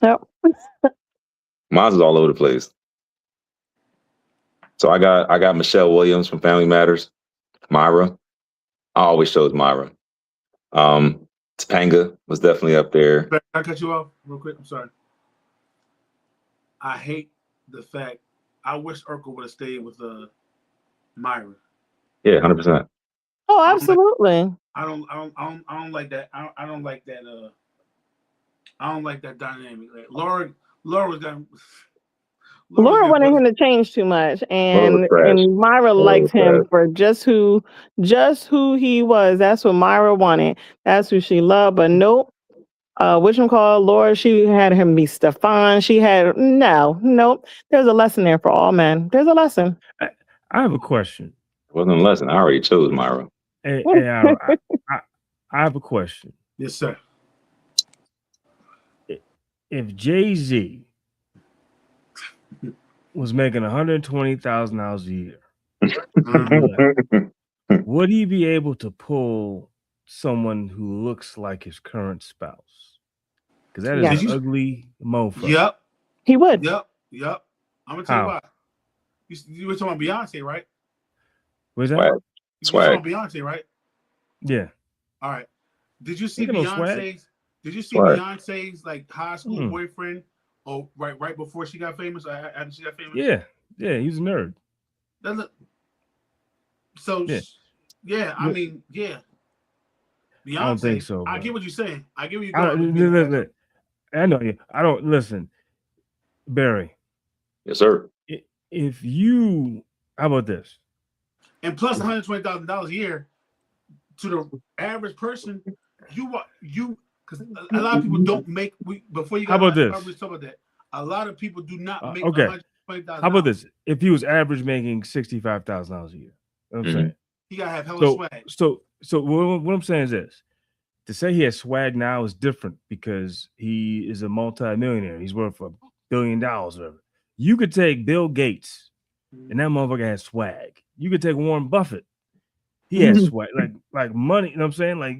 Yep. Mine's is all over the place. So I got Michelle Williams from Family Matters. Myra. I always chose Myra. Topanga was definitely up there. Can I cut you off real quick? I'm sorry. I hate the fact. I wish Urkel would have stayed with Myra. Yeah, 100%. Oh, absolutely. I don't like that. I don't like that. I don't like that dynamic. Like Laura was got. Laura wanted him to change too much, and Myra liked him for just who he was. That's what Myra wanted. That's who she loved. But nope. Laura, she had him be Stefan. She had nope. There's a lesson there for all men. There's a lesson. I have a question. It wasn't a lesson. I already chose Myra. Hey, I have a question. Yes, sir. If Jay-Z was making $120,000 a year, would he be able to pull someone who looks like his current spouse? Because that is an ugly mofo. Yep. He would. Yep. I'm gonna tell you why. You were talking about Beyonce, right? Was that? You were talking about Beyonce, right? Yeah. All right. Did you see Beyonce's? Did you see Beyonce's like high school boyfriend? Oh, right before she got famous. After she got famous. Yeah. He was a nerd. I mean, yeah. Beyonce, I don't think so. I get what you're saying. I get what you're going. I know you. I don't listen, Barry. Yes, sir. If you, how about this? And plus $120,000 a year to the average person, because a lot of people don't make. Before you. How about this? Talk about that. A lot of people do not make $120,000. How about this? If he was average making $65,000 a year, you know what I'm saying he gotta have hella swag. So what I'm saying is this: to say he has swag now is different because he is a multi-millionaire. He's worth $1 billion, whatever. You could take Bill Gates, and that motherfucker has swag. You could take Warren Buffett. He has swag, like money. You know what I'm saying? Like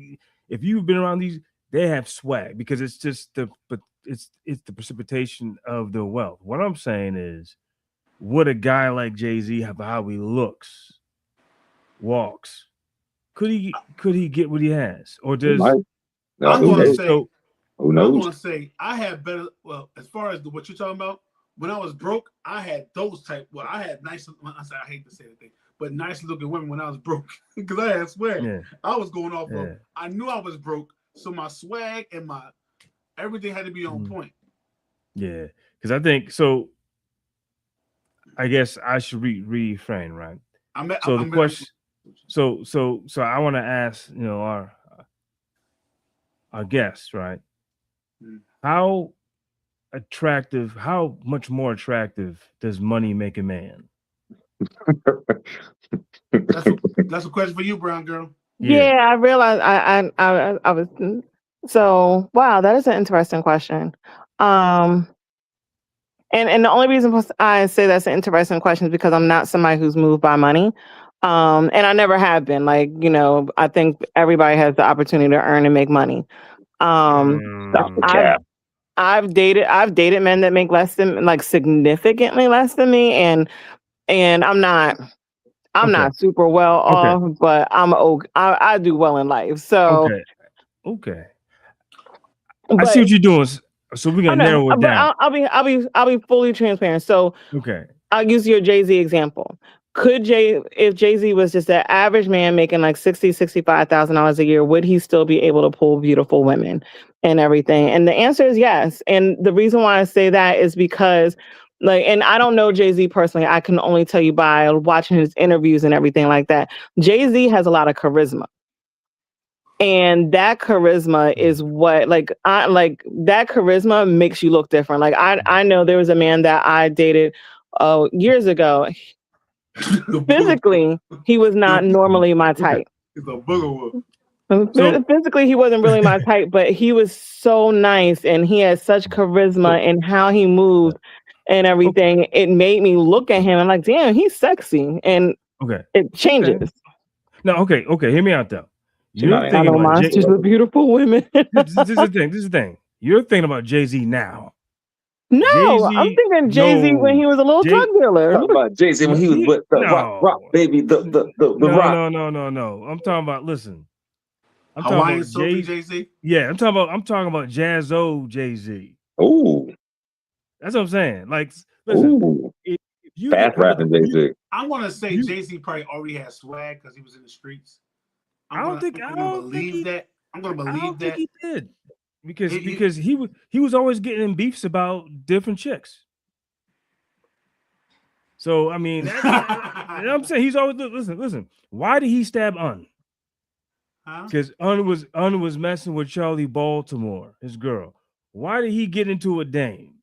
if you've been around these, they have swag because it's just it's the precipitation of the wealth. What I'm saying is, would a guy like Jay-Z have how he looks, walks? Could he get what he has, or does? I'm going to say, who knows? I'm going to say I had better. Well, as far as what you're talking about, when I was broke, I had those type. Well, I had nice. I hate to say the thing, but nice looking women when I was broke because I had swag. Yeah. I was going off of. I knew I was broke, so my swag and my everything had to be on point. Yeah, because I think so. I guess I should reframe, right? The question. So I want to ask, our guests, right? How much more attractive does money make a man? That's a question for you, brown girl. Yeah, I realized I was so wow, that is an interesting question. And the only reason I say that's an interesting question is because I'm not somebody who's moved by money. And I never have been. Like, I think everybody has the opportunity to earn and make money. I've dated men that make less than, like, significantly less than me, and I'm not super well off, but I do well in life. So okay. I see what you're doing. So we're gonna narrow it down. I'll be fully transparent. So I'll use your Jay-Z example. If Jay-Z was just an average man making like $65,000 a year, would he still be able to pull beautiful women and everything? And the answer is yes. And the reason why I say that is because, and I don't know Jay-Z personally. I can only tell you by watching his interviews and everything like that. Jay-Z has a lot of charisma. And that charisma is what that charisma makes you look different. Like I know there was a man that I dated years ago. Physically, he was not normally my type. It's a booger wolf. So- Physically, he wasn't really my type, but he was so nice and he had such charisma in how he moved and everything. It made me look at him and like, damn, he's sexy. And Okay. it changes. No, okay. Hear me out though. You're not- I thinking know about monsters are beautiful women. this is the thing. This is the thing. You're thinking about Jay-Z now. No, Jay-Z, I'm thinking Jay-Z no. when he was a little Jay- drug dealer. Talking about Jay-Z when he was with the No. rock baby, the rock. No. I'm talking about. Listen, I'm Hawaiian talking Sophie about Jay-Z. Yeah, I'm talking about Jazzo Jay-Z. Ooh, That's what I'm saying. Like, listen, ooh, if you fast rapping Jay-Z. I'm gonna say You- Jay-Z probably already had swag because he was in the streets. I don't think I'm gonna believe that. I'm gonna I believe don't that. think he did because He- because he was always getting in beefs about different chicks. So I mean, I'm saying he's always listen. Why did he stab Un? Huh? Because Un was messing with Charlie Baltimore, his girl. Why did he get into a Dame?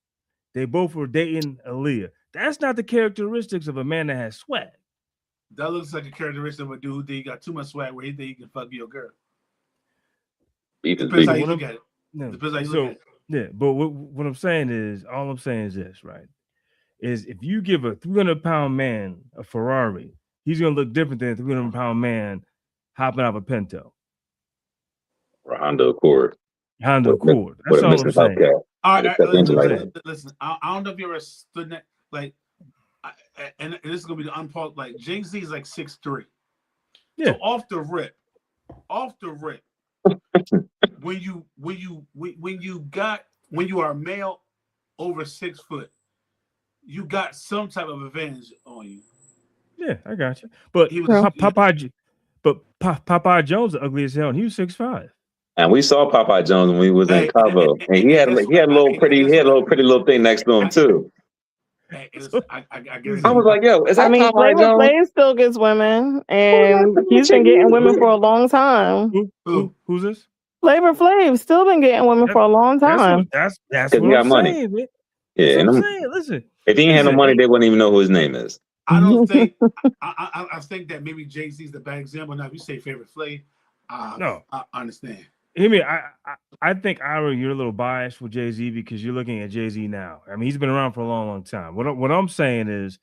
They both were dating Aaliyah. That's not the characteristics of a man that has swag. That looks like a characteristic of a dude who think he got too much swag where he think he can fuck your girl. Beef is Depends how beef. you look at it. No. Depends how you So look at it. yeah, but what I'm saying is, all I'm saying is this, right? Is if you give a 300-pound man a Ferrari, he's gonna look different than a 300-pound man hopping out of a Pinto, Honda Accord. Honda With- Accord. with That's a all I'm Mr. saying. Hubcap. All right, It's that engine light. listen. I don't know if you ever stood that like, and this is gonna be the unpause. Like Jay-Z is like 6'3". Yeah. So off the rip, when you are a male over 6 foot, you got some type of advantage on you. Yeah, I got you. But He was- Popeye Jones is ugly as hell, and he was 6'5". And we saw Popeye Jones when we was in Cabo, and he had a little pretty little thing next to him too. Hey, I guess I was like, yo, is that I mean, Popeye Flavor Jones? Flav still gets women, and he's been getting women for a long time. Who's this? Flavor Flav still been getting women for a long time. That's Because what he I'm got money. saying. Man. Yeah, That's and what I'm them- saying. Listen, if he ain't had no Listen. money, they wouldn't even know who his name is. I don't think. I think that maybe Jay-Z's the bad example. Now, if you say favorite Flav, No. I understand. hear me. I think Ira, you're a little biased with Jay-Z because you're looking at Jay-Z now. I mean, he's been around for a long, long time. What I'm saying is,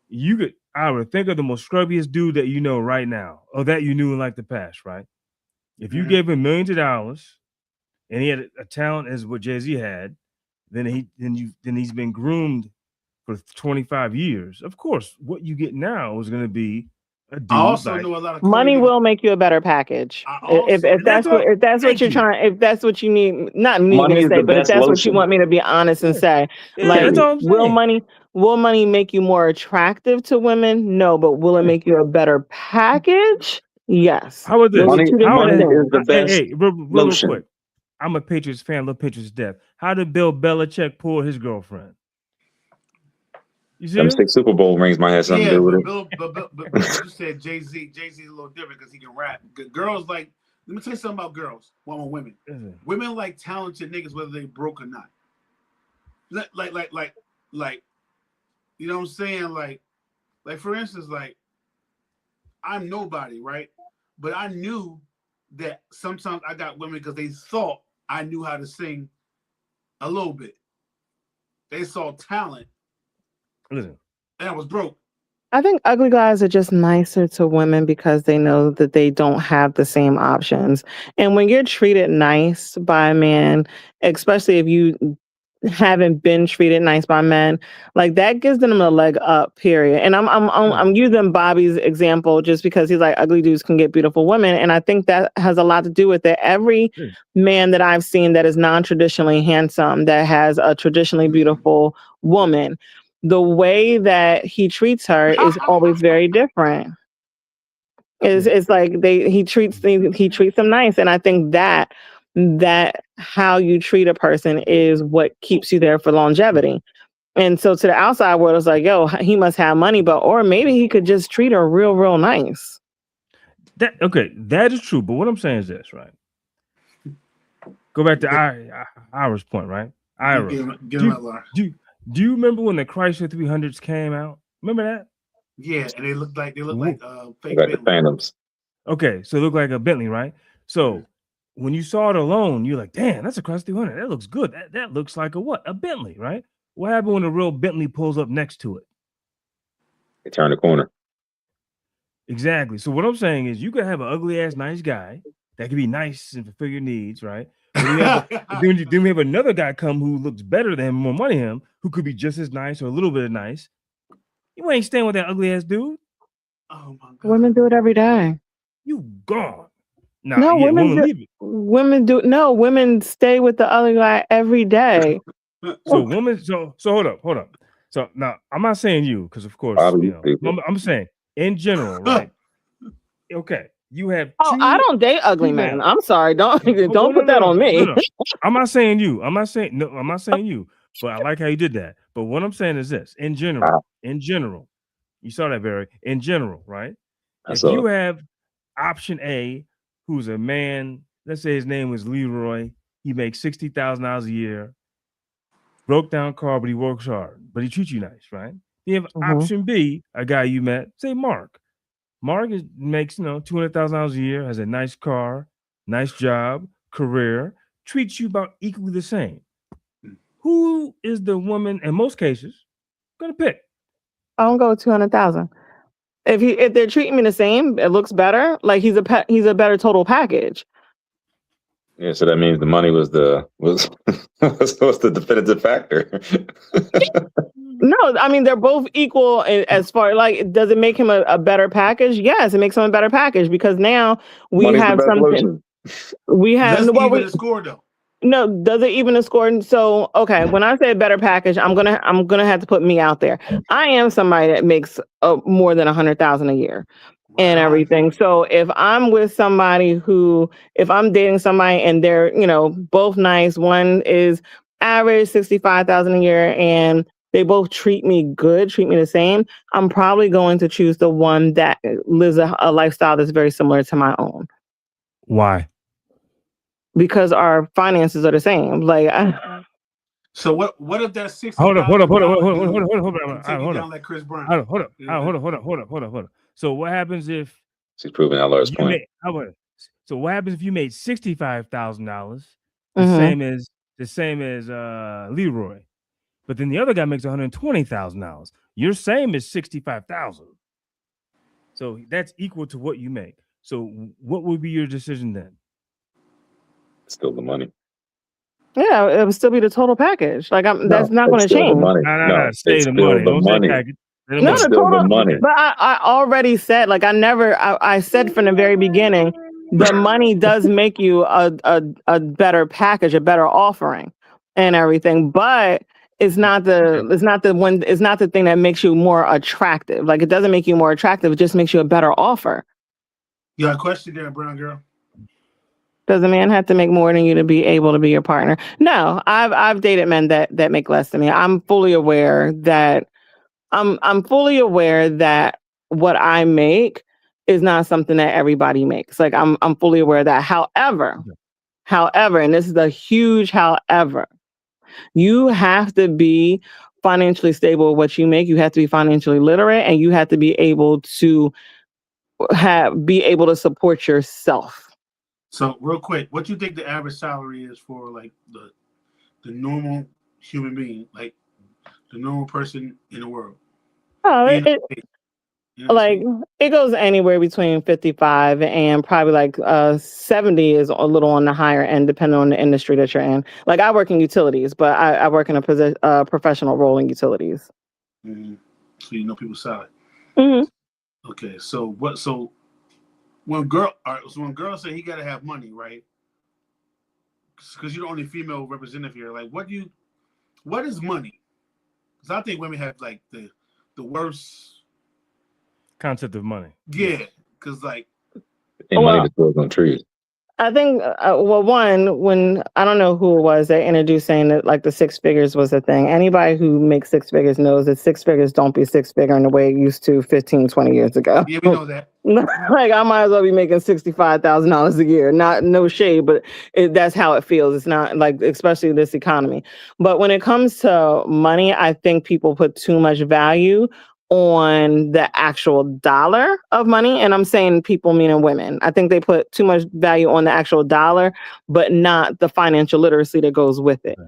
you could Ira think of the most scrubbiest dude that you know right now, or that you knew in like the past, right? If you gave him millions of dollars, and he had a talent as what Jay-Z had, then he's been groomed for 25 years. Of course, what you get now is going to be a dude. I also like, know a lot of Money Korean- will make you a better package. I also- If that's what Thank you're you. trying, if that's what you need, not me Money to is say, the but if best that's what lotion. you want me to be honest and say, Yeah, like, that's all I'm saying. will money make you more attractive to women? No, but will it make you a better package? Yes. How about this? Those are Money- two different money things. is the best real lotion. quick. I'm a Patriots fan, love Patriots to death. How did Bill Belichick pull his girlfriend? You see Them him? 6 Super Bowl rings might have something to Yeah, do with but it. you said Jay-Z. Jay-Z's a little different because he can rap. Girls like. Let me tell you something about girls. Well, women. Listen, Women like talented niggas, whether they broke or not. Like, you know what I'm saying? Like for instance, like, I'm nobody, right? But I knew that sometimes I got women because they thought I knew how to sing a little bit. They saw talent, listen. and I was broke. I think ugly guys are just nicer to women because they know that they don't have the same options. And when you're treated nice by a man, especially if you haven't been treated nice by men, like that gives them a leg up, period. And I'm using Bobby's example just because he's like, ugly dudes can get beautiful women. And I think that has a lot to do with it. Every man that I've seen that is non-traditionally handsome, that has a traditionally beautiful woman, the way that he treats her is always very different. It's like he treats them nice. And I think that how you treat a person is what keeps you there for longevity. And so to the outside world, it's like, yo, he must have money, or maybe he could just treat her real, real nice. That is true. But what I'm saying is this, right? Go back to Ira's point, right? Ira, Get him out, Laura. do you remember when the Chrysler 300s came out? Remember that? Yeah, and they look like fake Like the Bentley. Phantoms. Okay, so it looked like a Bentley, right? So when you saw it alone, you're like, damn, that's a Chrysler 300. That looks good. That looks like a what? A Bentley, right? What happened when a real Bentley pulls up next to it? They turn the corner. Exactly. So what I'm saying is you could have an ugly ass nice guy that can be nice and fulfill your needs, right? Then we have another guy come who looks better than him, more money than him, who could be just as nice or a little bit of nice. You ain't staying with that ugly ass dude. Oh my God. Women do it every day. You gone. Nah, No, yeah, women leave it. Women stay with the other guy every day. So women, so hold up. So now I'm not saying you, because of course, Probably you know, I'm saying in general, right? Okay, you have Oh, I don't date ugly men. I'm sorry. Don't put that on me. No. I'm not saying you. I'm not saying you. But I like how you did that. But what I'm saying is this: in general, you saw that, Barry. In general, right? If you have option A, who's a man, let's say his name was Leroy, he makes $60,000 a year, broke down car, but he works hard, but he treats you nice, right? You have option B, a guy you met, say Mark. Mark makes $200,000 a year, has a nice car, nice job, career, treats you about equally the same. Who is the woman in most cases gonna pick? I don't go with 200,000. If they're treating me the same, it looks better. Like he's a better total package. Yeah, so that means the money was the definitive factor. No, I mean they're both equal as far like does it make him a better package? Yes, it makes him a better package because now we Money's have the best something. lotion. We have even the score though. No, does it even a score? So okay, when I say a better package, I'm gonna have to put me out there. I am somebody that makes more than 100,000 a year and everything. So if I'm with somebody if I'm dating somebody and they're both nice, one is average 65,000 a year, and they both treat me good, treat me the same, I'm probably going to choose the one that lives a lifestyle that's very similar to my own. Why? Because our finances are the same. Like, so what if that's 60? Hold up. Down like Chris Brown. Hold up. So what happens if she's proving Laura's point? So what happens if you made $65,000, the same as Leroy, but then the other guy makes $120,000? Your same is 65,000. So that's equal to what you make. So what would be your decision then? Still the money. Yeah, it would still be the total package. Like that's not going to change. No, stay the money. Don't say package. No, the total money. But I already said, like I said from the very beginning, the money does make you a better package, a better offering, and everything. But it's not the thing that makes you more attractive. Like it doesn't make you more attractive. It just makes you a better offer. You got a question there, brown girl? Does a man have to make more than you to be able to be your partner? No, I've dated men that make less than me. I'm fully aware that what I make is not something that everybody makes. Like I'm fully aware of that. However, and this is a huge however, you have to be financially stable with what you make. You have to be financially literate, and you have to be able to support yourself. So real quick, what do you think the average salary is for like the normal human being, like the normal person in the world? Oh, it goes anywhere between 55 and probably like 70 is a little on the higher end, depending on the industry that you're in. Like I work in utilities, but I work in a professional role in utilities. Mm-hmm. So you know people's salary. Mm-hmm. Okay, so when girls say he got to have money, right? Because you're the only female representative here. Like, what is money? Because I think women have like the worst concept of money. Yeah, because like money that grows on trees. I think, well, one, when I don't know who it was that introduced saying that like the six figures was a thing. Anybody who makes six figures knows that six figures don't be six figure in the way it used to 15, 20 years ago. Yeah, we know that. Like I might as well be making $65,000 a year. Not no shade, but that's how it feels. It's not like, especially this economy. But when it comes to money, I think people put too much value on the actual dollar of money. And I'm saying people meaning women. I think they put too much value on the actual dollar, but not the financial literacy that goes with it.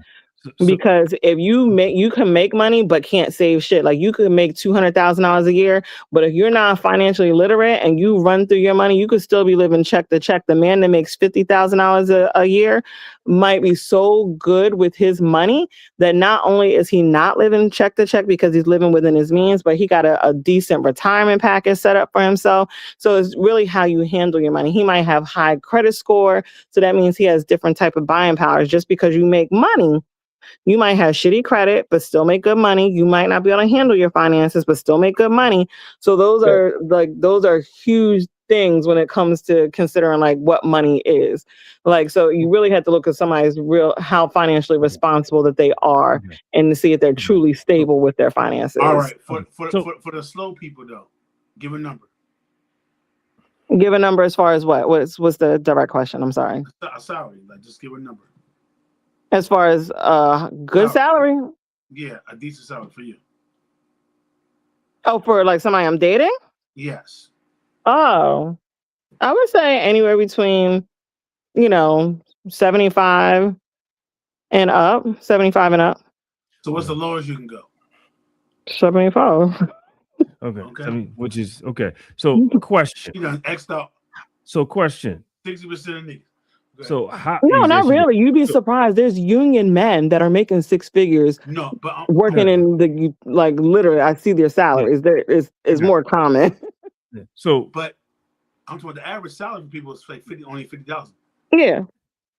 Because if you can make money but can't save shit. Like you could make $200,000 a year, but if you're not financially literate and you run through your money, you could still be living check to check. The man that makes $50,000 a year might be so good with his money that not only is he not living check to check because he's living within his means, but he got a decent retirement package set up for himself. So it's really how you handle your money. He might have high credit score, so that means he has different type of buying powers. Just because you make money, you might have shitty credit, but still make good money. You might not be able to handle your finances, but still make good money. So those are huge things when it comes to considering like what money is. Like, so you really have to look at somebody's how financially responsible that they are and to see if they're truly stable with their finances. All right. For the slow people though, give a number. Give a number as far as what? What's the direct question? I'm sorry. A salary, like just give a number. As far as good salary? Yeah, a decent salary for you. Oh, for like somebody I'm dating? Yes. Oh, I would say anywhere between, 75 and up. 75 and up. So what's the lowest you can go? 75. Okay. Which is okay. So question. You done X'd out. So question. 60% of niggas. So how? No, not really. You'd be surprised. There's union men that are making six figures. No, but working in the literally. I see their salaries. There is more common. So, but I'm talking about the average salary for people is like only $50,000. Yeah,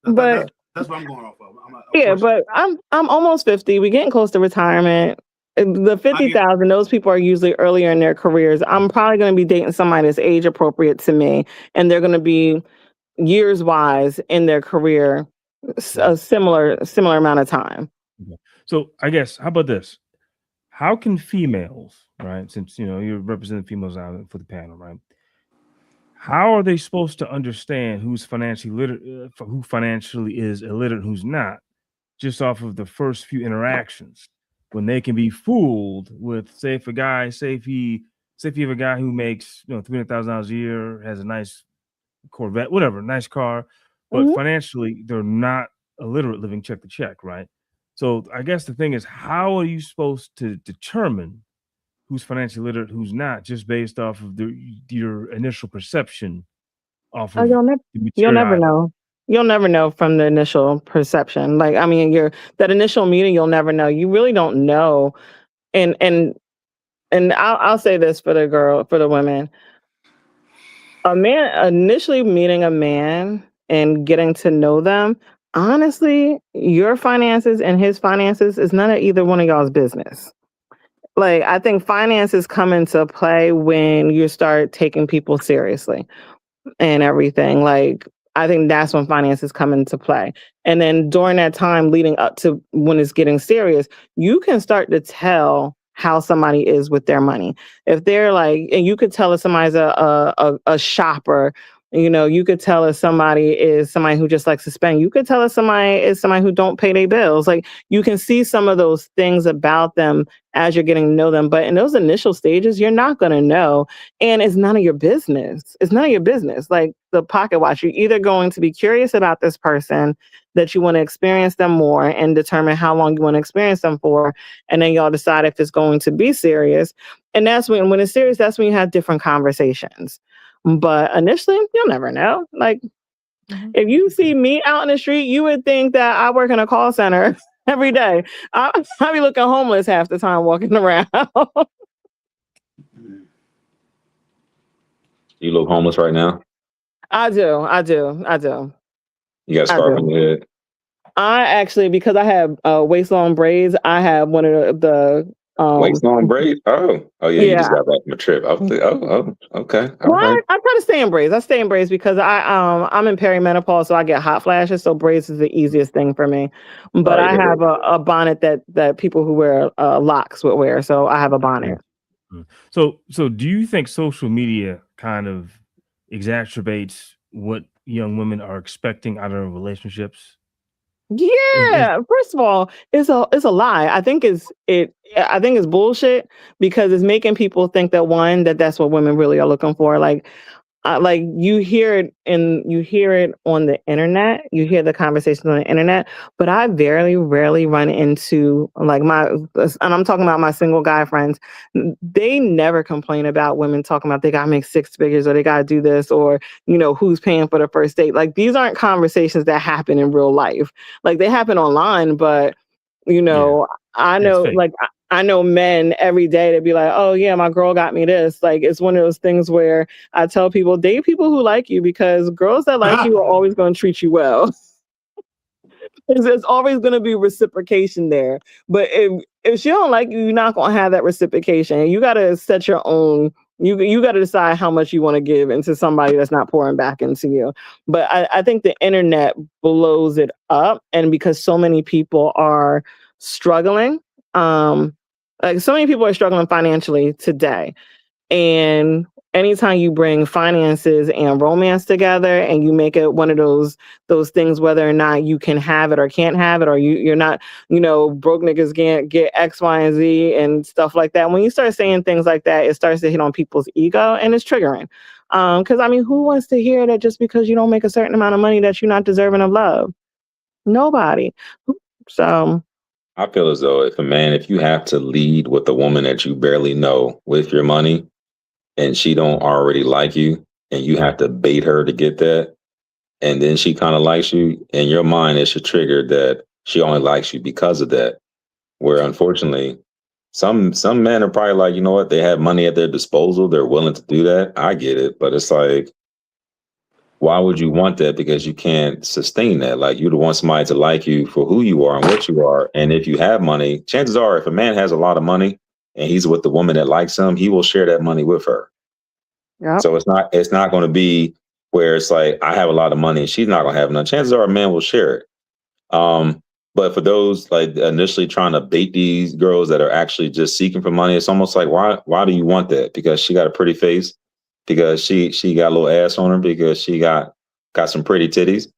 but that's what I'm going off of. But I'm almost 50. We're getting close to retirement. The 50,000, those people are usually earlier in their careers. I'm probably going to be dating somebody that's age appropriate to me, and they're going to be years wise in their career, a similar amount of time. So I guess, how about this? How can females, right? Since you're representing females out for the panel, right? How are they supposed to understand who's financially literate, who financially is illiterate, who's not, just off of the first few interactions? When they can be fooled with, say, if you have a guy who makes $300,000 a year, has a nice Corvette, whatever, nice car, but financially they're not illiterate, living check to check, right? So I guess the thing is, how are you supposed to determine who's financially literate, who's not, just based off of your initial perception? You'll never know. You'll never know from the initial perception. Like, I mean, that initial meeting, you'll never know. You really don't know. And I'll say this for the women. A man initially meeting a man and getting to know them, honestly, your finances and his finances is none of either one of y'all's business. Like, I think finances come into play when you start taking people seriously and everything. Like, I think that's when finances come into play. And then during that time leading up to when it's getting serious, you can start to tell how somebody is with their money. If they're like, and you could tell if somebody's a shopper, you could tell if somebody is somebody who just likes to spend. You could tell if somebody is somebody who don't pay their bills. Like, you can see some of those things about them as you're getting to know them. But in those initial stages, you're not going to know. And it's none of your business. It's none of your business. Like the pocket watch, you're either going to be curious about this person, that you want to experience them more and determine how long you want to experience them for. And then y'all decide if it's going to be serious. And that's when it's serious, that's when you have different conversations. But initially, you'll never know. Like, if you see me out in the street, you would think that I work in a call center every day. I be looking homeless half the time walking around. You look homeless right now? I do. You got a scarf on your head? I actually, because I have waist long braids, I have one of the Waist on braid? Oh yeah, you Yeah. just got back from a trip. Okay. All Well, right. I try to stay in braids. I stay in braids because I'm in perimenopause, so I get hot flashes. So braids is the easiest thing for me. But Sorry to I hear have that. a bonnet that people who wear locks would wear. So I have a bonnet. So do you think social media kind of exacerbates what young women are expecting out of relationships? Is Yeah. First of all, it's a lie. I think it's bullshit because it's making people think that that's what women really are looking for. Like you hear it on the internet, you hear the conversations on the internet, but I very rarely run into like and I'm talking about my single guy friends. They never complain about women talking about they gotta make six figures or they gotta do this or who's paying for the first date. Like these aren't conversations that happen in real life. Like they happen online, but you yeah, know, I it's know fake. like I know men every day to be like, oh yeah, my girl got me this. Like it's one of those things where I tell people, date people who like you because girls that like you are always going to treat you well. There's always going to be reciprocation there. But if she don't like you, you're not going to have that reciprocation. You got to set your own. You got to decide how much you want to give into somebody that's not pouring back into you. But I think the internet blows it up, and because so many people are struggling, like so many people are struggling financially today. And anytime you bring finances and romance together and you make it one of those things, whether or not you can have it or can't have it, or you're not, broke niggas can't get X, Y, and Z and stuff like that. When you start saying things like that, it starts to hit on people's ego and it's triggering. Because I mean, who wants to hear that just because you don't make a certain amount of money that you're not deserving of love? Nobody. So I feel as though if you have to lead with a woman that you barely know with your money and she don't already like you and you have to bait her to get that, and then she kind of likes you, in your mind, it should trigger that she only likes you because of that. Where unfortunately, some men are probably like, you know what, they have money at their disposal, they're willing to do that. I get it, but it's like, why would you want that? Because you can't sustain that. Like you'd want somebody to like you for who you are and what you are. And if you have money, chances are if a man has a lot of money and he's with the woman that likes him, he will share that money with her. yeah. So it's not going to be where it's like I have a lot of money and she's not going to have none. Chances are a man will share it. But for those like initially trying to bait these girls that are actually just seeking for money, it's almost like why do you want that? Because she got a pretty face, because she got a little ass on her, because she got some pretty titties.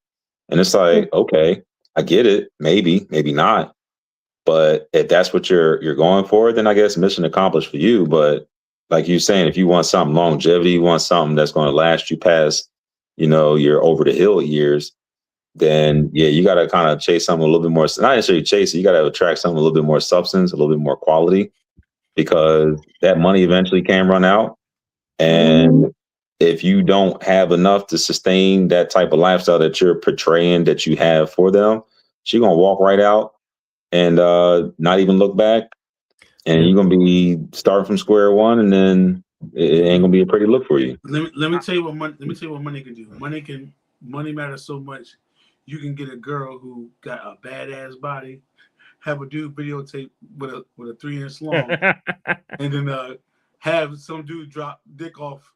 And it's like, okay, I get it, maybe not. But if that's what you're going for, then I guess mission accomplished for you. But like you're saying, if you want something longevity, you want something that's going to last you past, your over the hill years, then yeah, you got to kind of chase something a little bit more. Not necessarily chase it, you got to attract something a little bit more substance, a little bit more quality, because that money eventually can run out. And if you don't have enough to sustain that type of lifestyle that you're portraying that you have for them, she's gonna walk right out and not even look back. And you're gonna be starting from square one, and then it ain't gonna be a pretty look for you. Let me tell you what money can do. Money matters so much. You can get a girl who got a badass body, have a dude videotape with a 3-inch long, and then have some dude drop dick off,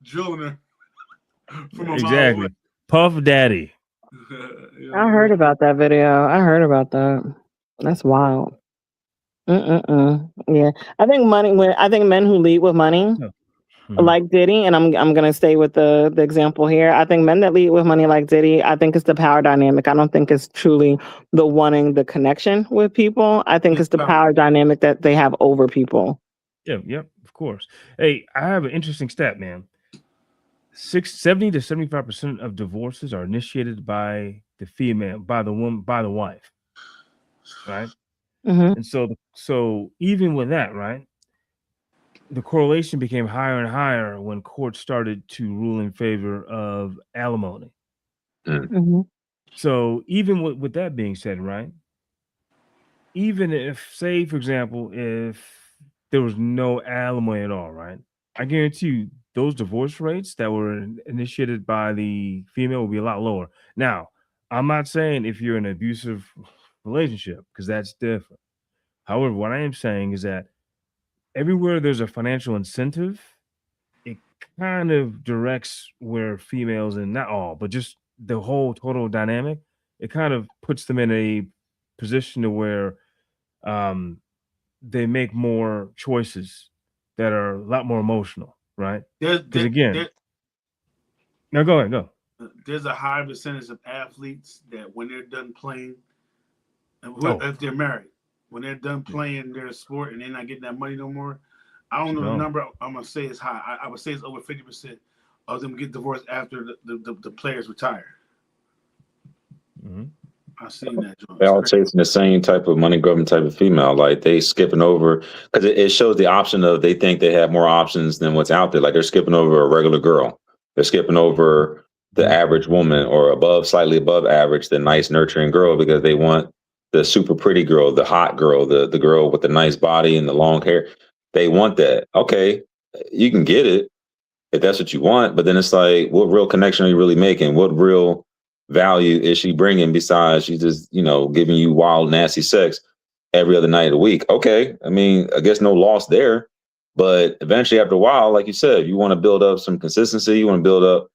drilling her from a mile away. Exactly. Puff Daddy. I heard about that video. I heard about that. That's wild. Yeah, I think men who lead with money, like Diddy, and I'm gonna stay with the example here. I think men that lead with money like Diddy, I think it's the power dynamic. I don't think it's truly the wanting the connection with people. I think it's the power dynamic that they have over people. Yep, of course. Hey, I have an interesting stat, man. 70 to 75% of divorces are initiated by the female, by the woman, by the wife, right? And so even with that, right, the correlation became higher and higher when courts started to rule in favor of alimony. So even with that being said, right, even if, say, for example, if there was no alimony at all, right, I guarantee you those divorce rates that were initiated by the female will be a lot lower. Now, I'm not saying if you're in an abusive relationship, because that's different. However, what I am saying is that everywhere there's a financial incentive, it kind of directs where females, and not all, but just the whole total dynamic, it kind of puts them in a position to where um, they make more choices that are a lot more emotional, right? Because again, now go ahead, go. There's a high percentage of athletes that when they're done playing, if they're married, when they're done playing their sport and they're not getting that money no more, I don't know the number. I'm gonna say it's high. I would say it's over 50% of them get divorced after the players retire. Mm-hmm. I've seen that. They're all chasing the same type of money grubbing type of female. Like they skipping over because it shows the option of they think they have more options than what's out there. Like they're skipping over a regular girl. They're skipping over the average woman or slightly above average, the nice nurturing girl because they want the super pretty girl, the hot girl, the girl with the nice body and the long hair. They want that. Okay, you can get it if that's what you want, but then it's like, what real connection are you really making? What real value is she bringing besides she just, giving you wild, nasty sex every other night of the week? Okay, I mean, I guess no loss there, but eventually after a while, like you said, you want to build up some consistency, you want to build up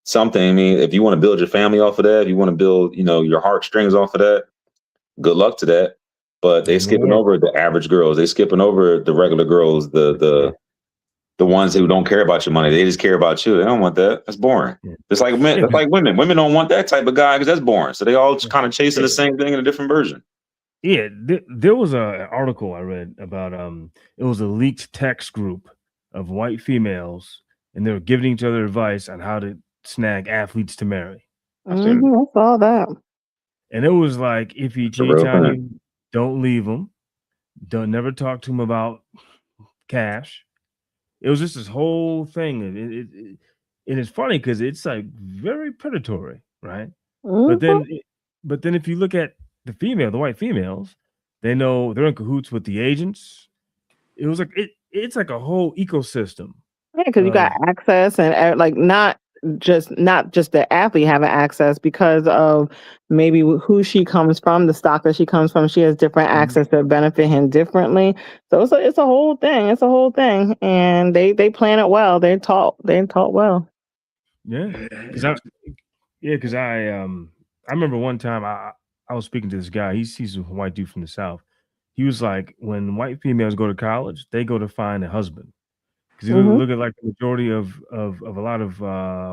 something. I mean, if you want to build your family off of that, if you want to build, your heartstrings off of that, good luck to that. But they skipping over the average girls. They skipping over the regular girls, the ones who don't care about your money. They just care about you. They don't want that. That's boring. It's like men. It's like women. Women don't want that type of guy because that's boring. So they all just kind of chasing the same thing in a different version. Yeah, there was an article I read about it was a leaked text group of white females, and they were giving each other advice on how to snag athletes to marry. I saw that. And it was like, if he cheats on you, don't leave him. Don't never talk to him about cash. It was just this whole thing. And it's funny because it's like very predatory, right? Mm-hmm. But then if you look at the white females, they know they're in cahoots with the agents. It was like it's like a whole ecosystem. Yeah, because you got access and like not just the athlete having access because of maybe who she comes from, the stock that she comes from. She has different access that benefit him differently. So it's a whole thing. It's a whole thing, and they plan it well. They're taught well. Yeah, because I remember one time I was speaking to this guy. He's a white dude from the South. He was like, when white females go to college, they go to find a husband. Because you look at like the majority of a lot of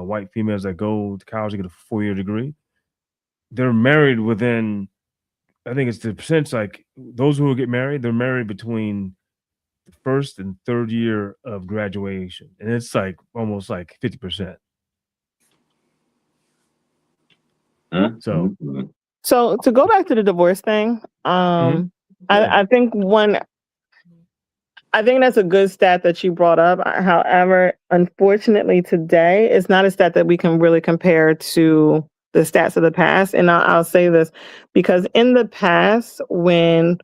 white females that go to college to get a 4-year degree, they're married within, I think it's the percentage, like those who will get married, they're married between the first and third year of graduation. And it's like almost like 50%. So to go back to the divorce thing, I think I think that's a good stat that you brought up. However, unfortunately, today it's not a stat that we can really compare to the stats of the past. And I'll say this because in the past, when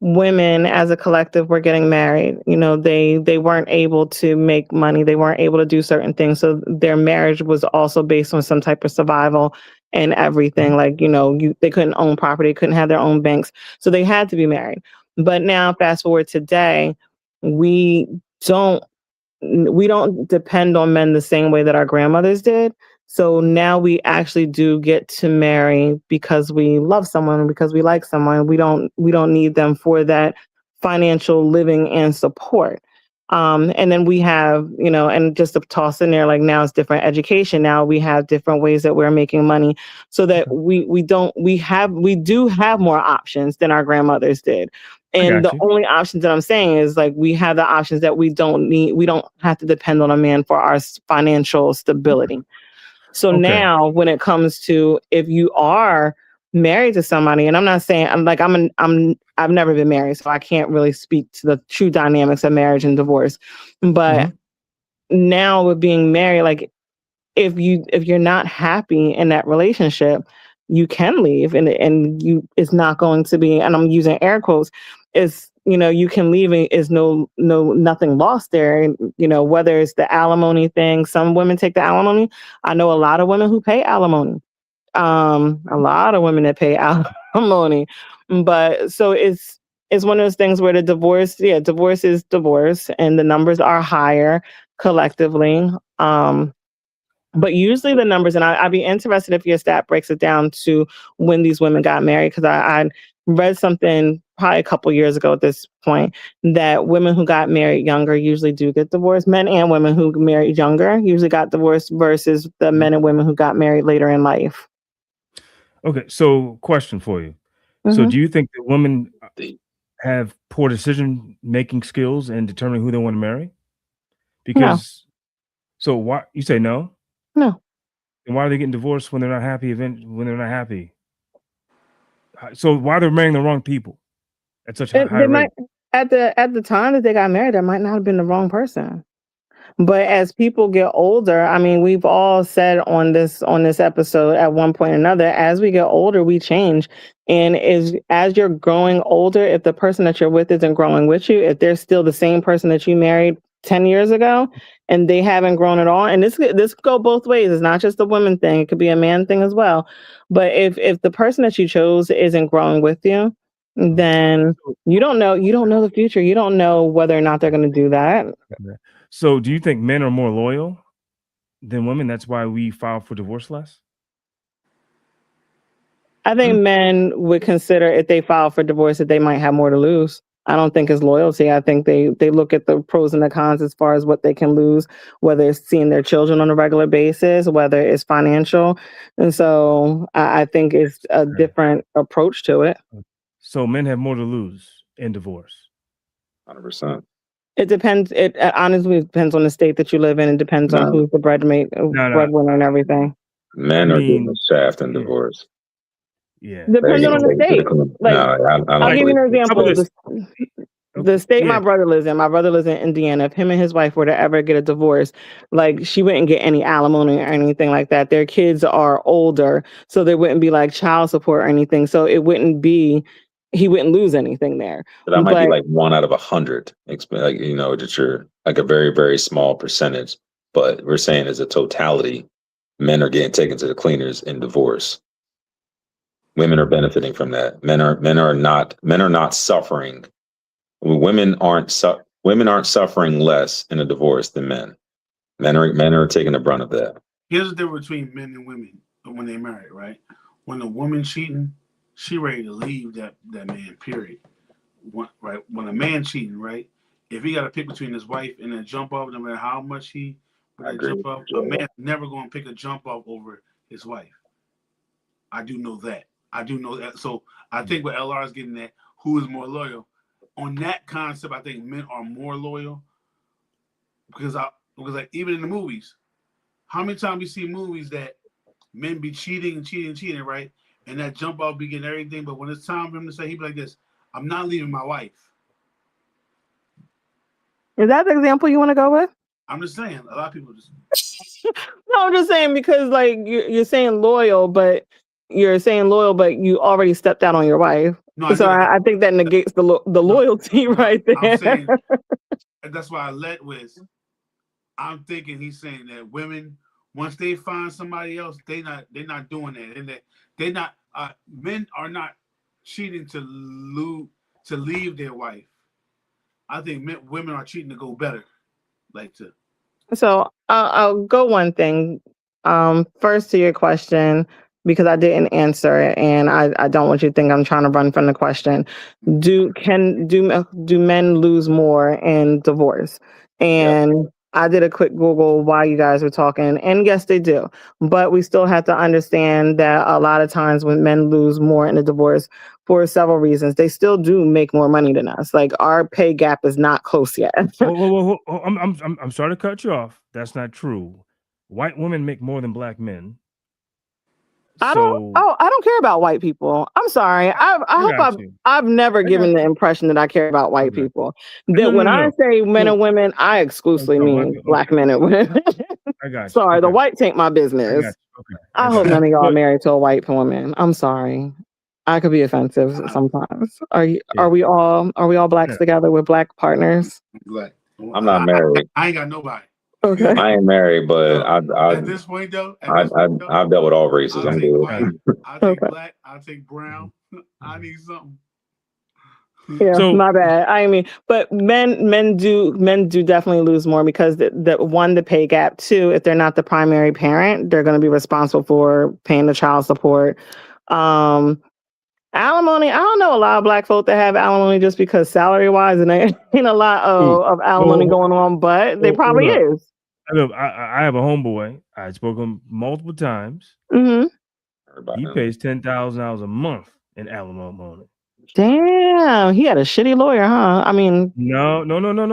women as a collective were getting married, they weren't able to make money. They weren't able to do certain things. So their marriage was also based on some type of survival and everything. Like, they couldn't own property, couldn't have their own banks. So they had to be married. But now fast forward today, we don't depend on men the same way that our grandmothers did. So now we actually do get to marry because we love someone, because we like someone. We don't need them for that financial living and support. And then we have, and just to toss in there, like now it's different education. Now we have different ways that we're making money so that we do have more options than our grandmothers did. And the only options that I'm saying is like we have the options that we don't need. We don't have to depend on a man for our financial stability. So now when it comes to if you are married to somebody, and I'm not saying I've never been married, so I can't really speak to the true dynamics of marriage and divorce. But now with being married, like if you're not happy in that relationship, you can leave and it's not going to be, and I'm using air quotes, you can leave and is nothing lost there. And, whether it's the alimony thing, some women take the alimony. I know a lot of women who pay alimony. A lot of women that pay alimony. But so it's it's one of those things where divorce is divorce, and the numbers are higher collectively. But usually the numbers, and I'd be interested if your stat breaks it down to when these women got married, because I read something probably a couple years ago at this point that women who got married younger usually do get divorced. Men and women who married younger usually got divorced versus the men and women who got married later in life. Okay, so question for you. So do you think that women have poor decision-making skills in determining who they want to marry? Because, so why, you say no? No. And why are they getting divorced when they're not happy? When they're not happy, so why they're marrying the wrong people at such a high rate? At the time that they got married, that might not have been the wrong person. But as people get older, I mean, we've all said on this episode at one point or another, as we get older, we change. And as you're growing older, if the person that you're with isn't growing with you, if they're still the same person that you married 10 years ago and they haven't grown at all, and this could go both ways. It's not just a woman thing, it could be a man thing as well. But if the person that you chose isn't growing with you, then you don't know the future. You don't know whether or not they're going to do that. So do you think men are more loyal than women? That's why we file for divorce less? I think men would consider, if they file for divorce, that they might have more to lose. I don't think it's loyalty. I think they look at the pros and the cons as far as what they can lose, whether it's seeing their children on a regular basis, whether it's financial. And so I think it's a different approach to it. So men have more to lose in divorce? 100%. It depends. It honestly depends on the state that you live in. It depends on who's the breadwinner and everything. Men are getting the shaft in divorce. Yeah. Depending on the state. I'll give you an example. The state my brother lives in Indiana. If him and his wife were to ever get a divorce, like, she wouldn't get any alimony or anything like that. Their kids are older, so there wouldn't be like child support or anything. So he wouldn't lose anything there. But that might be like 1 out of 100. Like, that you're like a very, very small percentage. But we're saying as a totality, men are getting taken to the cleaners in divorce. Women are benefiting from that. Men are not suffering. Women aren't suffering less in a divorce than men. Men are taking the brunt of that. Here's the difference between men and women when they marry, right? When a woman cheating, she ready to leave that man, period. When a man cheating, right? If he got to pick between his wife and a jump off, no matter how much he jump off, a man's never going to pick a jump off over his wife. I do know that. So I think what LR is getting at, who is more loyal? On that concept, I think men are more loyal because like, even in the movies, how many times we see movies that men be cheating, right? And that jump off be getting everything, but when it's time for him to say, he be like this, I'm not leaving my wife. Is that the example you want to go with? I'm just saying, a lot of people just... No, I'm just saying, because like you're saying loyal, but you already stepped out on your wife. No, so I think that negates the loyalty right there. I'm saying, that's why I led with, I'm thinking he's saying that women, once they find somebody else, they're not doing that, and that they're not. Men are not cheating to leave their wife. I think women are cheating to go better, So I'll go one thing. First, to your question, because I didn't answer it, and I don't want you to think I'm trying to run from the question. Do men lose more in divorce? And I did a quick Google while you guys were talking, and yes, they do. But we still have to understand that a lot of times when men lose more in a divorce, for several reasons, they still do make more money than us. Like, our pay gap is not close yet. Whoa. I'm sorry to cut you off. That's not true. White women make more than black men. I don't care about white people. I'm sorry. I've never given the impression that I care about white people. That when I say men and women, I exclusively mean black men and women. I got you. Sorry, the whites ain't my business. I hope none of y'all are married to a white woman. I'm sorry. I could be offensive sometimes. Are we all blacks together with black partners? Black. I'm not married. I ain't got nobody. Okay. I ain't married, but at this point though, I've dealt with all races. I'll take white, I'll take black, I'll take brown. I need something. Yeah, So my bad. I mean, but men do definitely lose more because the one, the pay gap. Two, if they're not the primary parent, they're going to be responsible for paying the child support. Alimony. I don't know a lot of black folk that have alimony just because salary wise, and there ain't a lot of alimony going on, but there probably hold up. is. I have a homeboy. I spoke to him multiple times. Mm-hmm. He pays $10,000 a month in alimony. Damn, he had a shitty lawyer, huh? I mean, no.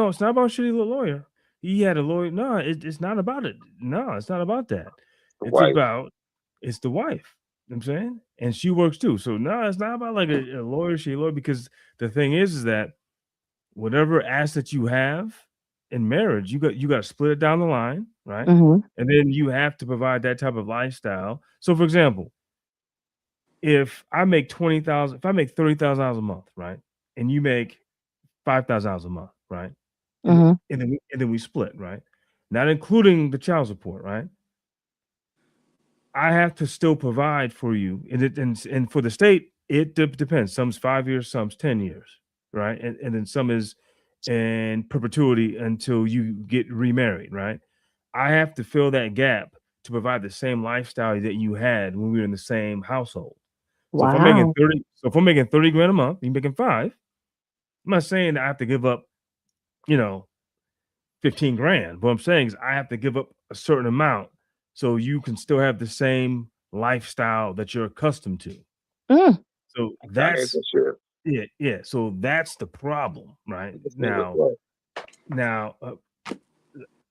It's not about shitty lawyer. He had a lawyer. No, it's not about it. No, it's not about that. It's the wife. You know what I'm saying, and she works too. So no, it's not about like a lawyer, shitty lawyer. Because the thing is that whatever asset you have in marriage, you got to split it down the line, right? mm-hmm. And then you have to provide that type of lifestyle. So, for example, if I make if I make $30,000 a month, right, and you make $5,000 a month, right, Mm-hmm. and then we split, right, not including the child support, right, I have to still provide for you, and for the state, it depends. Some's 5 years, some's 10 years, right, and then some is in perpetuity until you get remarried, right. I have to fill that gap to provide the same lifestyle that you had when we were in the same household. So if I'm making Wow. 30 grand a month, you're making 5. I'm not saying that I have to give up, 15 grand. What I'm saying is I have to give up a certain amount so you can still have the same lifestyle that you're accustomed to. Mm. So that's yeah. So that's the problem, right? Now,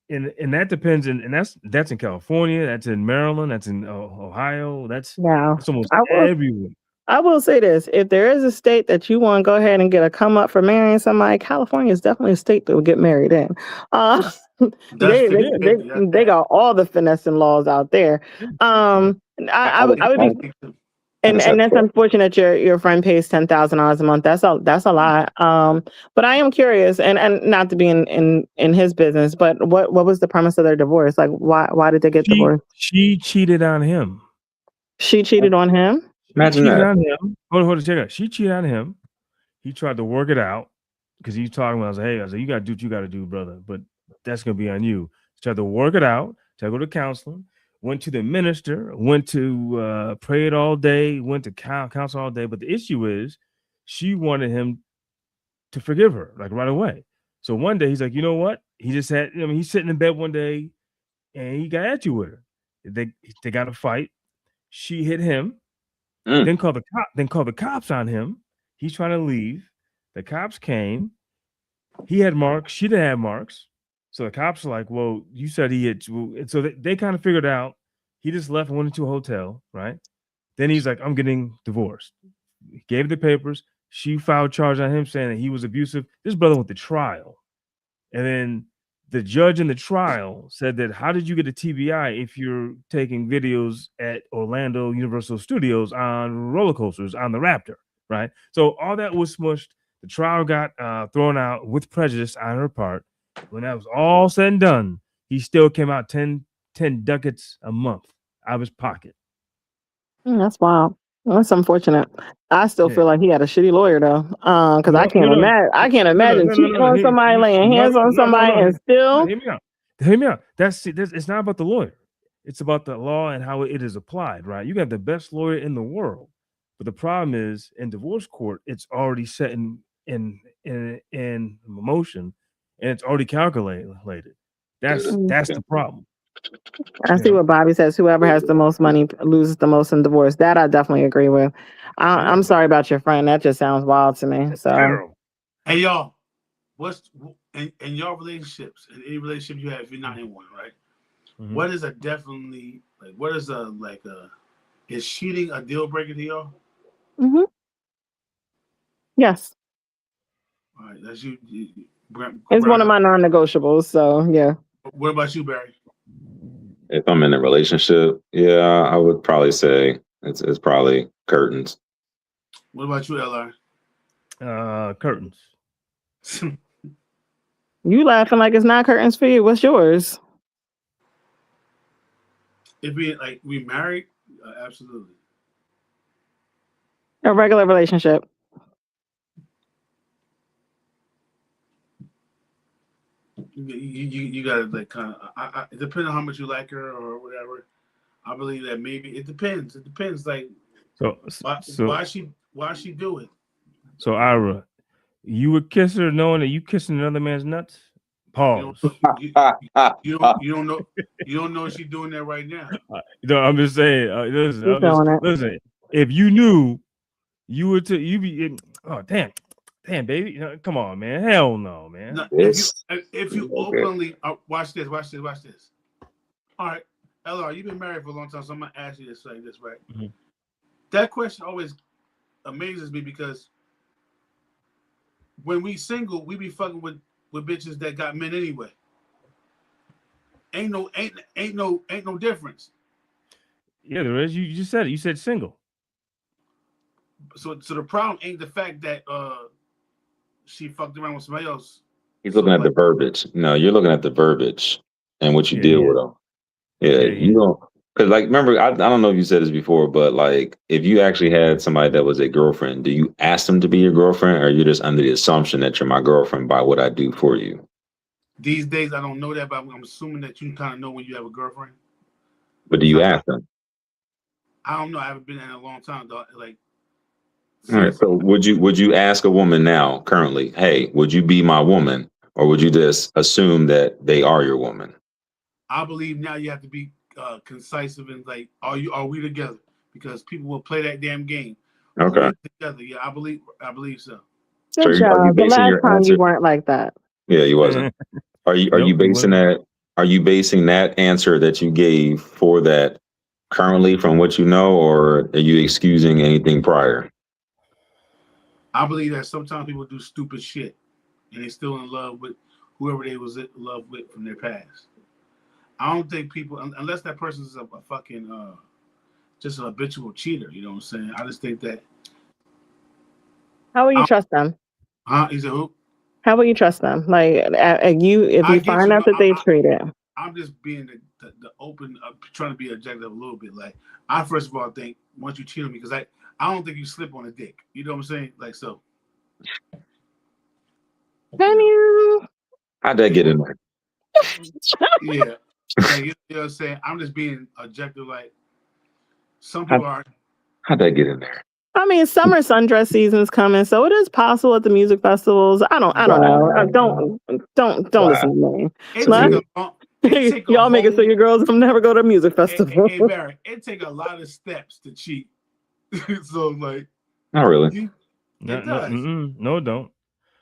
and that depends, and that's in California, that's in Maryland, that's in Ohio, that's Now, almost I will everywhere. I will say this: if there is a state that you want to go ahead and get a come up for marrying somebody, California is definitely a state that will get married in. They That's they 50, they, 50. That's they that. got all the finessing laws out there. I would be. And that's unfortunate. Your friend pays $10,000 a month. That's a lot. But I am curious, and not to be in his business, but what was the premise of their divorce? Like, why did they get divorced? She cheated on him. She cheated on him. Imagine She cheated that. on him. Hold on, check it out. She cheated on him. He tried to work it out because he's talking about, I was like, you got to do what you got to do, brother. But that's going to be on you. He tried to work it out. Tried to go to counseling. Went to the minister. Went to prayed all day. Went to counsel all day. But the issue is, she wanted him to forgive her like right away. So one day he's like, you know what? He just had. He's sitting in bed one day, and he got at you with her. They got a fight. She hit him. Then called the cops on him. He's trying to leave. The cops came. He had marks. She didn't have marks. So the cops are like, well, you said he had. And so they kind of figured out. He just left and went into a hotel, right? Then he's like, I'm getting divorced. He gave the papers. She filed charge on him saying that he was abusive. This brother went to trial. And then the judge in the trial said that, how did you get a TBI if you're taking videos at Orlando Universal Studios on roller coasters on the Raptor, right? So all that was smushed. The trial got thrown out with prejudice on her part. When that was all said and done, he still came out 10 ducats a month out of his pocket. That's wild. That's unfortunate. I still feel like he had a shitty lawyer though, because I can't imagine cheating on somebody, laying hands on somebody, and still. Hear me out. That's it's not about the lawyer. It's about the law and how it is applied, right? You got the best lawyer in the world, but the problem is in divorce court, it's already set in motion, and it's already calculated. That's the problem. I see what Bobby says. Whoever has the most money loses the most in divorce. That I definitely agree with. I'm sorry about your friend. That just sounds wild to me. So, hey y'all, what's in your relationships, in any relationship you have, if you're not in one, right? Mm-hmm. What is is cheating a deal breaker to y'all? Mm-hmm. Yes. All right, that's you. It's one of my non-negotiables. So yeah. What about you, Barry? If I'm in a relationship, yeah, I would probably say it's probably curtains. What about you, LR? Curtains. You laughing like it's not curtains for you. What's yours? If we married, absolutely. A regular relationship. You gotta like kind of. Depending on how much you like her or whatever. I believe that maybe it depends. It depends. Like why she do it? So Ira, you would kiss her knowing that you kissing another man's nuts? Pause. You don't know. You don't know if she's doing that right now. No, I'm just saying. Listen. If you knew, you would. You be. Oh damn, baby. Come on, man. Hell no, man. No, if you openly watch this. All right, LR, you've been married for a long time, so I'm gonna ask you this like this, right? Mm-hmm. That question always amazes me because when we single, we be fucking with bitches that got men anyway. Ain't no difference. Yeah, there is. You just said it. You said single. So the problem ain't the fact that she fucked around with somebody else. He's looking at the verbiage. No, you're looking at the verbiage and what you deal with them. Yeah, you don't. Because like, remember, I don't know if you said this before, but like, if you actually had somebody that was a girlfriend, do you ask them to be your girlfriend, or you're just under the assumption that you're my girlfriend by what I do for you? These days, I don't know that, but I'm assuming that you kind of know when you have a girlfriend. But do you ask them? I don't know. I haven't been in a long time, though. Like, all right. So would you ask a woman now, currently, hey, would you be my woman, or would you just assume that they are your woman? I believe now you have to be concise and like, are we together? Because people will play that damn game. Okay. Together, yeah, I believe so. Good job. The last time you weren't like that. Yeah, you wasn't. Are you basing that? Are you basing that answer that you gave for that currently from what you know, or are you excusing anything prior? I believe that sometimes people do stupid shit, and they're still in love with whoever they was in love with from their past. I don't think people, unless that person is a fucking just an habitual cheater, you know what I'm saying? I just think that. How will you trust them? He's a who? How will you trust them? Like if you find out that they treated. I'm just being the open, trying to be objective a little bit. Like, I first of all think once you cheat on me, because I don't think you slip on a dick. You know what I'm saying? Like, so. Can you? How'd that get in there? Yeah. Like, you know what I'm saying? I'm just being objective. Like, some people are. How'd that get in there? I mean, summer sundress season's coming, so it is possible at the music festivals. I don't know. Don't listen to me. Y'all make it so your girls will never go to a music festival. Hey, Barry, it take a lot of steps to cheat. So like, not really. No, don't.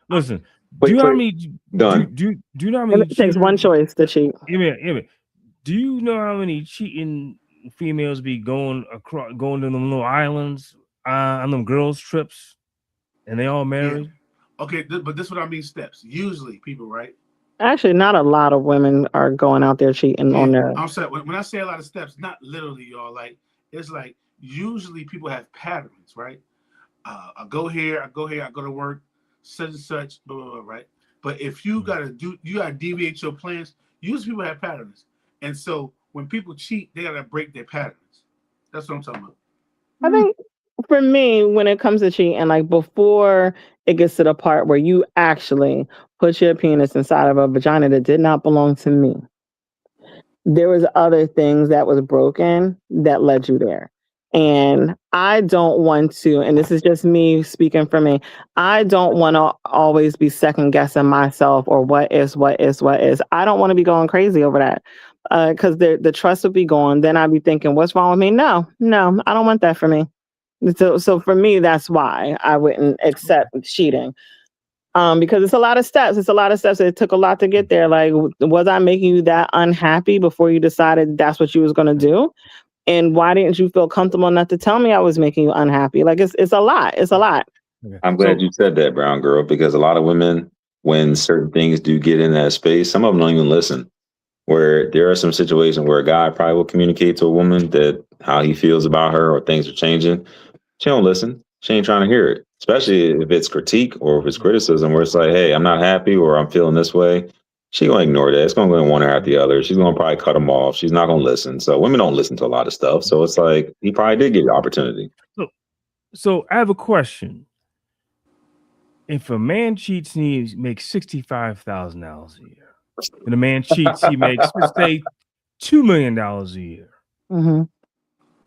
Listen. Do you know how many? Do you know how many? It takes one choice to cheat. Do you know how many cheating females be going to them little islands on them girls' trips, and they all married? Yeah. Okay, but this is what I mean. Steps. Usually, people, right? Actually, not a lot of women are going out there cheating on their. I'm sorry. When I say a lot of steps, not literally, y'all. Like, it's like usually people have patterns, right? I go here, I go to work, such and such, blah, blah, blah, right? But if you gotta deviate your plans. Usually people have patterns, and so when people cheat, they gotta break their patterns. That's what I'm talking about. I think for me, when it comes to cheating, like before it gets to the part where you actually put your penis inside of a vagina that did not belong to me, there was other things that was broken that led you there. And I don't want to, and this is just me speaking for me, I don't want to always be second guessing myself or what is. I don't want to be going crazy over that because the trust would be gone. Then I'd be thinking, what's wrong with me? No, I don't want that for me. So for me, that's why I wouldn't accept cheating. Because it's a lot of steps. It took a lot to get there. Like, was I making you that unhappy before you decided that's what you was going to do? And why didn't you feel comfortable enough to tell me I was making you unhappy? Like, it's a lot. It's a lot. I'm glad you said that, brown girl, because a lot of women, when certain things do get in that space, some of them don't even listen. Where there are some situations where a guy probably will communicate to a woman that how he feels about her or things are changing. She don't listen. She ain't trying to hear it, especially if it's critique or if it's criticism where it's like, hey, I'm not happy or I'm feeling this way. She's going to ignore that. It's going to go one after the other. She's going to probably cut them off. She's not going to listen. So women don't listen to a lot of stuff. So it's like he probably did get the opportunity. So I have a question. If a man cheats and he makes $65,000 a year, and the man cheats, he makes, let's say, $2 million a year. Mm-hmm.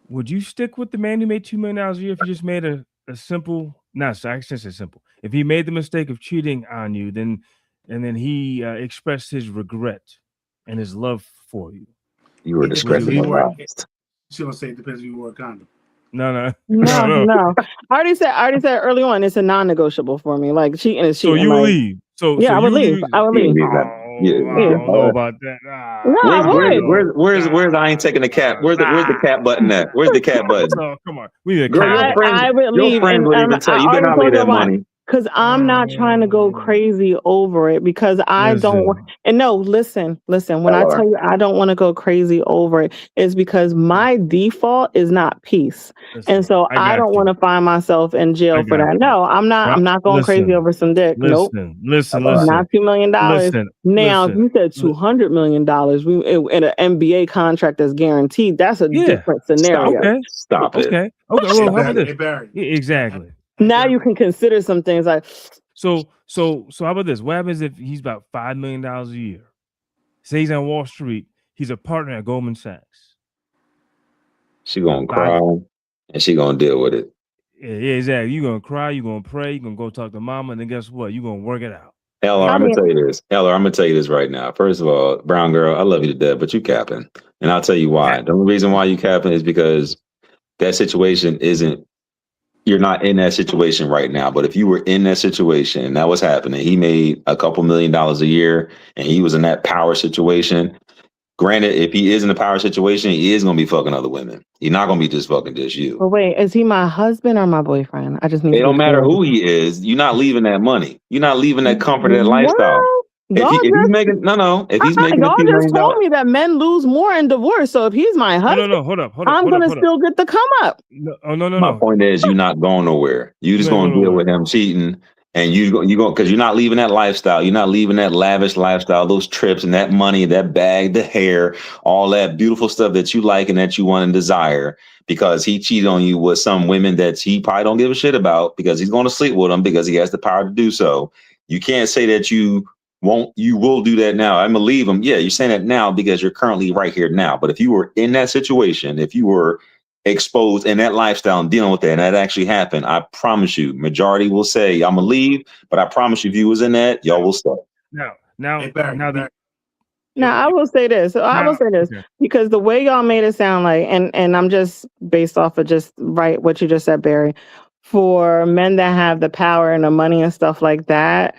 Would you stick with the man who made $2 million a year if he just made a simple, not I shouldn't say simple. If he made the mistake of cheating on you, then he expressed his regret and his love for you. You were It depends discredited. if you work. Biased. She's gonna say it depends if you wore a condom. No. No. I already said early on, it's a non-negotiable for me. Like cheating is So cheating. you would like, leave. So yeah, I would you leave. I would You leave. leave that. Oh, Yeah, I yeah. don't know about that. No, I would. Where's I ain't taking the cap? Where's the cap button at? Where's the cap button? No, come on. We need a Girl, cap button. I would your leave, friends and will even tell I you, you better already not leave told you that why. money. Because I'm not trying to go crazy over it. Because I don't. Listen. And no, listen. When I tell you I don't want to go crazy over it, it's because my default is not peace, Listen, and so I don't want to find myself in jail for that. No, I'm not. I'm not going crazy over some dick. Nope. Listen. Not $2 million. Now, if you said listen. $200 million, in an NBA contract that's guaranteed, that's a different scenario. Stop it. Okay. Well, how about this? Hey, Barry. Yeah, exactly. Now you can consider some things like. So how about this? What happens if he's about $5 million a year? Say he's on Wall Street. He's a partner at Goldman Sachs. She gonna cry and she gonna deal with it. Yeah, exactly. You're gonna cry, you're gonna pray, you're gonna go talk to mama, and then guess what? You're gonna work it out. Eller, I'm gonna tell you this. Eller, I'm gonna tell you this right now. First of all, brown girl, I love you to death, but you capping. And I'll tell you why. The only reason why you capping is because that situation you're not in that situation right now. But if you were in that situation and that was happening, he made a couple $1 million a year and he was in that power situation. Granted, if he is in a power situation, he is going to be fucking other women. He's not going to be just fucking just you. But wait, is he my husband or my boyfriend? I just need. It don't matter who he is. You're not leaving that money. You're not leaving that comfort, that lifestyle. If he's making if he's making y'all just told me that men lose more in divorce. So if he's my husband, no, hold up. I'm gonna still get the come up. No. My point is, you're not going nowhere. You just gonna deal with him cheating, and you go because you're not leaving that lifestyle. You're not leaving that lavish lifestyle, those trips and that money, that bag, the hair, all that beautiful stuff that you like and that you want and desire. Because he cheated on you with some women that he probably don't give a shit about because he's going to sleep with them because he has the power to do so. You can't say that you will do that now. I'm gonna leave him. Yeah, you're saying that now because you're currently right here now. But if you were in that situation, if you were exposed in that lifestyle and dealing with that, and that actually happened, I promise you, majority will say I'm gonna leave. But I promise you, if you was in that, y'all will stay. Now I will say this. Because the way y'all made it sound like, and I'm just based off of just what you just said, Barry, for men that have the power and the money and stuff like that,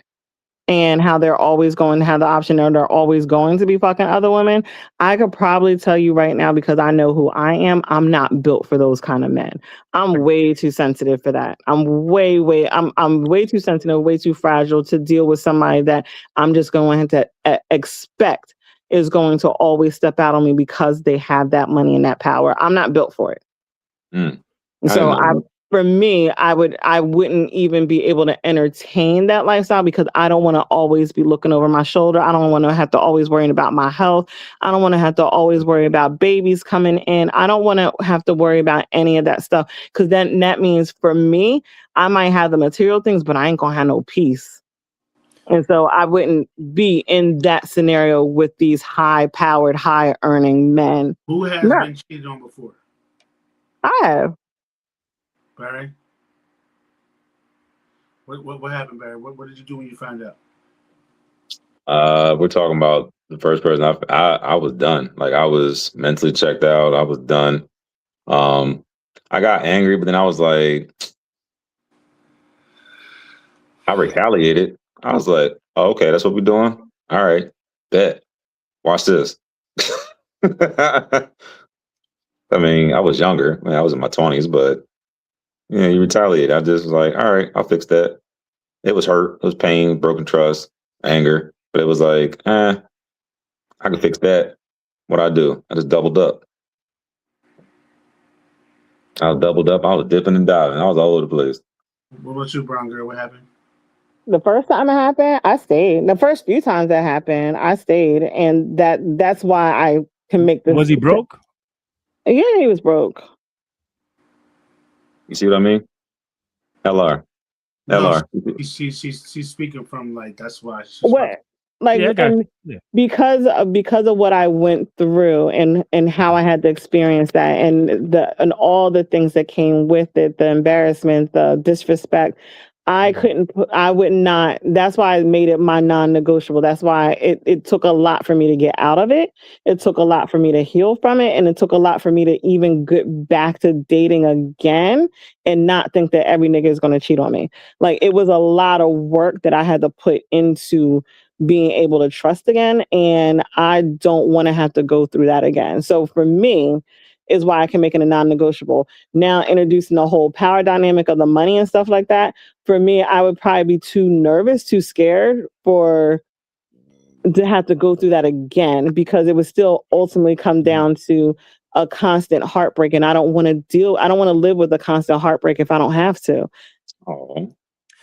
and how they're always going to have the option or they're always going to be fucking other women, I could probably tell you right now, because I know who I am, I'm not built for those kind of men. I'm way too sensitive for that. I'm way too sensitive, way too fragile to deal with somebody that I'm just going to expect is going to always step out on me because they have that money and that power. I'm not built for it. So for me, I wouldn't even be able to entertain that lifestyle because I don't want to always be looking over my shoulder. I don't want to have to always worry about my health. I don't want to have to always worry about babies coming in. I don't want to have to worry about any of that stuff because then that means for me, I might have the material things, but I ain't gonna have no peace. And so I wouldn't be in that scenario with these high-powered, high-earning men. Who has been cheated on before? I have. Barry? What happened, Barry? What did you do when you found out? We're talking about the first person. I was done. Like I was mentally checked out. I was done. I got angry, but then I was like, I retaliated. I was like, oh, okay, that's what we're doing. All right, bet. Watch this. I mean, I was younger. I was in my 20s, but yeah, you retaliate. I just was like, all right, I'll fix that. It was hurt. It was pain, broken trust, anger. But it was like, I can fix that. What I do? I just doubled up. I was doubled up. I was dipping and diving. I was all over the place. What about you, brown girl? What happened? The first time it happened, I stayed. The first few times that happened, I stayed. And that's why I can make this. Was he broke? Yeah, he was broke. You see what I mean? LR. No, she's speaking from like that's why. What? Like, Yeah, I got and you. Yeah. because of what I went through and how I had to experience that and all the things that came with it, the embarrassment, the disrespect, I would not. That's why I made it my non-negotiable. That's why it took a lot for me to get out of it. It took a lot for me to heal from it, and it took a lot for me to even get back to dating again and not think that every nigga is going to cheat on me. Like, it was a lot of work that I had to put into being able to trust again, and I don't want to have to go through that again. So for me, is why I can make it a non-negotiable. Now, introducing the whole power dynamic of the money and stuff like that, for me, I would probably be too nervous, too scared to have to go through that again, because it would still ultimately come down to a constant heartbreak, and I don't want to live with a constant heartbreak if I don't have to. Oh,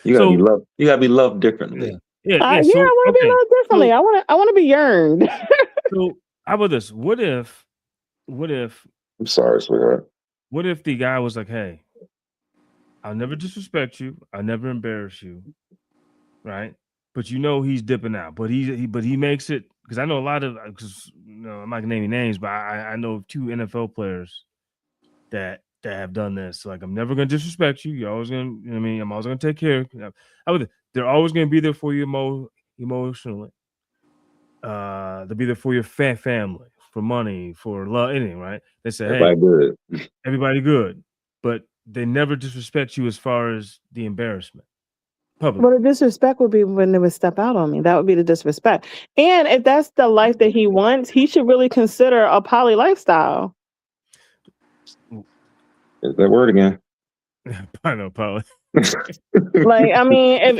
you gotta be loved. You gotta be loved differently. Yeah. I want to be loved differently. I want to be yearned. So how about this? What if I'm sorry, sweetheart. what if the guy was like, "Hey, I'll never disrespect you. I'll never embarrass you, right? But he's dipping out. But he makes it, because I know a lot of, because I'm not gonna name any names, but I know 2 NFL players that have done this. Like, I'm never gonna disrespect you. You're always gonna, you know what I mean? I'm always gonna take care of you. They're always gonna be there for you emotionally. They'll be there for your family, for money, for love, anything, right? They say, Everybody good. everybody good, but they never disrespect you as far as the embarrassment. Public. Well, the disrespect would be when they would step out on me. That would be the disrespect. And if that's the life that he wants, he should really consider a poly lifestyle. Is that word again? I know, poly. Like, I mean, if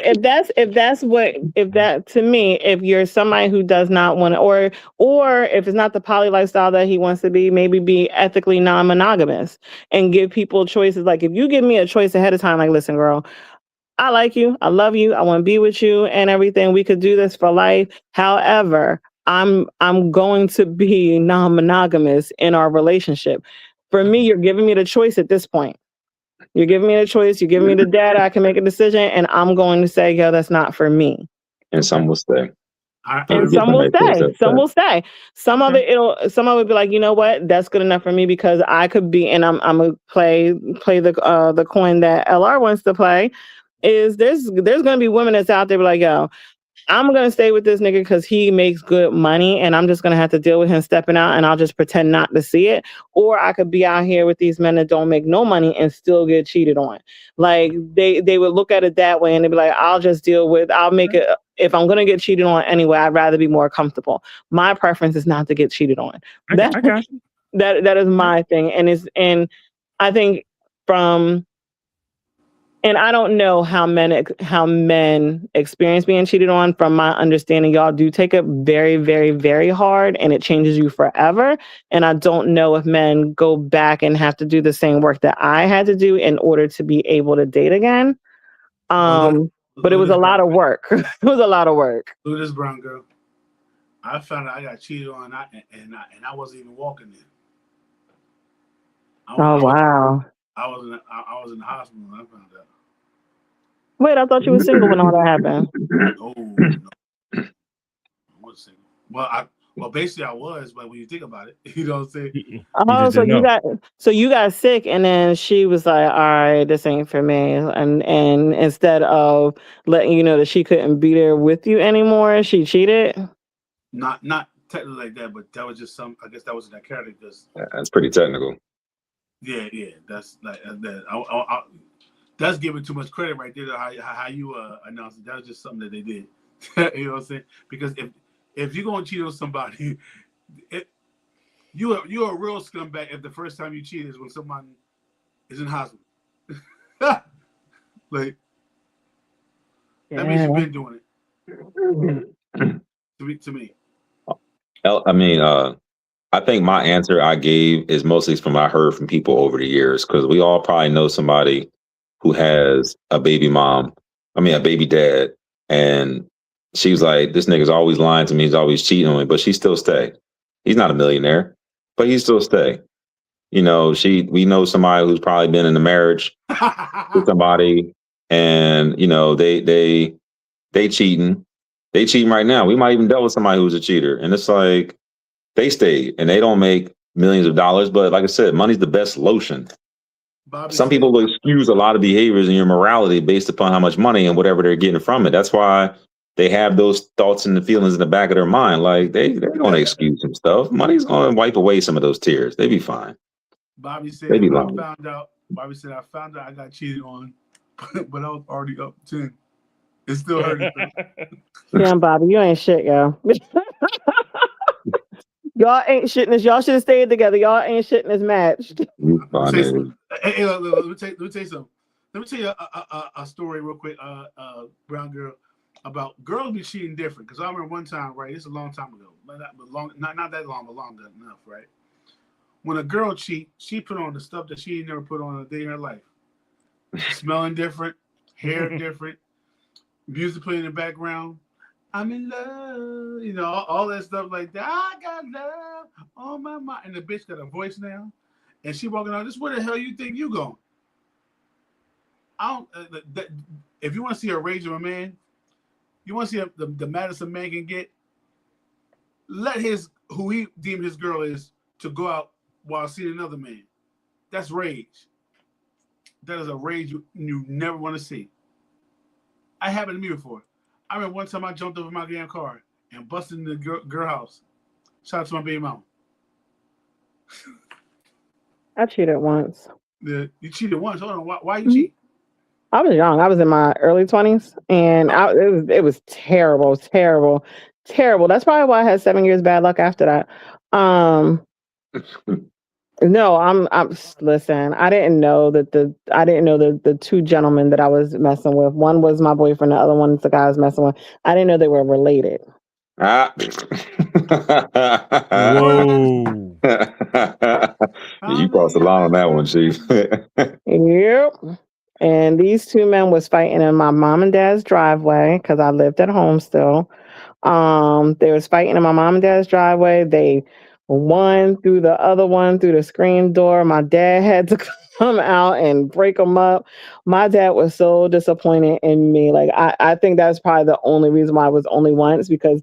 you're somebody who does not want to, or if it's not the poly lifestyle that he wants to be, maybe be ethically non-monogamous and give people choices. Like, if you give me a choice ahead of time, like, listen, girl, I like you, I love you, I want to be with you and everything. We could do this for life. However, I'm going to be non-monogamous in our relationship. For me, you're giving me the choice at this point. You're giving me the choice. You're giving me the data. I can make a decision, and I'm going to say, yo, that's not for me. And some will stay. And some will stay. Some will stay. Some of it be like, you know what? That's good enough for me, because I could be, and I'm gonna play the coin that LR wants to play. Is there's gonna be women that's out there be like, yo, I'm going to stay with this nigga because he makes good money, and I'm just going to have to deal with him stepping out, and I'll just pretend not to see it. Or I could be out here with these men that don't make no money and still get cheated on. Like, they would look at it that way, and they'd be like, I'll make it. If I'm going to get cheated on anyway, I'd rather be more comfortable. My preference is not to get cheated on. I got you. That is my thing. And I think and I don't know how men experience being cheated on. From my understanding, y'all do take it very, very, very hard, and it changes you forever. And I don't know if men go back and have to do the same work that I had to do in order to be able to date again. But it was a lot of work. It was a lot of work. Look at this brown girl. I found out I got cheated on, and I wasn't even walking there. Wow. I was in the hospital when I found out. Wait, I thought you were single when all that happened. No. I was single. Well, basically I was, but when you think about it, you know what I'm saying? So you got sick, and then she was like, all right, this ain't for me. And instead of letting you know that she couldn't be there with you anymore, she cheated? Not technically like that, but that was just I guess that was that character. That's pretty technical. Yeah. That's like that. That's giving too much credit right there. How you announced it. That was just something that they did. You know what I'm saying? Because if you're gonna cheat on somebody, you're a real scumbag. If the first time you cheat is when someone is in hospital, like that means you've been doing it. To me. I mean, I think my answer I gave is mostly from I heard from people over the years, because we all probably know somebody who has a baby dad, and she was like, this nigga's always lying to me, he's always cheating on me, but she still stay. He's not a millionaire, but he still stay. We know somebody who's probably been in a marriage with somebody, and they cheating, They cheating right now. We might even dealt with somebody who's a cheater, and it's like they stayed and they don't make millions of dollars. But like I said, money's the best lotion. Bobby Some said, people will excuse a lot of behaviors in your morality based upon how much money and whatever they're getting from it. That's why they have those thoughts and the feelings in the back of their mind. Like they're going to excuse some stuff. Money's going to wipe away some of those tears. They be fine. Bobby said, They be I lying. found out. Bobby said, I found out I got cheated on, but I was already up 10. It still hurts. Damn, Bobby, you ain't shit, yo. Y'all ain't shit in this. Y'all should have stayed together. Y'all ain't shit in this match. You funny. Hey, let me tell you something. Let me tell you a story real quick, brown girl, about girls be cheating different. Because I remember one time, right? This is a long time ago, but not that long, but long enough, right? When a girl cheat, she put on the stuff that she never put on a day in her life. Smelling different, hair different, music playing in the background. I'm in love, you know, all that stuff like that. I got love on my mind. And the bitch got a voice now. And she walking out, this where the hell you think you going? I don't, if you want to see a rage of a man, you want to see the maddest a man can get, let who he deemed his girl is to go out while seeing another man. That's rage. That is a rage you never want to see. I happened to me before. I remember one time I jumped over my damn car and busted in the girl house. Shout out to my baby mama. I cheated once. You cheated once. Hold on. Why you cheat? I was young. I was in my early 20s, and it was terrible. That's probably why I had 7 years bad luck after that. No, I'm listen, I didn't know that the two gentlemen that I was messing with, one was my boyfriend, the other one's the guy I was messing with. I didn't know they were related. Ah. Whoa. You crossed the line on that one, Chief. Yep. And these two men was fighting in my mom and dad's driveway because I lived at home still. They was fighting in my mom and dad's driveway. They one through the other one through the screen door. My dad had to come out and break them up. My dad was so disappointed in me. Like I think that's probably the only reason why I was only once, because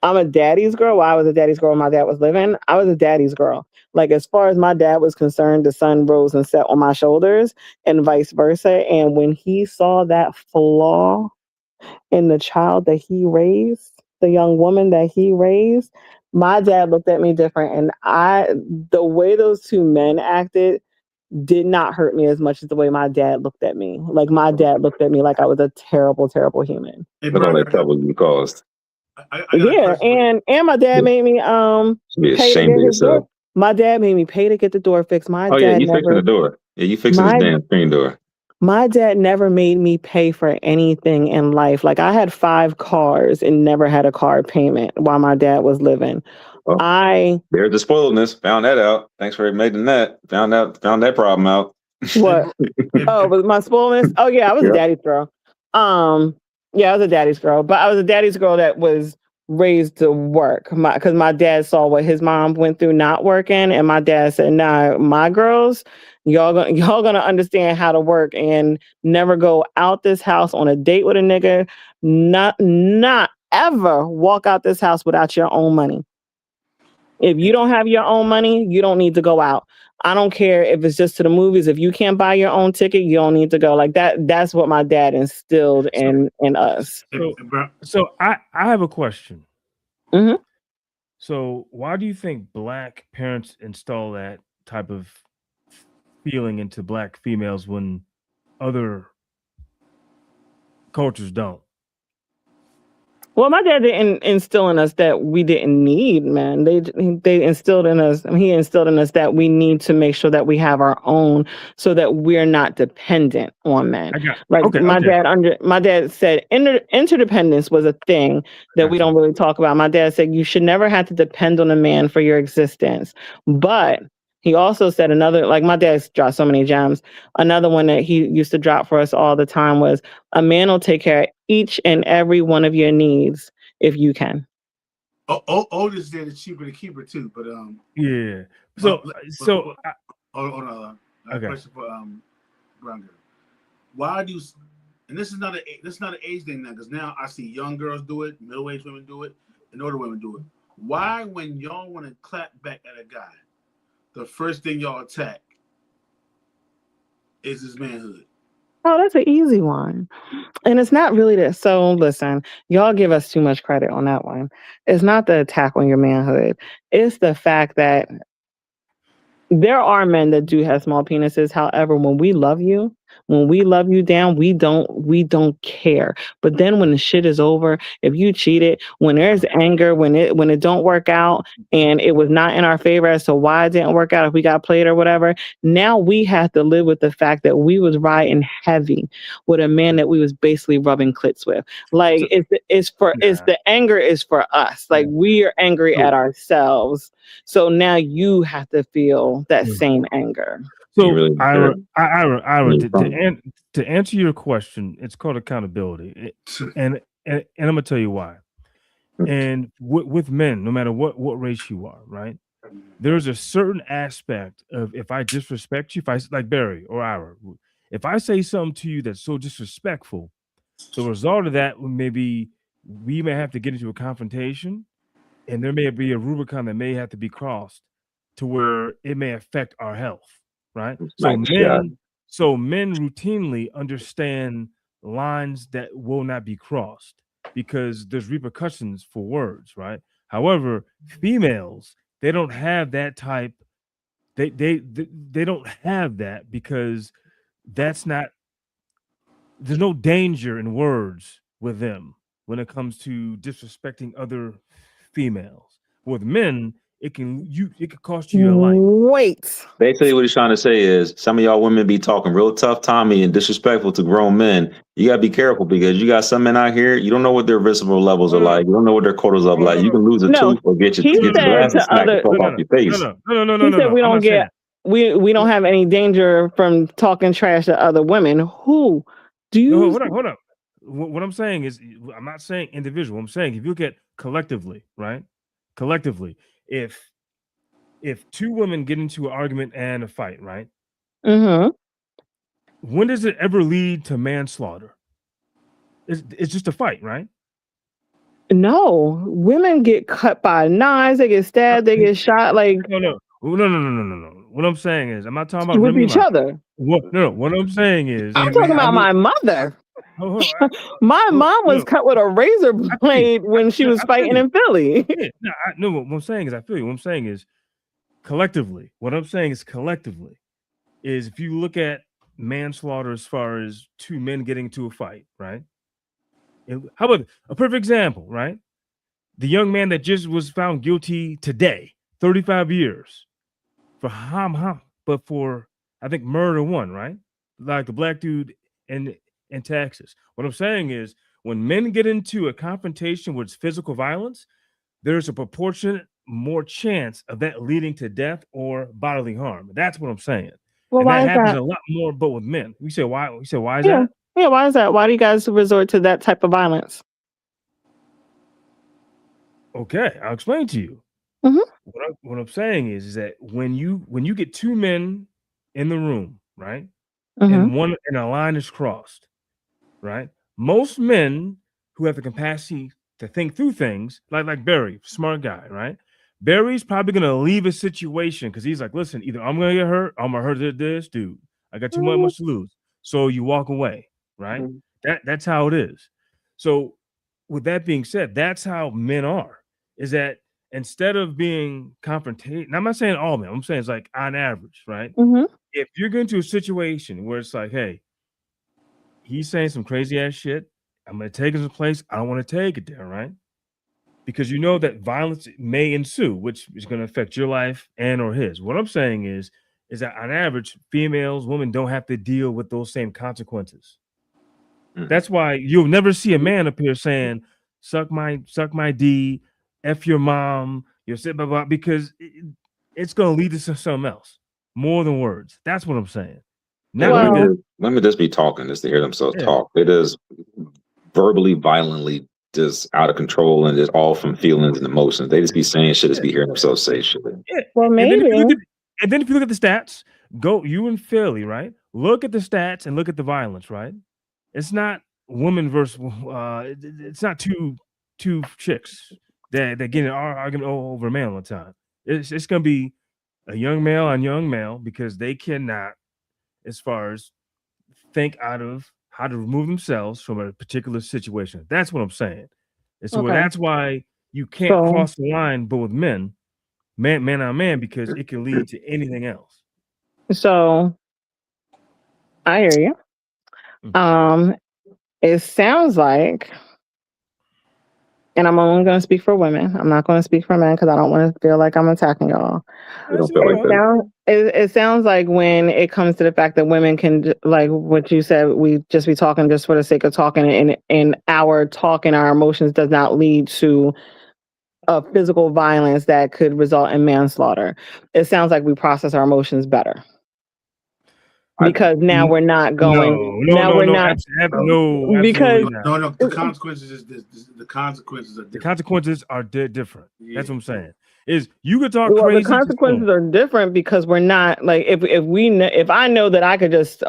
I'm a daddy's girl. While I was a daddy's girl when my dad was living, I was a daddy's girl. Like as far as my dad was concerned, the sun rose and set on my shoulders and vice versa. And when he saw that flaw in the child that he raised, the young woman that he raised, my dad looked at me different. And the way those two men acted did not hurt me as much as the way my dad looked at me. Like my dad looked at me like I was a terrible, terrible human. Look all that trouble you caused. Yeah, and my dad made me be pay to ashamed get of his door. yourself. My dad made me pay to get the door fixed. My Oh dad yeah, you fixing the door. Yeah, you fixing this damn screen door. My dad never made me pay for anything in life. Like I had 5 cars and never had a car payment while my dad was living. Oh, there's the spoiledness. Found that out. Thanks for admitting that. Found that problem out. What? Oh, was my spoiledness? Oh yeah, I was a daddy's girl. Yeah, I was a daddy's girl, but I was a daddy's girl that was raised to work. Because my dad saw what his mom went through not working, and my dad said, "Nah, my girls, y'all gonna understand how to work and never go out this house on a date with a nigga. Not ever walk out this house without your own money. If you don't have your own money, you don't need to go out. I don't care if it's just to the movies. If you can't buy your own ticket, you don't need to go." Like that. That's what my dad instilled in us. So I have a question. Mm-hmm. So why do you think Black parents install that type of feeling into Black females when other cultures don't? Well, my dad didn't instill in us that we didn't need men. They instilled in us. He instilled in us that we need to make sure that we have our own, so that we're not dependent on men. My dad said interdependence was a thing that we don't really talk about. My dad said you should never have to depend on a man for your existence, but he also said another, like my dad's dropped so many gems. Another one that he used to drop for us all the time was, a man will take care of each and every one of your needs if you can. Oldest did it's cheaper to keep her too, but yeah. Hold on. I have a question for Brown girl. Why do and this is not an age thing now, because now I see young girls do it, middle-aged women do it, and older women do it. Why, when y'all want to clap back at a guy, the first thing y'all attack is his manhood? Oh, that's an easy one. And it's not really this. So listen, y'all give us too much credit on that one. It's not the attack on your manhood. It's the fact that there are men that do have small penises. However, when we love you down, we don't care. But then when the shit is over, if you cheated, when there's anger, when it don't work out and it was not in our favor as to why it didn't work out, if we got played or whatever, now we have to live with the fact that we was riding heavy with a man that we was basically rubbing clits with. Like it's the anger is for us. Like we are angry at ourselves. So now you have to feel that same anger. So, really Ira, to answer your question, it's called accountability, and I'm gonna tell you why. And with men, no matter what race you are, right? There's a certain aspect of if I disrespect you, if I like Barry or Ira, if I say something to you that's so disrespectful, the result of that maybe we may have to get into a confrontation. And there may be a Rubicon that may have to be crossed to where it may affect our health, right? So men routinely understand lines that will not be crossed because there's repercussions for words, right? However, females, they don't have that type. They don't have that because there's no danger in words with them when it comes to disrespecting other females. With men, it could cost you your life. Wait. Basically, what he's trying to say is some of y'all women be talking real tough Tommy and disrespectful to grown men. You gotta be careful because you got some men out here, you don't know what their visceral levels are like. You don't know what their quotas are like. You can lose a tooth or get your glasses smacked off your face. No. He said we don't get we don't have any danger from talking trash to other women. Who do you? No, hold up. What I'm saying is, I'm not saying individual. I'm saying if you look at collectively, right? Collectively, if two women get into an argument and a fight, right? Mm-hmm. When does it ever lead to manslaughter? It's just a fight, right? No, women get cut by knives. They get stabbed. They get shot. Like no. What I'm saying is, I'm not talking about with each other. What I'm saying is, I'm talking about my mother. My mom was cut with a razor blade when she was fighting in Philly. No, what I'm saying is, I feel you. What I'm saying is, collectively, is if you look at manslaughter as far as two men getting into a fight, right? How about a perfect example, right? The young man that just was found guilty today, 35 years for but for I think murder one, right? Like the black dude in Texas. What I'm saying is when men get into a confrontation with physical violence, there's a proportionate more chance of that leading to death or bodily harm. That's what I'm saying. Well, and why that happens that? a lot more, but with men. We say why is that? Yeah, why is that? Why do you guys resort to that type of violence? Okay, I'll explain to you. Mm-hmm. What I'm saying is that when you get two men in the room, right? Mm-hmm. And a line is crossed, right? Most men who have the capacity to think through things, like Barry, smart guy, right? Barry's probably gonna leave a situation because he's like, listen, either I'm gonna get hurt, or I'm gonna hurt this dude. I got too much to lose. So you walk away, right? Mm-hmm. That's how it is. So with that being said, that's how men are, is that instead of being confrontational, I'm not saying all men, I'm saying it's like on average, right? Mm-hmm. If you're going to a situation where it's like, hey, he's saying some crazy ass shit, I'm going to take him to a place I don't want to take it there, right? Because you know that violence may ensue, which is going to affect your life and or his. What I'm saying is that on average, women don't have to deal with those same consequences. Mm-hmm. That's why you'll never see a man up here saying, suck my D, F your mom, you'll sit blah, blah, because it's going to lead to something else. More than words. That's what I'm saying. Women just be talking just to hear themselves talk. It is verbally, violently, just out of control and just all from feelings and emotions. They just be saying shit, just be hearing themselves say shit. Yeah. Well, maybe. And then if you look at the stats, go you and Philly, right? Look at the stats and look at the violence, right? it's not woman versus it's not two chicks that get an argument over a man all the time. It's gonna be a young male on young male because they cannot, as far as think out of how to remove themselves from a particular situation. That's what I'm saying. And so Okay. that's why you can't So- cross the line, but with man on man, because it can lead to anything else. So I hear you. It sounds like, and I'm only going to speak for women. I'm not going to speak for men because I don't want to feel like I'm attacking y'all. We don't feel like that. It sounds like when it comes to the fact that women can, like what you said, we just be talking just for the sake of talking, and our talk and our emotions does not lead to a physical violence that could result in manslaughter. It sounds like we process our emotions better. Because now we're not going. No. Because No. The consequences is this. The consequences are different. The consequences are different. That's what I'm saying. Is you could talk well, crazy. the consequences are different because we're not like if I know that I could just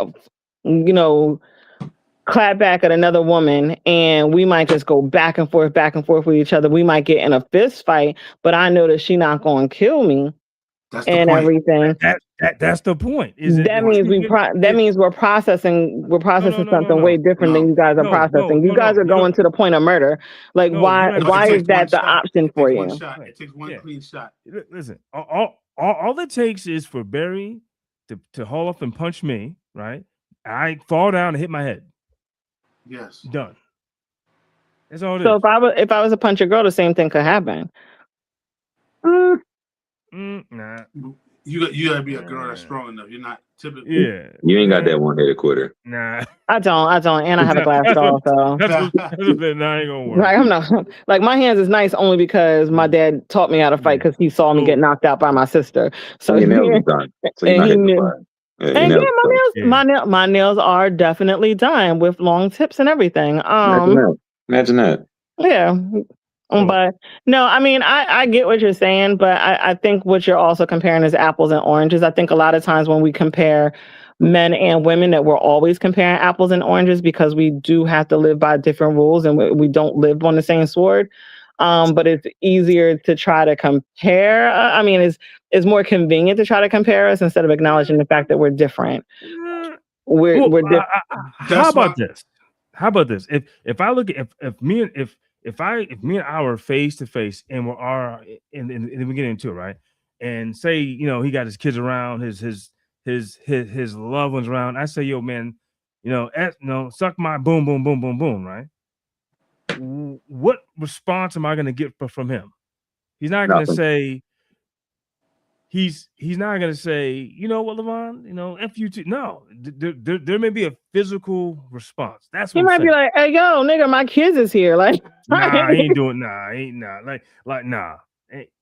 clap back at another woman and we might just go back and forth with each other. We might get in a fist fight, but I know that she's not going to kill me. That's the and point. Everything. That's the point. That means we're processing something way different than you guys are processing. You guys are going to the point of murder. Like why is that the option for you? It takes one clean shot. Listen, all it takes is for Barry to haul up and punch me, right? I fall down and hit my head. Yes. Done. That's all it is. So if I was to punch a girl, the same thing could happen. Nah. You gotta be a girl that's strong enough. You're not typically. Yeah. You ain't got that one-headed quitter. Nah. I don't, and I have a glass jaw, so that's what ain't gonna work. Like I'm not like my hands is nice only because my dad taught me how to fight because he saw me get knocked out by my sister. So your nails are done. So you're not hitting the fire. My nails are definitely done with long tips and everything. Imagine that. Yeah. But no, I mean, I get what you're saying, but I think what you're also comparing is apples and oranges. I think a lot of times when we compare men and women that we're always comparing apples and oranges because we do have to live by different rules and we don't live on the same sword. But it's easier to try to compare. I mean, it's more convenient to try to compare us instead of acknowledging the fact that we're different. We're different. How about this? If I look at if me and I were face to face and we get into it, right? And say, he got his kids around, his loved ones around. I say, yo, man, suck my boom, boom, boom, boom, boom, right? What response am I going to get from him? He's not going to say. He's not going to say, you know what, Levon, F you too. No, there may be a physical response. That's what he might be like, hey, yo, nigga, my kids is here. Like, nah, he ain't doing, nah, ain't nah. Like, nah.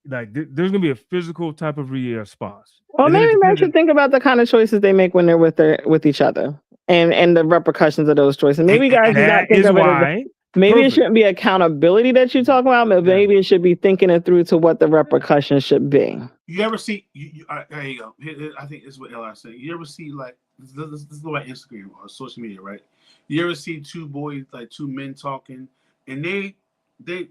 Like, there's gonna be a physical type of response. Well, maybe men should think about the kind of choices they make when they're with each other, and the repercussions of those choices. Maybe guys do not think of it. Maybe it shouldn't be accountability that you talk about, but maybe it should be thinking it through to what the repercussions should be. You ever see? There you go. I think this is what LR said. You ever see like this is about Instagram or social media, right? You ever see two men talking, and they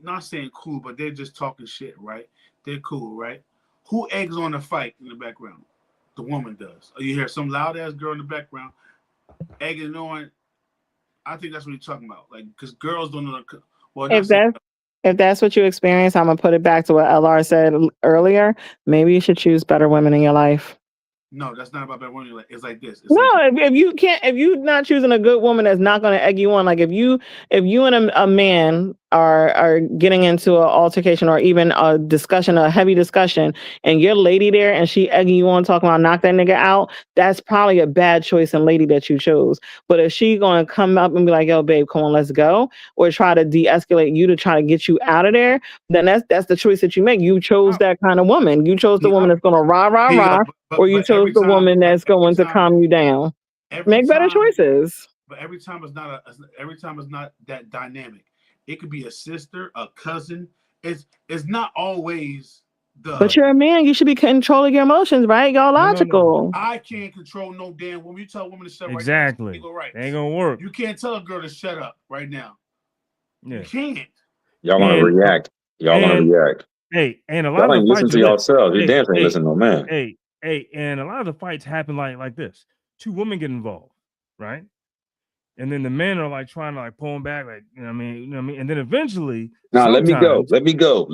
not saying cool, but they're just talking shit, right? They're cool, right? Who eggs on the fight in the background? The woman does. Or you hear some loud ass girl in the background egging on. I think that's what you're talking about. Like, because girls don't know. Well, if that's what you experience, I'm gonna put it back to what LR said earlier. Maybe you should choose better women in your life. No, that's not about better women. It's like this. If you're not choosing a good woman that's not going to egg you on, like if you and a man are getting into an altercation or even a discussion, a heavy discussion, and your lady there and she egging you on talking about knock that nigga out, that's probably a bad choice and lady that you chose. But if she going to come up and be like, yo, babe, come on, let's go, or try to de-escalate you to try to get you out of there, then that's the choice that you make. You chose that kind of woman. You chose the woman that's going to rah, or you chose the woman that's going to calm you down. Make better choices. But every time it's not that dynamic. It could be a sister, a cousin. It's not always But you're a man. You should be controlling your emotions, right? Y'all logical. I can't control no damn woman. You tell a woman to shut exactly. Right now, ain't gonna work. You can't tell a girl to shut up right now. Yeah. You can't. Y'all want to react. Y'all want to react. Hey, and a lot y'all of the listen to yourselves. You damn ain't listen to no man. Hey, and a lot of the fights happen like this. Two women get involved, right? And then the men are like trying to like pull them back, like you know what I mean, and then eventually, let me go.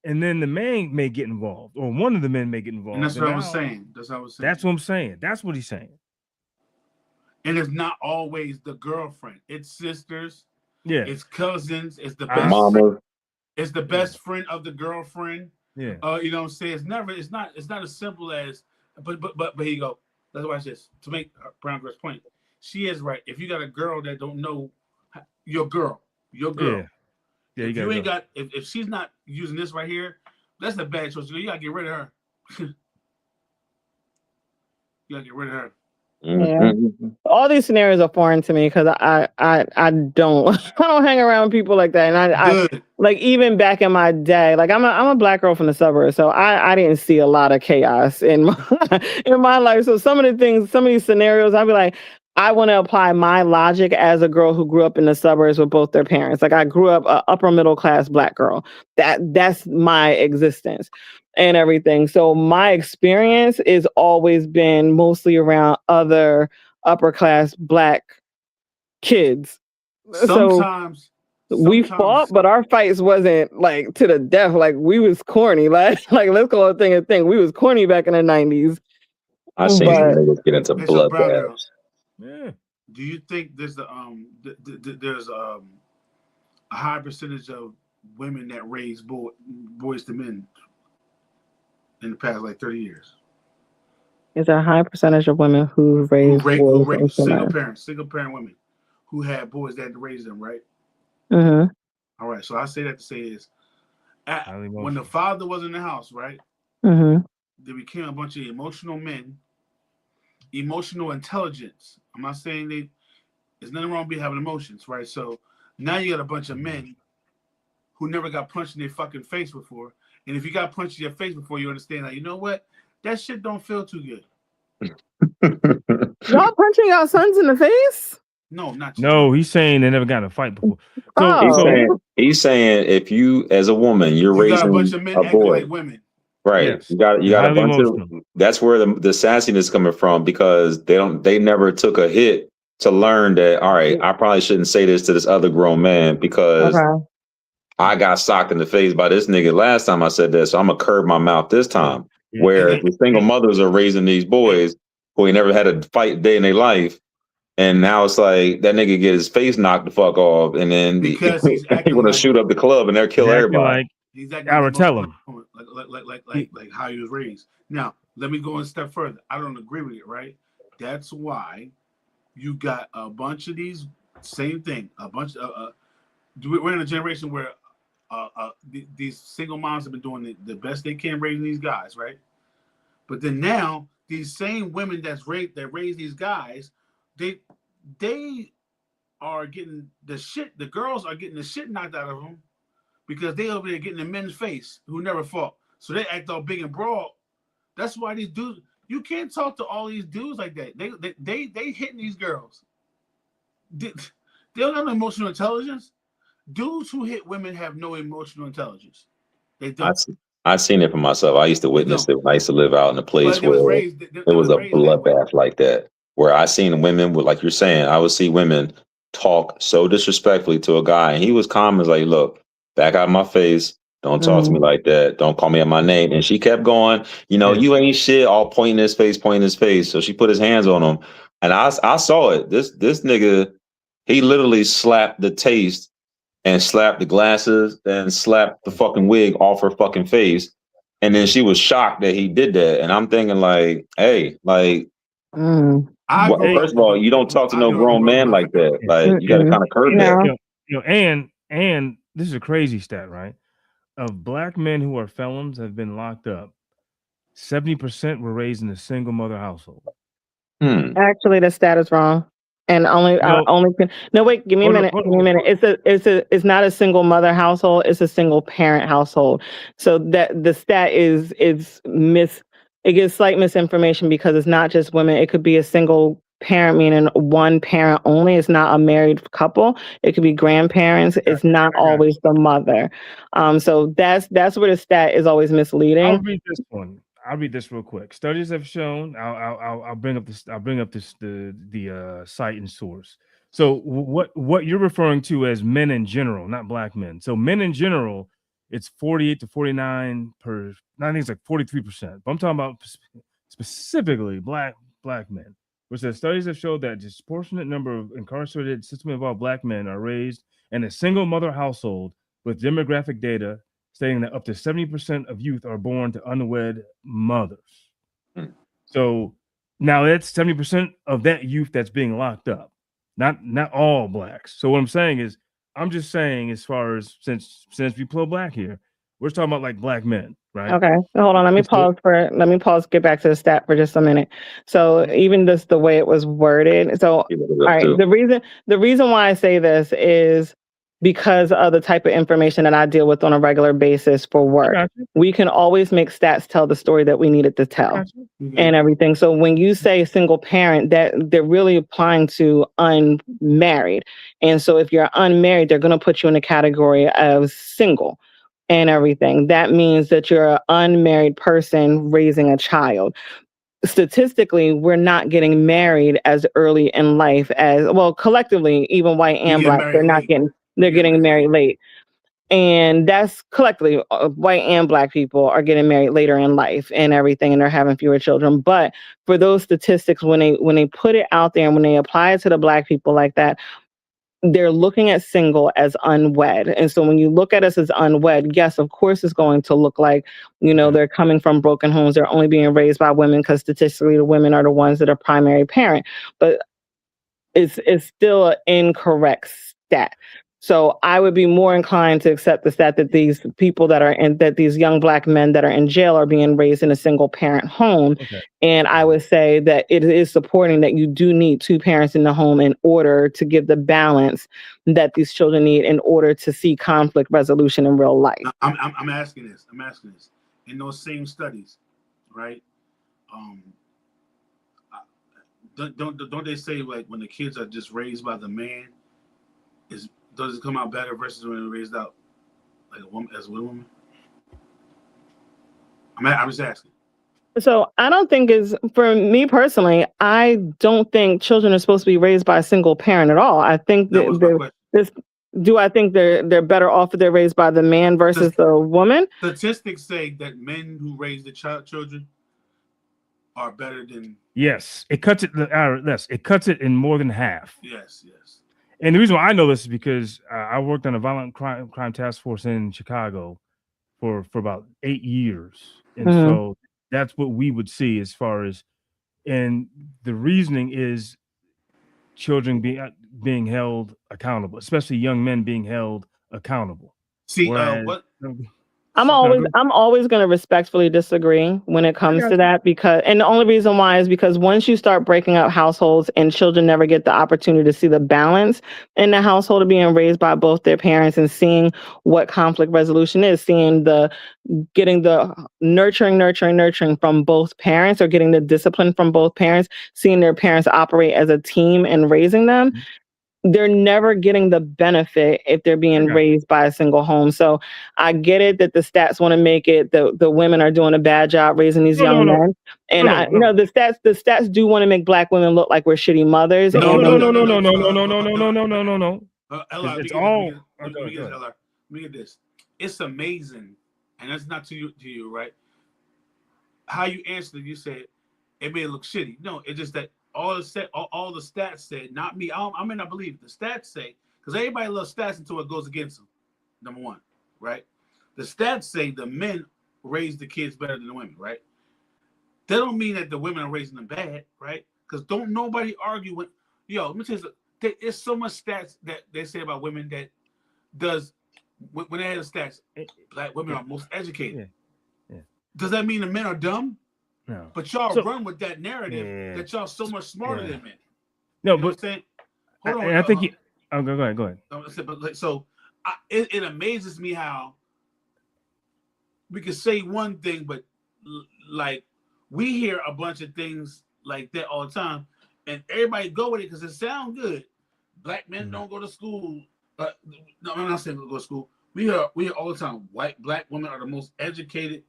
And then the man may get involved, or one of the men may get involved. And that's what I was saying. That's what I'm saying. That's what he's saying. And it's not always the girlfriend. It's sisters. Yeah. It's cousins. It's the best friend. It's the best friend of the girlfriend. Yeah. You know what I'm saying? It's not as simple as but here you go. Let's watch this. To make Brown Girl's point. She is right. If you got a girl that don't know your girl. Yeah, if you ain't got if she's not using this right here, that's a bad choice. You gotta get rid of her. You gotta get rid of her. Yeah. All these scenarios are foreign to me because I don't hang around people like that, and I like even back in my day, like I'm a black girl from the suburbs, so I didn't see a lot of chaos in my life. So some of these scenarios, I'd be like, I want to apply my logic as a girl who grew up in the suburbs with both their parents. Like I grew up an upper middle class black girl. That's my existence and everything. So my experience is always been mostly around other upper class black kids. Sometimes we fought, but our fights wasn't like to the death. Like we was corny. Like let's call it a thing. We was corny back in the 90s. I seen niggas get into bloodbaths. Yeah. Do you think there's a high percentage of women that raise boys to men in the past like 30 years? Is there a high percentage of women who raise single parent women who had boys that had to raise them, right? Mm-hmm. All right. So I say that to say is when the father was in the house, right? Mm-hmm. There became a bunch of emotional men. Emotional intelligence. I'm not saying there's nothing wrong with having emotions, right? So now you got a bunch of men who never got punched in their fucking face before. And if you got punched in your face before, you understand that, you know what? That shit don't feel too good. Y'all punching y'all sons in the face? No, not you. No, he's saying they never got in a fight before. So, he's saying if you, as a woman, you're raising a bunch of men acting like women. Right. Yes. You got a bunch of, that's where the sassiness is coming from, because they never took a hit to learn that, all right, I probably shouldn't say this to this other grown man because I got socked in the face by this nigga last time I said this, so I'm gonna curb my mouth this time. Yeah. Where the single mothers are raising these boys who ain't never had a fight a day in their life, and now it's like that nigga get his face knocked the fuck off, and then he want to shoot up the club and they'll kill everybody. Exactly. I would tell him like how he was raised. Now, let me go a step further. I don't agree with it, right? That's why you got a bunch of these same thing. A bunch of we're in a generation where these single moms have been doing the best they can raising these guys, right? But then now these same women that raise these guys, they are getting the shit. The girls are getting the shit knocked out of them. Because they over there getting in men's face who never fought. So they act all big and broad. That's why these dudes, you can't talk to all these dudes like that. They hitting these girls. They don't have no emotional intelligence. Dudes who hit women have no emotional intelligence. They don't. I've seen it for myself. I used to witness it when I used to live out in a place where it was a bloodbath like that. Where I seen women with, like you're saying, I would see women talk so disrespectfully to a guy, and he was calm as like, look, back out of my face. Don't talk to me like that. Don't call me on my name. And she kept going, you ain't shit, all pointing his face. So she put his hands on him. And I saw it. This nigga, he literally slapped the taste and slapped the glasses and slapped the fucking wig off her fucking face. And then she was shocked that he did that. And I'm thinking like, hey, like, first of all, you don't talk to no grown man like that. Like, you got to kind of curb that. And this is a crazy stat, right? Of black men who are felons have been locked up, 70% were raised in a single mother household. Actually, the stat is wrong. And only I No, only can no wait, give me a hold on, minute. hold Give me a on, minute. It's not a single mother household, it's a single parent household. So that the stat is it gives slight misinformation because it's not just women. It could be a single parent, meaning one parent only. It's not a married couple. It could be grandparents. It's not I got always the mother. So that's where the stat is always I'll misleading. read this one. I'll read this real quick. Studies have shown. I'll bring up this. I'll bring up this the site and source. So what you're referring to as men in general, not black men. So men in general, it's 48 to 49 per. I think it's like 43%. But I'm talking about specifically black men, which says studies have showed that a disproportionate number of incarcerated system-involved black men are raised in a single mother household, with demographic data stating that up to 70% of youth are born to unwed mothers. Hmm. So now that's 70% of that youth that's being locked up, not all blacks. So what I'm saying is, I'm just saying, as far as since we play black here, we're talking about like black men, right? Okay, hold on. Let me pause. Get back to the stat for just a minute. So even just the way it was worded. So all right, Too. the reason why I say this is because of the type of information that I deal with on a regular basis for work. We can always make stats tell the story that we needed to tell and everything. So when you say single parent, that they're really applying to unmarried. And so if you're unmarried, they're going to put you in a category of single and everything. That means that you're an unmarried person raising a child. Statistically, we're not getting married as early in life as well. Collectively, even white and black, they're getting married late. And that's collectively white and black people are getting married later in life and everything, and they're having fewer children. But for those statistics, when they put it out there and when they apply it to the black people like that, they're looking at single as unwed. And so when you look at us as unwed, yes, of course it's going to look like, they're coming from broken homes. They're only being raised by women because statistically the women are the ones that are primary parent. But it's still an incorrect stat. So I would be more inclined to accept the stat that these people that these young black men that are in jail are being raised in a single parent home. Okay. And I would say that it is supporting that you do need two parents in the home in order to give the balance that these children need in order to see conflict resolution in real life. I'm asking this. In those same studies, right? Don't they say, like, when the kids are just raised by the man, does it come out better versus when they're raised out like a woman, as a woman? I'm just asking. So I don't think for me personally, I don't think children are supposed to be raised by a single parent at all. I think do I think they're better off if they're raised by the man versus the woman? Statistics say that men who raise the children are better than. Yes, it cuts it. It cuts it in more than half. Yes. And the reason why I know this is because I worked on a violent crime task force in Chicago for about 8 years, and so that's what we would see as far as, and the reasoning is children being held accountable, especially young men being held accountable. See, I'm always going to respectfully disagree when it comes to that, and the only reason why is because once you start breaking up households and children never get the opportunity to see the balance in the household of being raised by both their parents and seeing what conflict resolution is, getting the nurturing from both parents, or getting the discipline from both parents, seeing their parents operate as a team and raising them. They're never getting the benefit if they're being raised by a single home. So I get it that the stats want to make it the women are doing a bad job raising these young men. And the stats do want to make black women look like we're shitty mothers. No. It's all. Let me get this. It's amazing, and that's not to you, right? How you answered it, you said it may look shitty. No, it's just that all the stats said, not me. I may not believe it. The stats say, because everybody loves stats until it goes against them. Number one, right? The stats say the men raise the kids better than the women, right? That don't mean that the women are raising them bad, right? Because don't nobody argue with. Let me tell you, there's so much stats that they say about women that does when they have the stats, black women are most educated. Yeah. Does that mean the men are dumb? No. But y'all run with that narrative that y'all so much smarter than men. No, but hold on. And I think go ahead. Go ahead. But like, so it amazes me how we can say one thing, but like we hear a bunch of things like that all the time, and everybody go with it because it sounds good. Black men don't go to school. No, I'm not saying go to school. We hear all the time. Black women are the most educated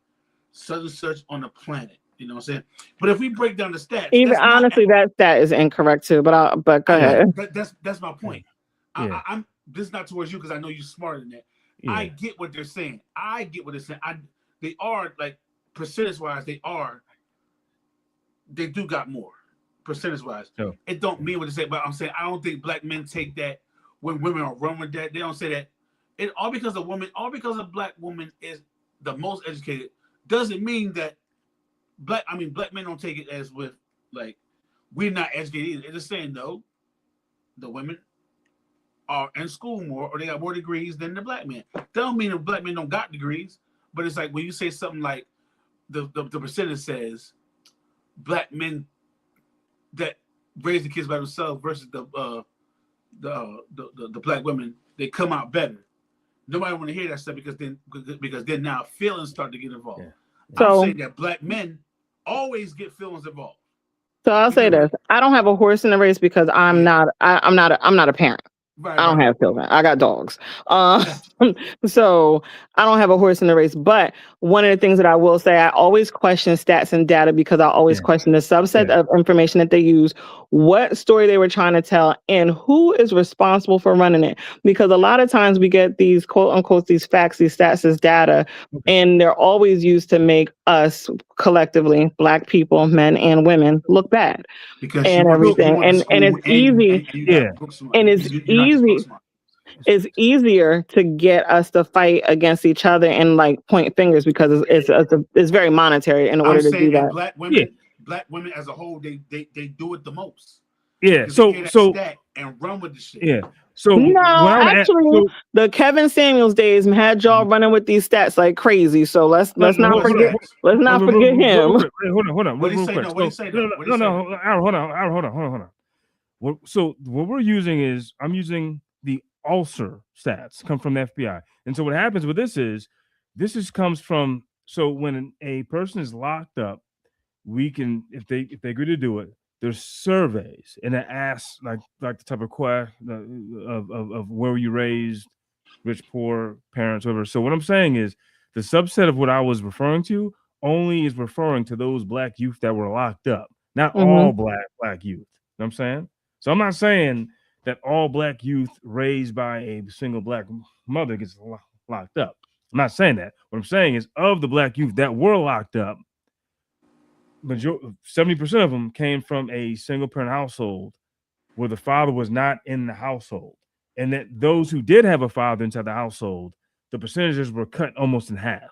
such on the planet. You know what I'm saying? But if we break down the stats, Even honestly, that stat is incorrect too. But go ahead. That's my point. Yeah. I'm this is not towards you because I know you're smarter than that. Yeah. I get what they're saying. I get what they're saying. They are like percentage wise. They do got more percentage wise. Sure. It don't mean what they say, but I'm saying I don't think black men take that when women are run with that. They don't say that. It all because a black woman is the most educated doesn't mean that black men don't take it as with like we're not educated either. It's just saying though, the women are in school more or they got more degrees than the black men. That don't mean the black men don't got degrees, but it's like when you say something like the percentage says black men that raise the kids by themselves versus the black women, they come out better. Nobody want to hear that stuff because then now feelings start to get involved. Yeah. So, I'm saying that black men always get feelings involved. So I'll say this: I don't have a horse in the race because I'm not a parent. Right, I don't have children. I got dogs. So I don't have a horse in the race. But one of the things that I will say, I always question stats and data because I always question the subset of information that they use, what story they were trying to tell, and who is responsible for running it. Because a lot of times we get these quote unquote, these facts, these stats, this data, and they're always used to make us collectively, black people, men and women, look bad. Because and everything. And it's easy. And it's easy. It's easier to get us to fight against each other and like point fingers because it's very monetary in order to do that. Black women as a whole, they do it the most. Yeah. So and run with the shit. Yeah. So the Kevin Samuels days had y'all running with these stats like crazy. So let's not forget him. Hold on. What do you say? What do you say? No. Hold on. So what we're using is I'm using the ulcer stats come from the FBI. And so what happens with this comes from, so when a person is locked up, we can, if they agree to do it, there's surveys and it asks like the type of question of where were you raised, rich, poor, parents, whatever. So what I'm saying is the subset of what I was referring to only is referring to those black youth that were locked up, not all black youth. You know what I'm saying? So I'm not saying that all black youth raised by a single black mother gets locked up. I'm not saying that. What I'm saying is of the black youth that were locked up, 70% of them came from a single parent household where the father was not in the household. And that those who did have a father inside the household, the percentages were cut almost in half.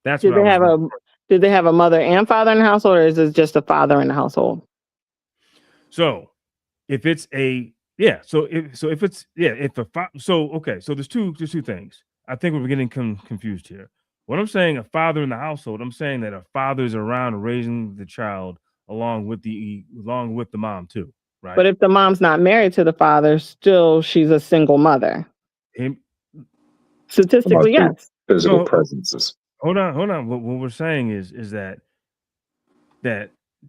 That's did they have a mother and father in the household, or is it just a father in the household? So if it's so there's two things. I think we're getting confused here. When I'm saying a father in the household, I'm saying that a father is around raising the child along with the mom too, right? But if the mom's not married to the father, still she's a single mother. Statistically, yes. Physical presences. Hold on. What we're saying is that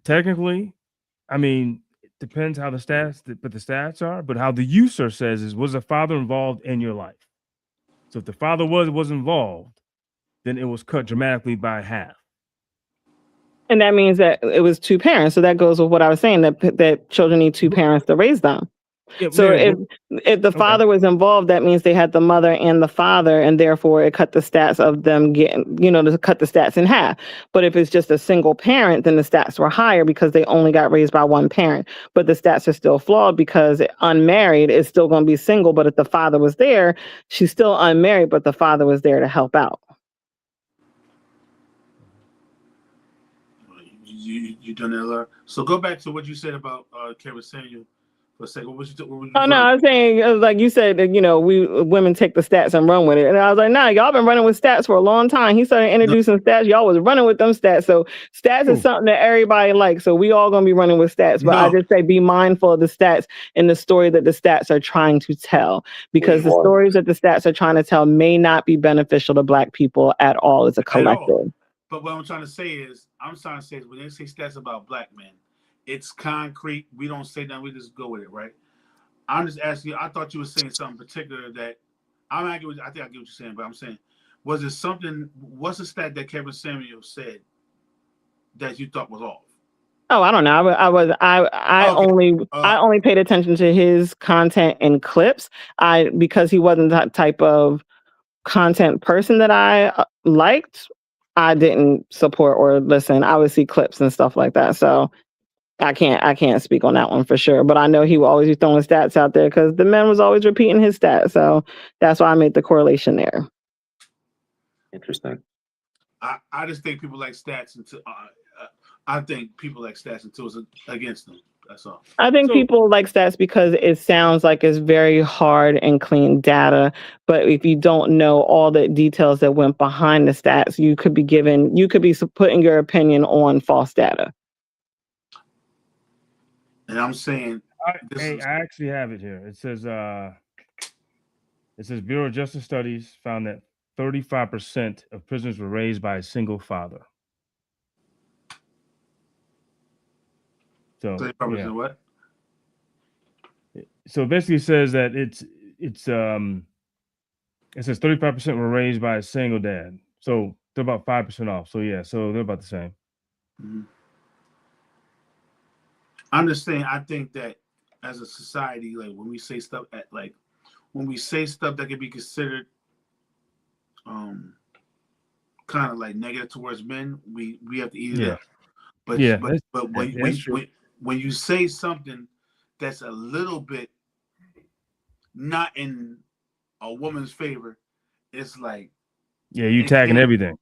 technically, I mean, it depends how the stats are, but how the user says was a father involved in your life? So if the father was involved, then it was cut dramatically by half. And that means that it was two parents. So that goes with what I was saying, that children need two parents to raise them. If the father was involved, that means they had the mother and the father, and therefore it cut the stats of them getting, to cut the stats in half. But if it's just a single parent, then the stats were higher because they only got raised by one parent. But the stats are still flawed because unmarried is still going to be single. But if the father was there, she's still unmarried, but the father was there to help out. You done that, Laura. So go back to what you said about Kevin Samuel for a second. What was you? What was you Oh no, I was saying like you said that we women take the stats and run with it, and I was like, nah, y'all been running with stats for a long time. He started introducing stats, y'all was running with them stats. So stats is something that everybody likes. So we all gonna be running with stats. But I just say be mindful of the stats and the story that the stats are trying to tell, because the stories that the stats are trying to tell may not be beneficial to Black people at all as a collective. But what I'm trying to say is when they say stats about Black men, it's concrete. We don't say that. We just go with it, right? I'm just asking you. I thought you were saying something particular that I think I get what you're saying, but I'm saying, was it something? What's the stat that Kevin Samuel said that you thought was off? Oh, I don't know. I only paid attention to his content and clips. Because he wasn't that type of content person that I liked. I didn't support or listen. I would see clips and stuff like that. So I can't speak on that one for sure. But I know he will always be throwing stats out there because the man was always repeating his stats. So that's why I made the correlation there. Interesting. I just think people like stats until I think people like stats until it's against them. That's all. I think people like stats because it sounds like it's very hard and clean data. But if you don't know all the details that went behind the stats, you could be putting your opinion on false data. And I'm saying, I actually have it here. It says Bureau of Justice Studies found that 35% of prisoners were raised by a single father. So 35% what? So basically, it says that it says 35% were raised by a single dad. So they're about 5% off. So yeah, so they're about the same. Mm-hmm. I'm just saying, I think that as a society, like when we say stuff that can be considered kind of like negative towards men, we have to eat it up. But when you say something that's a little bit not in a woman's favor, it's like you tagging everything.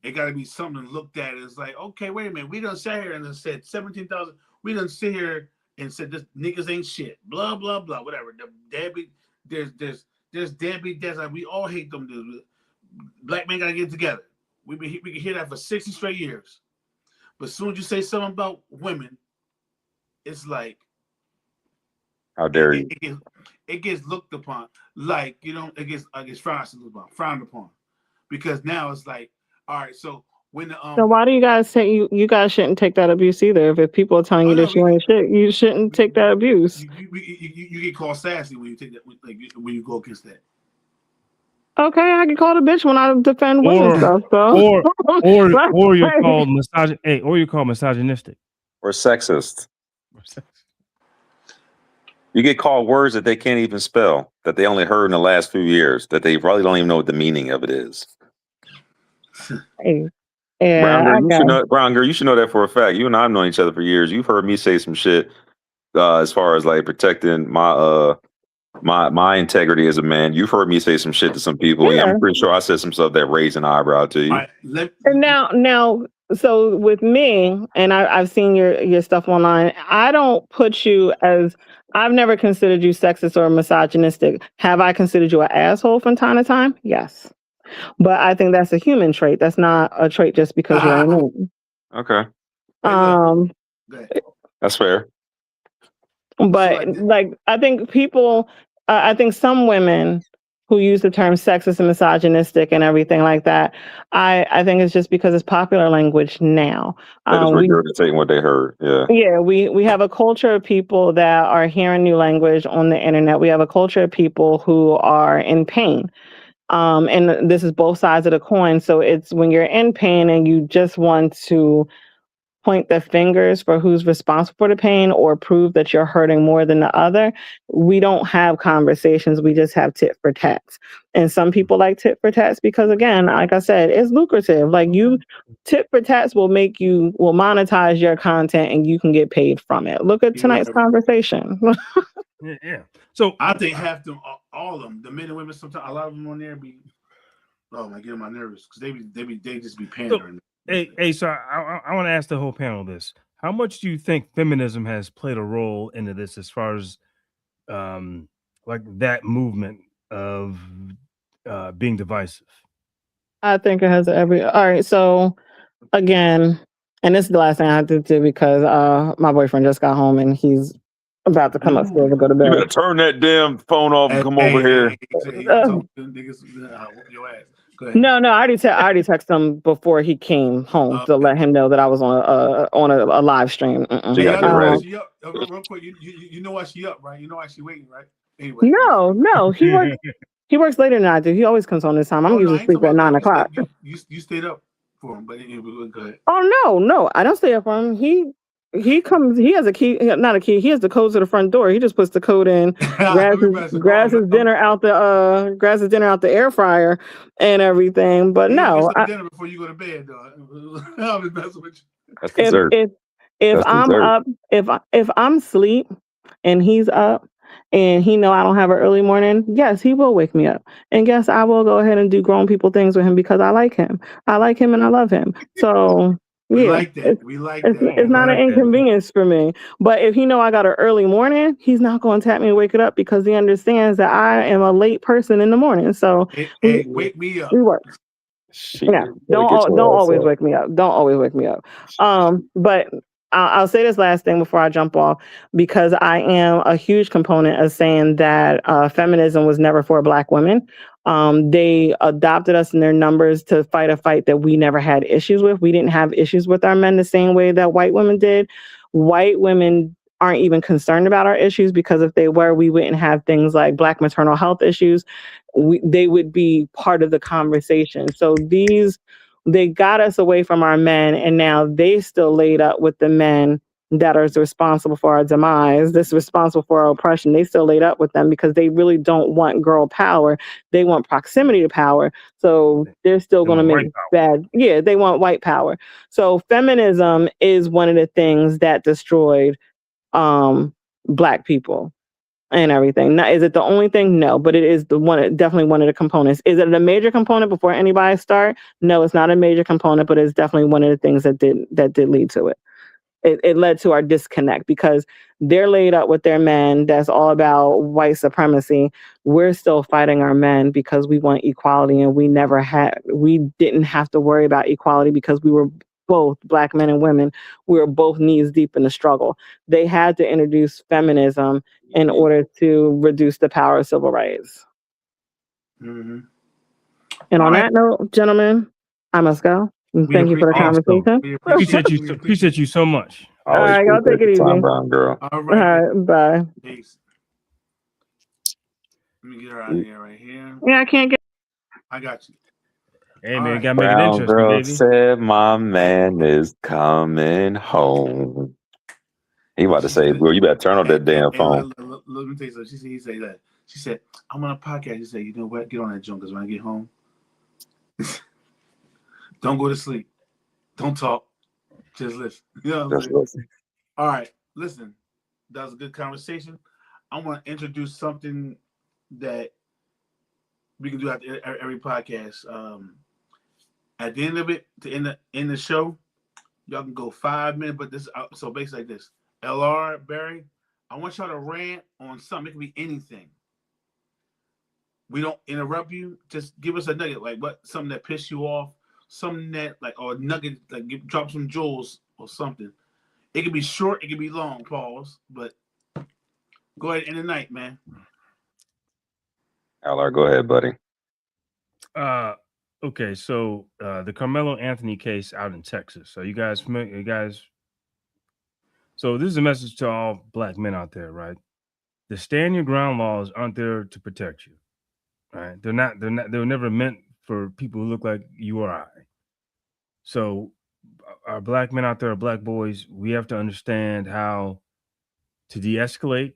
It got to be something looked at. It's like, okay, wait a minute, we done sat here and said 17,000. We done sit here and said this niggas ain't shit. Blah blah blah. Whatever. The deadbeat. There's deadbeat dads. Like, we all hate them dudes. Black men gotta get together. We can hear that for 60 straight years. But as soon as you say something about women, it's like, how dare you? It gets looked upon like, it gets frowned upon, because now it's like, all right, so when the So why do you guys say you guys shouldn't take that abuse either? If people are telling you that you ain't shit, you shouldn't take that abuse. You get called sassy when you take that, like when you go against that. Okay, I get called a bitch when I defend women's stuff. So. Or you're called misogynistic or sexist. You get called words that they can't even spell, that they only heard in the last few years, that they probably don't even know what the meaning of it is. Hey. Yeah, Brown girl, you should know that for a fact. You and I have known each other for years. You've heard me say some shit as far as like protecting my integrity as a man. You've heard me say some shit to some people. Yeah. I'm pretty sure I said some stuff that raised an eyebrow to you. Right. And now, so with me, and I've seen your stuff online. I don't put you as. I've never considered you sexist or misogynistic. Have I considered you an asshole from time to time? Yes. But I think that's a human trait. That's not a trait just because you're a woman. Okay. That's fair. But like, I think people, I think some women who use the term sexist and misogynistic and everything like that, I think it's just because it's popular language now. They're just regurgitating what they heard. Yeah. Yeah, we have a culture of people that are hearing new language on the internet. We have a culture of people who are in pain. And this is both sides of the coin. So it's when you're in pain and you just want to point the fingers for who's responsible for the pain or prove that you're hurting more than the other. We don't have conversations. We just have tit for tats. And some people like tit for tats because, again, like I said, it's lucrative. Like, tit for tats will monetize your content and you can get paid from it. Look at tonight's conversation. Yeah. So I think half them, all of them, the men and women, sometimes a lot of them on there be, get on my nerves because they just be pandering. Hey, so I want to ask the whole panel this. How much do you think feminism has played a role into this, as far as like that movement of being divisive? I think it has every. All right, so again, and this is the last thing I have to do because my boyfriend just got home and he's about to come upstairs to go to You better bed. turn that damn phone off and come over here. Hey, Uh, talk to them niggas, whoop your ass. Go ahead. No, I already texted him before he came home to Okay. let him know that I was on a live stream. She Hey, got y'all you know why ready. she up? Real quick, you know why she up, right? You know why she waiting, right? Anyway. No, he works later than I do. He always comes home this time. I'm Oh, no, usually I ain't asleep talking at about 9 that. o'clock. You stayed up for him, but anyway, go ahead. Oh no, I don't stay up for him. He comes. He has a key, not a key. He has the code to the front door. He just puts the code in, grabs his dinner out the air fryer and everything. But Hey, no, get some dinner before you go to bed, though. I'll be messing with you. That's if dessert. if That's I'm dessert. up, if I'm asleep and he's up and he know I don't have an early morning, yes, he will wake me up. And yes, I will go ahead and do grown people things with him because I like him. I like him and I love him. So We yeah, like that. We like that. it's not an like that. inconvenience for me. But if he know I got an early morning, he's not going to tap me and wake it up because he understands that I am a late person in the morning. So Hey, wake me up. we work. Shit. Yeah, Better get your don't ass always up. wake me up. Don't always wake me up. But I'll say this last thing before I jump off because I am a huge component of saying that feminism was never for Black women. They adopted us in their numbers to fight a fight that we never had issues with. We didn't have issues with our men the same way that white women did. White women aren't even concerned about our issues because if they were, we wouldn't have things like Black maternal health issues. They would be part of the conversation. So they got us away from our men, and now they still laid up with the men that are responsible for our demise, that's responsible for our oppression. They still laid up with them because they really don't want girl power. They want proximity to power. So they're still They going to want make white power. bad. Yeah, they want white power. So feminism is one of the things that destroyed Black people and everything. Now, is it the only thing? No, but it is definitely one of the components. Is it a major component before anybody start? No, it's not a major component, but it's definitely one of the things that did lead to it. It led to our disconnect because they're laid up with their men. That's all about white supremacy. We're still fighting our men because we want equality, and we didn't have to worry about equality because we were both Black men and women. We were both knees deep in the struggle. They had to introduce feminism in order to reduce the power of civil rights. Mm-hmm. And All on right. that note, gentlemen, I must go. Thank you for the Awesome. conversation. We Appreciate you so much. All Always right, y'all appreciate take it the time, easy. brown girl. All All right. right, bye. Peace. Let me get her out of here right here. Yeah, I can't get. I got you. Hey All man, right. gotta make it Brown interesting, girl baby. said my man is coming home. He about to say, bro, you better turn on that damn phone. Let me tell you something. He said that. She said, I'm on a podcast. He said, you know what? Get on that junk because when I get home, don't go to sleep. Don't talk. Just listen. You know what I'm Just saying? listen. All right. Listen. That was a good conversation. I want to introduce something that we can do after every podcast. At the end of it, to end the show, y'all can go 5 minutes, but this so basically like this. LR, Barry, I want y'all to rant on something. It can be anything. We don't interrupt you. Just give us a nugget, like something that pissed you off, something that or a nugget, drop some jewels or something. It can be short, it can be long, pause, but go ahead and end the night, man. LR, go ahead, buddy. Okay, so the Carmelo Anthony case out in Texas. So you guys familiar? You guys. So this is a message to all Black men out there, right? The stand your ground laws aren't there to protect you, right? They're not. They were never meant for people who look like you or I. So our Black men out there, our Black boys, we have to understand how to de-escalate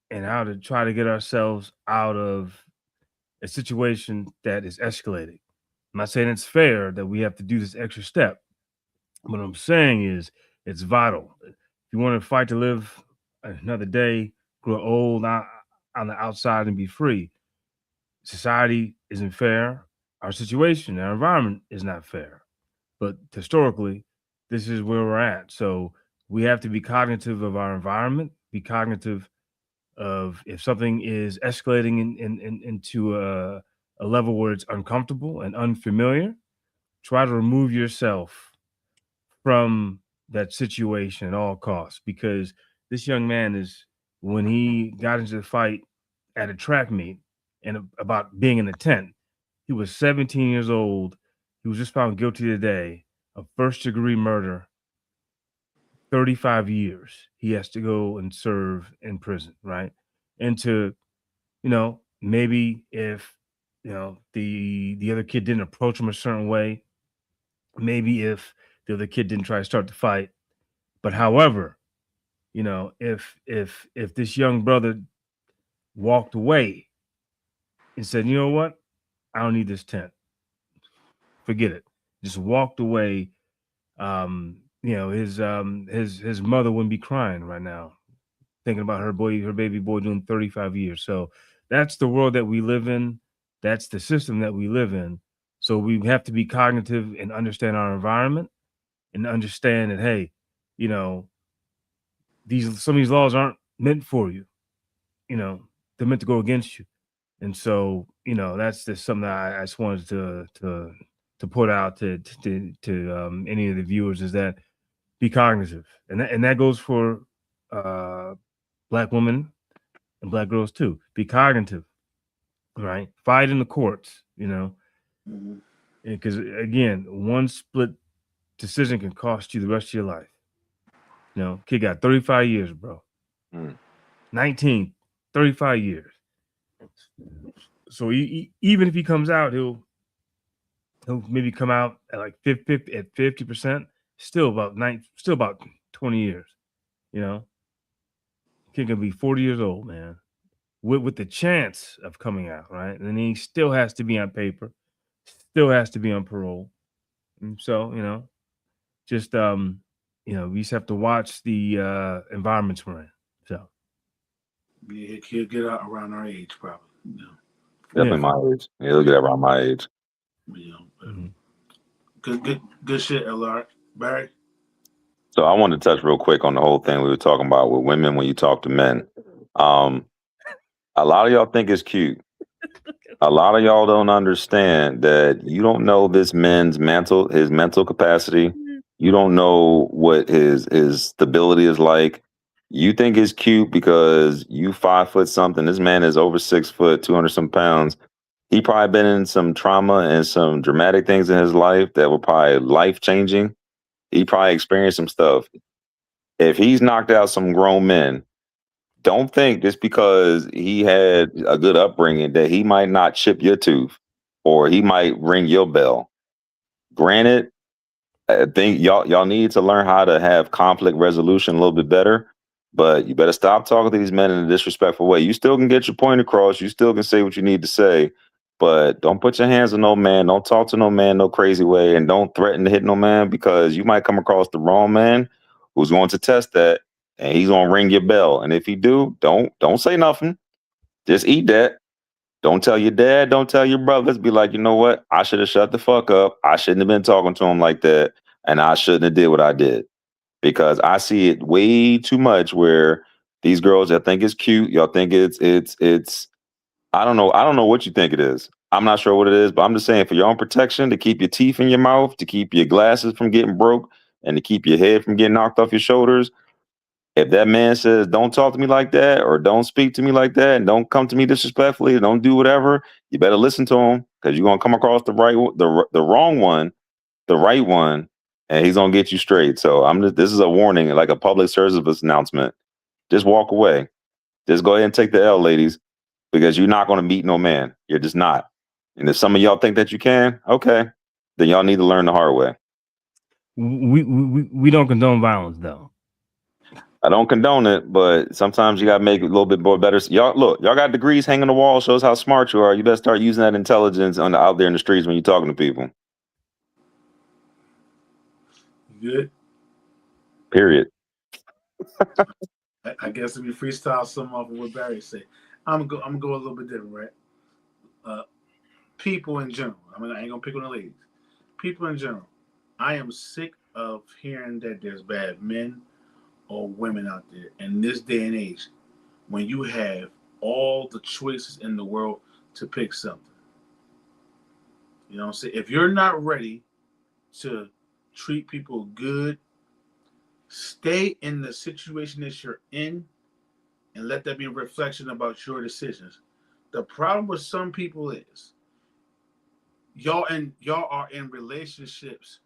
and how to try to get ourselves out of a situation that is escalating. I'm not saying it's fair that we have to do this extra step. What I'm saying is it's vital. If you want to fight to live another day, grow old on the outside and be free, society isn't fair. Our situation, our environment is not fair. But historically, this is where we're at. So we have to be cognitive of our environment, be cognitive of if something is escalating into a level where it's uncomfortable and unfamiliar, try to remove yourself from that situation at all costs, because this young man is, when he got into the fight at a track meet and about being in a tent, he was 17 years old. He was just found guilty today of first-degree murder. 35 years he has to go and serve in prison, right? And to, maybe if, the other kid didn't approach him a certain way, maybe if the other kid didn't try to start the fight, but however, if this young brother walked away and said, you know what, I don't need this tent, forget it, just walked away, his mother wouldn't be crying right now, thinking about her baby boy doing 35 years. So that's the world that we live in. That's the system that we live in. So we have to be cognitive and understand our environment and understand that, hey, some of these laws aren't meant for you. They're meant to go against you. And so, that's just something that I just wanted to put out to any of the viewers, is that be cognitive. And that goes for Black women and Black girls too. Be cognitive, right? Fight in the courts, because again, one split decision can cost you the rest of your life. Kid got 35 years, bro. 19, 35 years. So even if he comes out, he'll maybe come out at like 50%, still about 20 years. Kid can be 40 years old, man, with the chance of coming out, right? And then he still has to be on paper, still has to be on parole. And so, just we just have to watch the environments we're in. So yeah, he'll get out around our age, probably. Definitely my age. Yeah, he'll get around my age. Good shit, LR. Barry. So I want to touch real quick on the whole thing we were talking about with women when you talk to men. A lot of y'all think it's cute. A lot of y'all don't understand that you don't know this man's his mental capacity. You don't know what his stability is like. You think it's cute because you 5 foot something. This man is over 6 foot, 200 some pounds. He probably been in some trauma and some dramatic things in his life that were probably life changing. He probably experienced some stuff. If he's knocked out some grown men, don't think just because he had a good upbringing that he might not chip your tooth or he might ring your bell. Granted, I think y'all need to learn how to have conflict resolution a little bit better, but you better stop talking to these men in a disrespectful way. You still can get your point across. You still can say what you need to say, but don't put your hands on no man. Don't talk to no man no crazy way, and don't threaten to hit no man, because you might come across the wrong man who's going to test that, and he's going to ring your bell. And if he do, don't say nothing. Just eat that. Don't tell your dad. Don't tell your brothers. Be like, you know what? I should have shut the fuck up. I shouldn't have been talking to him like that. And I shouldn't have did what I did. Because I see it way too much where these girls that think it's cute, y'all think it's I don't know. I don't know what you think it is. I'm not sure what it is, but I'm just saying, for your own protection, to keep your teeth in your mouth, to keep your glasses from getting broke, and to keep your head from getting knocked off your shoulders. If that man says, don't talk to me like that, or don't speak to me like that, and don't come to me disrespectfully, or don't do whatever, you better listen to him, because you're going to come across the wrong one, the right one, and he's going to get you straight. So this is a warning, like a public service announcement. Just walk away. Just go ahead and take the L, ladies, because you're not going to meet no man. You're just not. And if some of y'all think that you can, okay, then y'all need to learn the hard way. We don't condone violence, though. I don't condone it, but sometimes you got to make it a little bit more better. Y'all got degrees hanging on the wall, shows how smart you are. You better start using that intelligence out there in the streets when you're talking to people. Good. Period. I guess if we freestyle some of what Barry said, I'm gonna go a little bit different, right? People in general. I ain't gonna pick on the ladies. People in general. I am sick of hearing that there's bad men or women out there in this day and age when you have all the choices in the world to pick something. You know what I'm saying? If you're not ready to treat people good, stay in the situation that you're in and let that be a reflection about your decisions. The problem with some people is y'all are in relationships,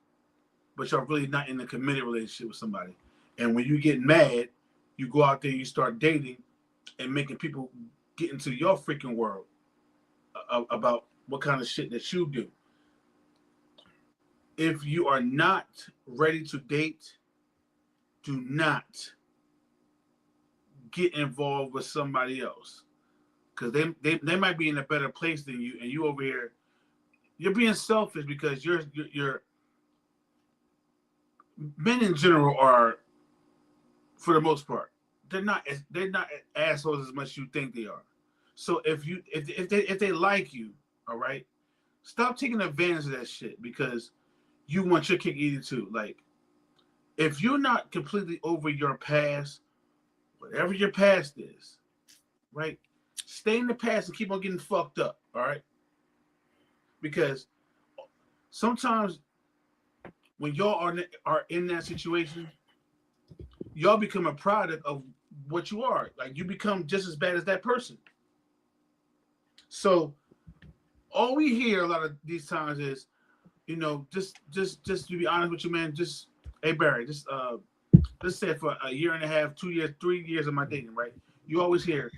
but y'all really not in a committed relationship with somebody. And when you get mad, you go out there, you start dating and making people get into your freaking world about what kind of shit that you do. If you are not ready to date, do not get involved with somebody else, because they might be in a better place than you, and you over here, you're being selfish because you're men in general are, for the most part, they're not assholes as much as you think they are. So if they like you, all right, stop taking advantage of that shit because you want your cake eaten too. Like, if you're not completely over your past, whatever your past is, right, stay in the past and keep on getting fucked up, all right? Because sometimes when y'all are in that situation, y'all become a product of what you are. Like, you become just as bad as that person. So all we hear a lot of these times is, you know, just to be honest with you, man, just, hey Barry, just let's say for a year and a half, 2 years, 3 years of my dating, right? You always hear,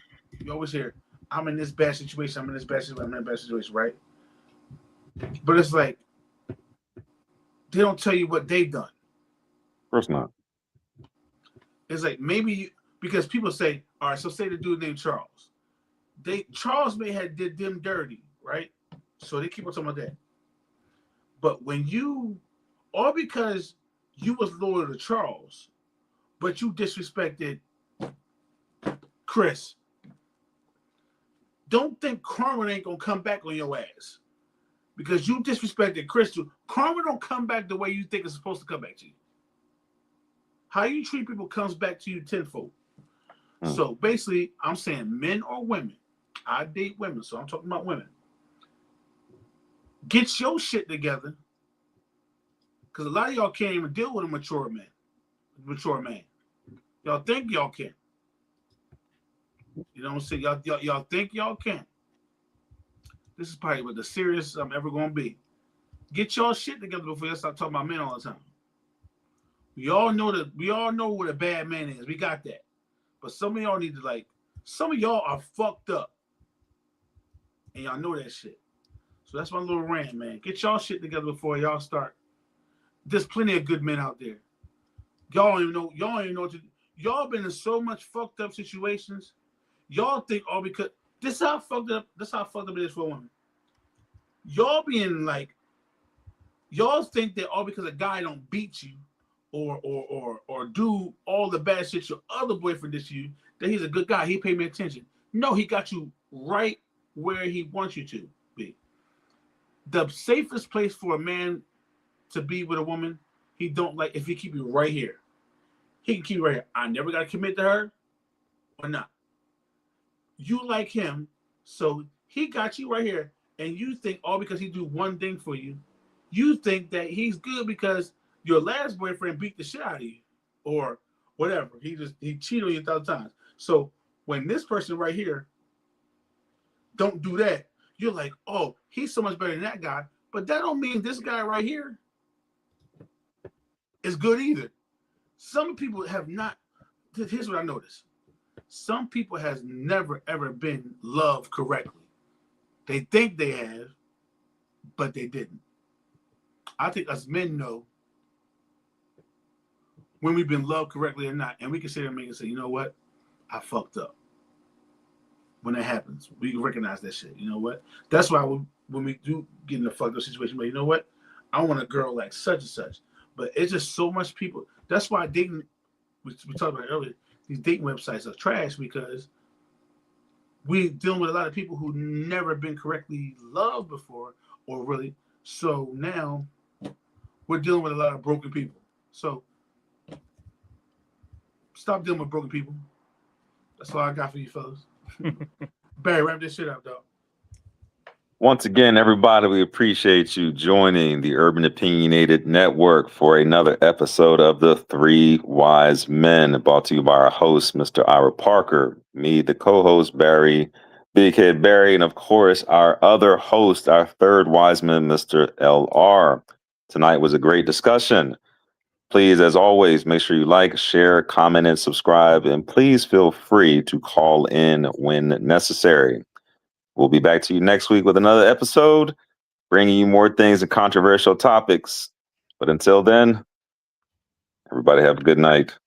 I'm in this bad situation, I'm in this bad situation, right? But it's like, they don't tell you what they've done. Of course not. It's like, maybe you, because people say, all right, so say the dude named Charles. Charles may have did them dirty, right? So they keep on talking about that. But when you, all because you was loyal to Charles, but you disrespected Chris, don't think karma ain't gonna come back on your ass. Because you disrespected Chris too. Karma don't come back the way you think it's supposed to come back to you. How you treat people comes back to you tenfold. So basically, I'm saying men or women. I date women, so I'm talking about women. Get your shit together. Because a lot of y'all can't even deal with a mature man. Y'all think y'all can. You know what I'm saying? Y'all think y'all can. This is probably what the serious I'm ever going to be. Get y'all shit together before you start talking about men all the time. We all know what a bad man is. We got that. But some of y'all need to, like, some of y'all are fucked up. And y'all know that shit. So that's my little rant, man. Get y'all shit together before y'all start. There's plenty of good men out there. Y'all don't even know what to do. Y'all been in so much fucked up situations. Y'all think all because this how fucked up it is for a woman. Y'all being like, y'all think that all because a guy don't beat you or do all the bad shit your other boyfriend did to you, that he's a good guy. He paid me attention. No, he got you right where he wants you to be. The safest place for a man to be with a woman, he don't like if he keep you right here. He can keep you right here. I never got to commit to her or not. You like him, so he got you right here, and you think all because he do one thing for you, you think that he's good because your last boyfriend beat the shit out of you or whatever. He cheated on you 1,000 times. So when this person right here don't do that, you're like, oh, he's so much better than that guy. But that don't mean this guy right here is good either. Some people have not. Here's what I noticed. Some people has never, ever been loved correctly. They think they have, but they didn't. I think us men know when we've been loved correctly or not, and we can sit there and say, you know what? I fucked up. When that happens, we can recognize that shit. You know what? That's why when we do get in a fucked up situation, but you know what? I want a girl like such and such. But it's just so much people. That's why dating, we talked about it earlier, these dating websites are trash because we dealing with a lot of people who never been correctly loved before or really. So now we're dealing with a lot of broken people. So stop dealing with broken people. That's all I got for you fellas. Barry, wrap this shit up, dog. Once again, everybody, we appreciate you joining the Urban Opinionated Network for another episode of The Three Wise Men, brought to you by our host, Mr. Ira Parker, me, the co-host, Barry, Big Head Barry, and of course, our other host, our third wise man, Mr. LR. Tonight was a great discussion. Please, as always, make sure you like, share, comment, and subscribe, and please feel free to call in when necessary. We'll be back to you next week with another episode, bringing you more things and controversial topics. But until then, everybody have a good night.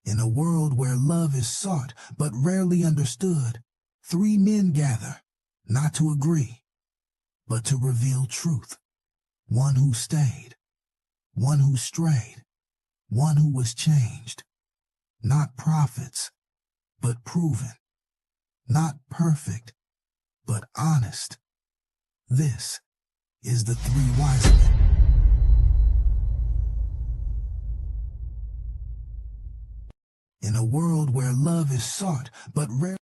In a world where love is sought but rarely understood, three men gather, not to agree, but to reveal truth. One who stayed, one who strayed, one who was changed. Not prophets, but proven. Not perfect, but honest. This is the Three Wise Men. In a world where love is sought but rarely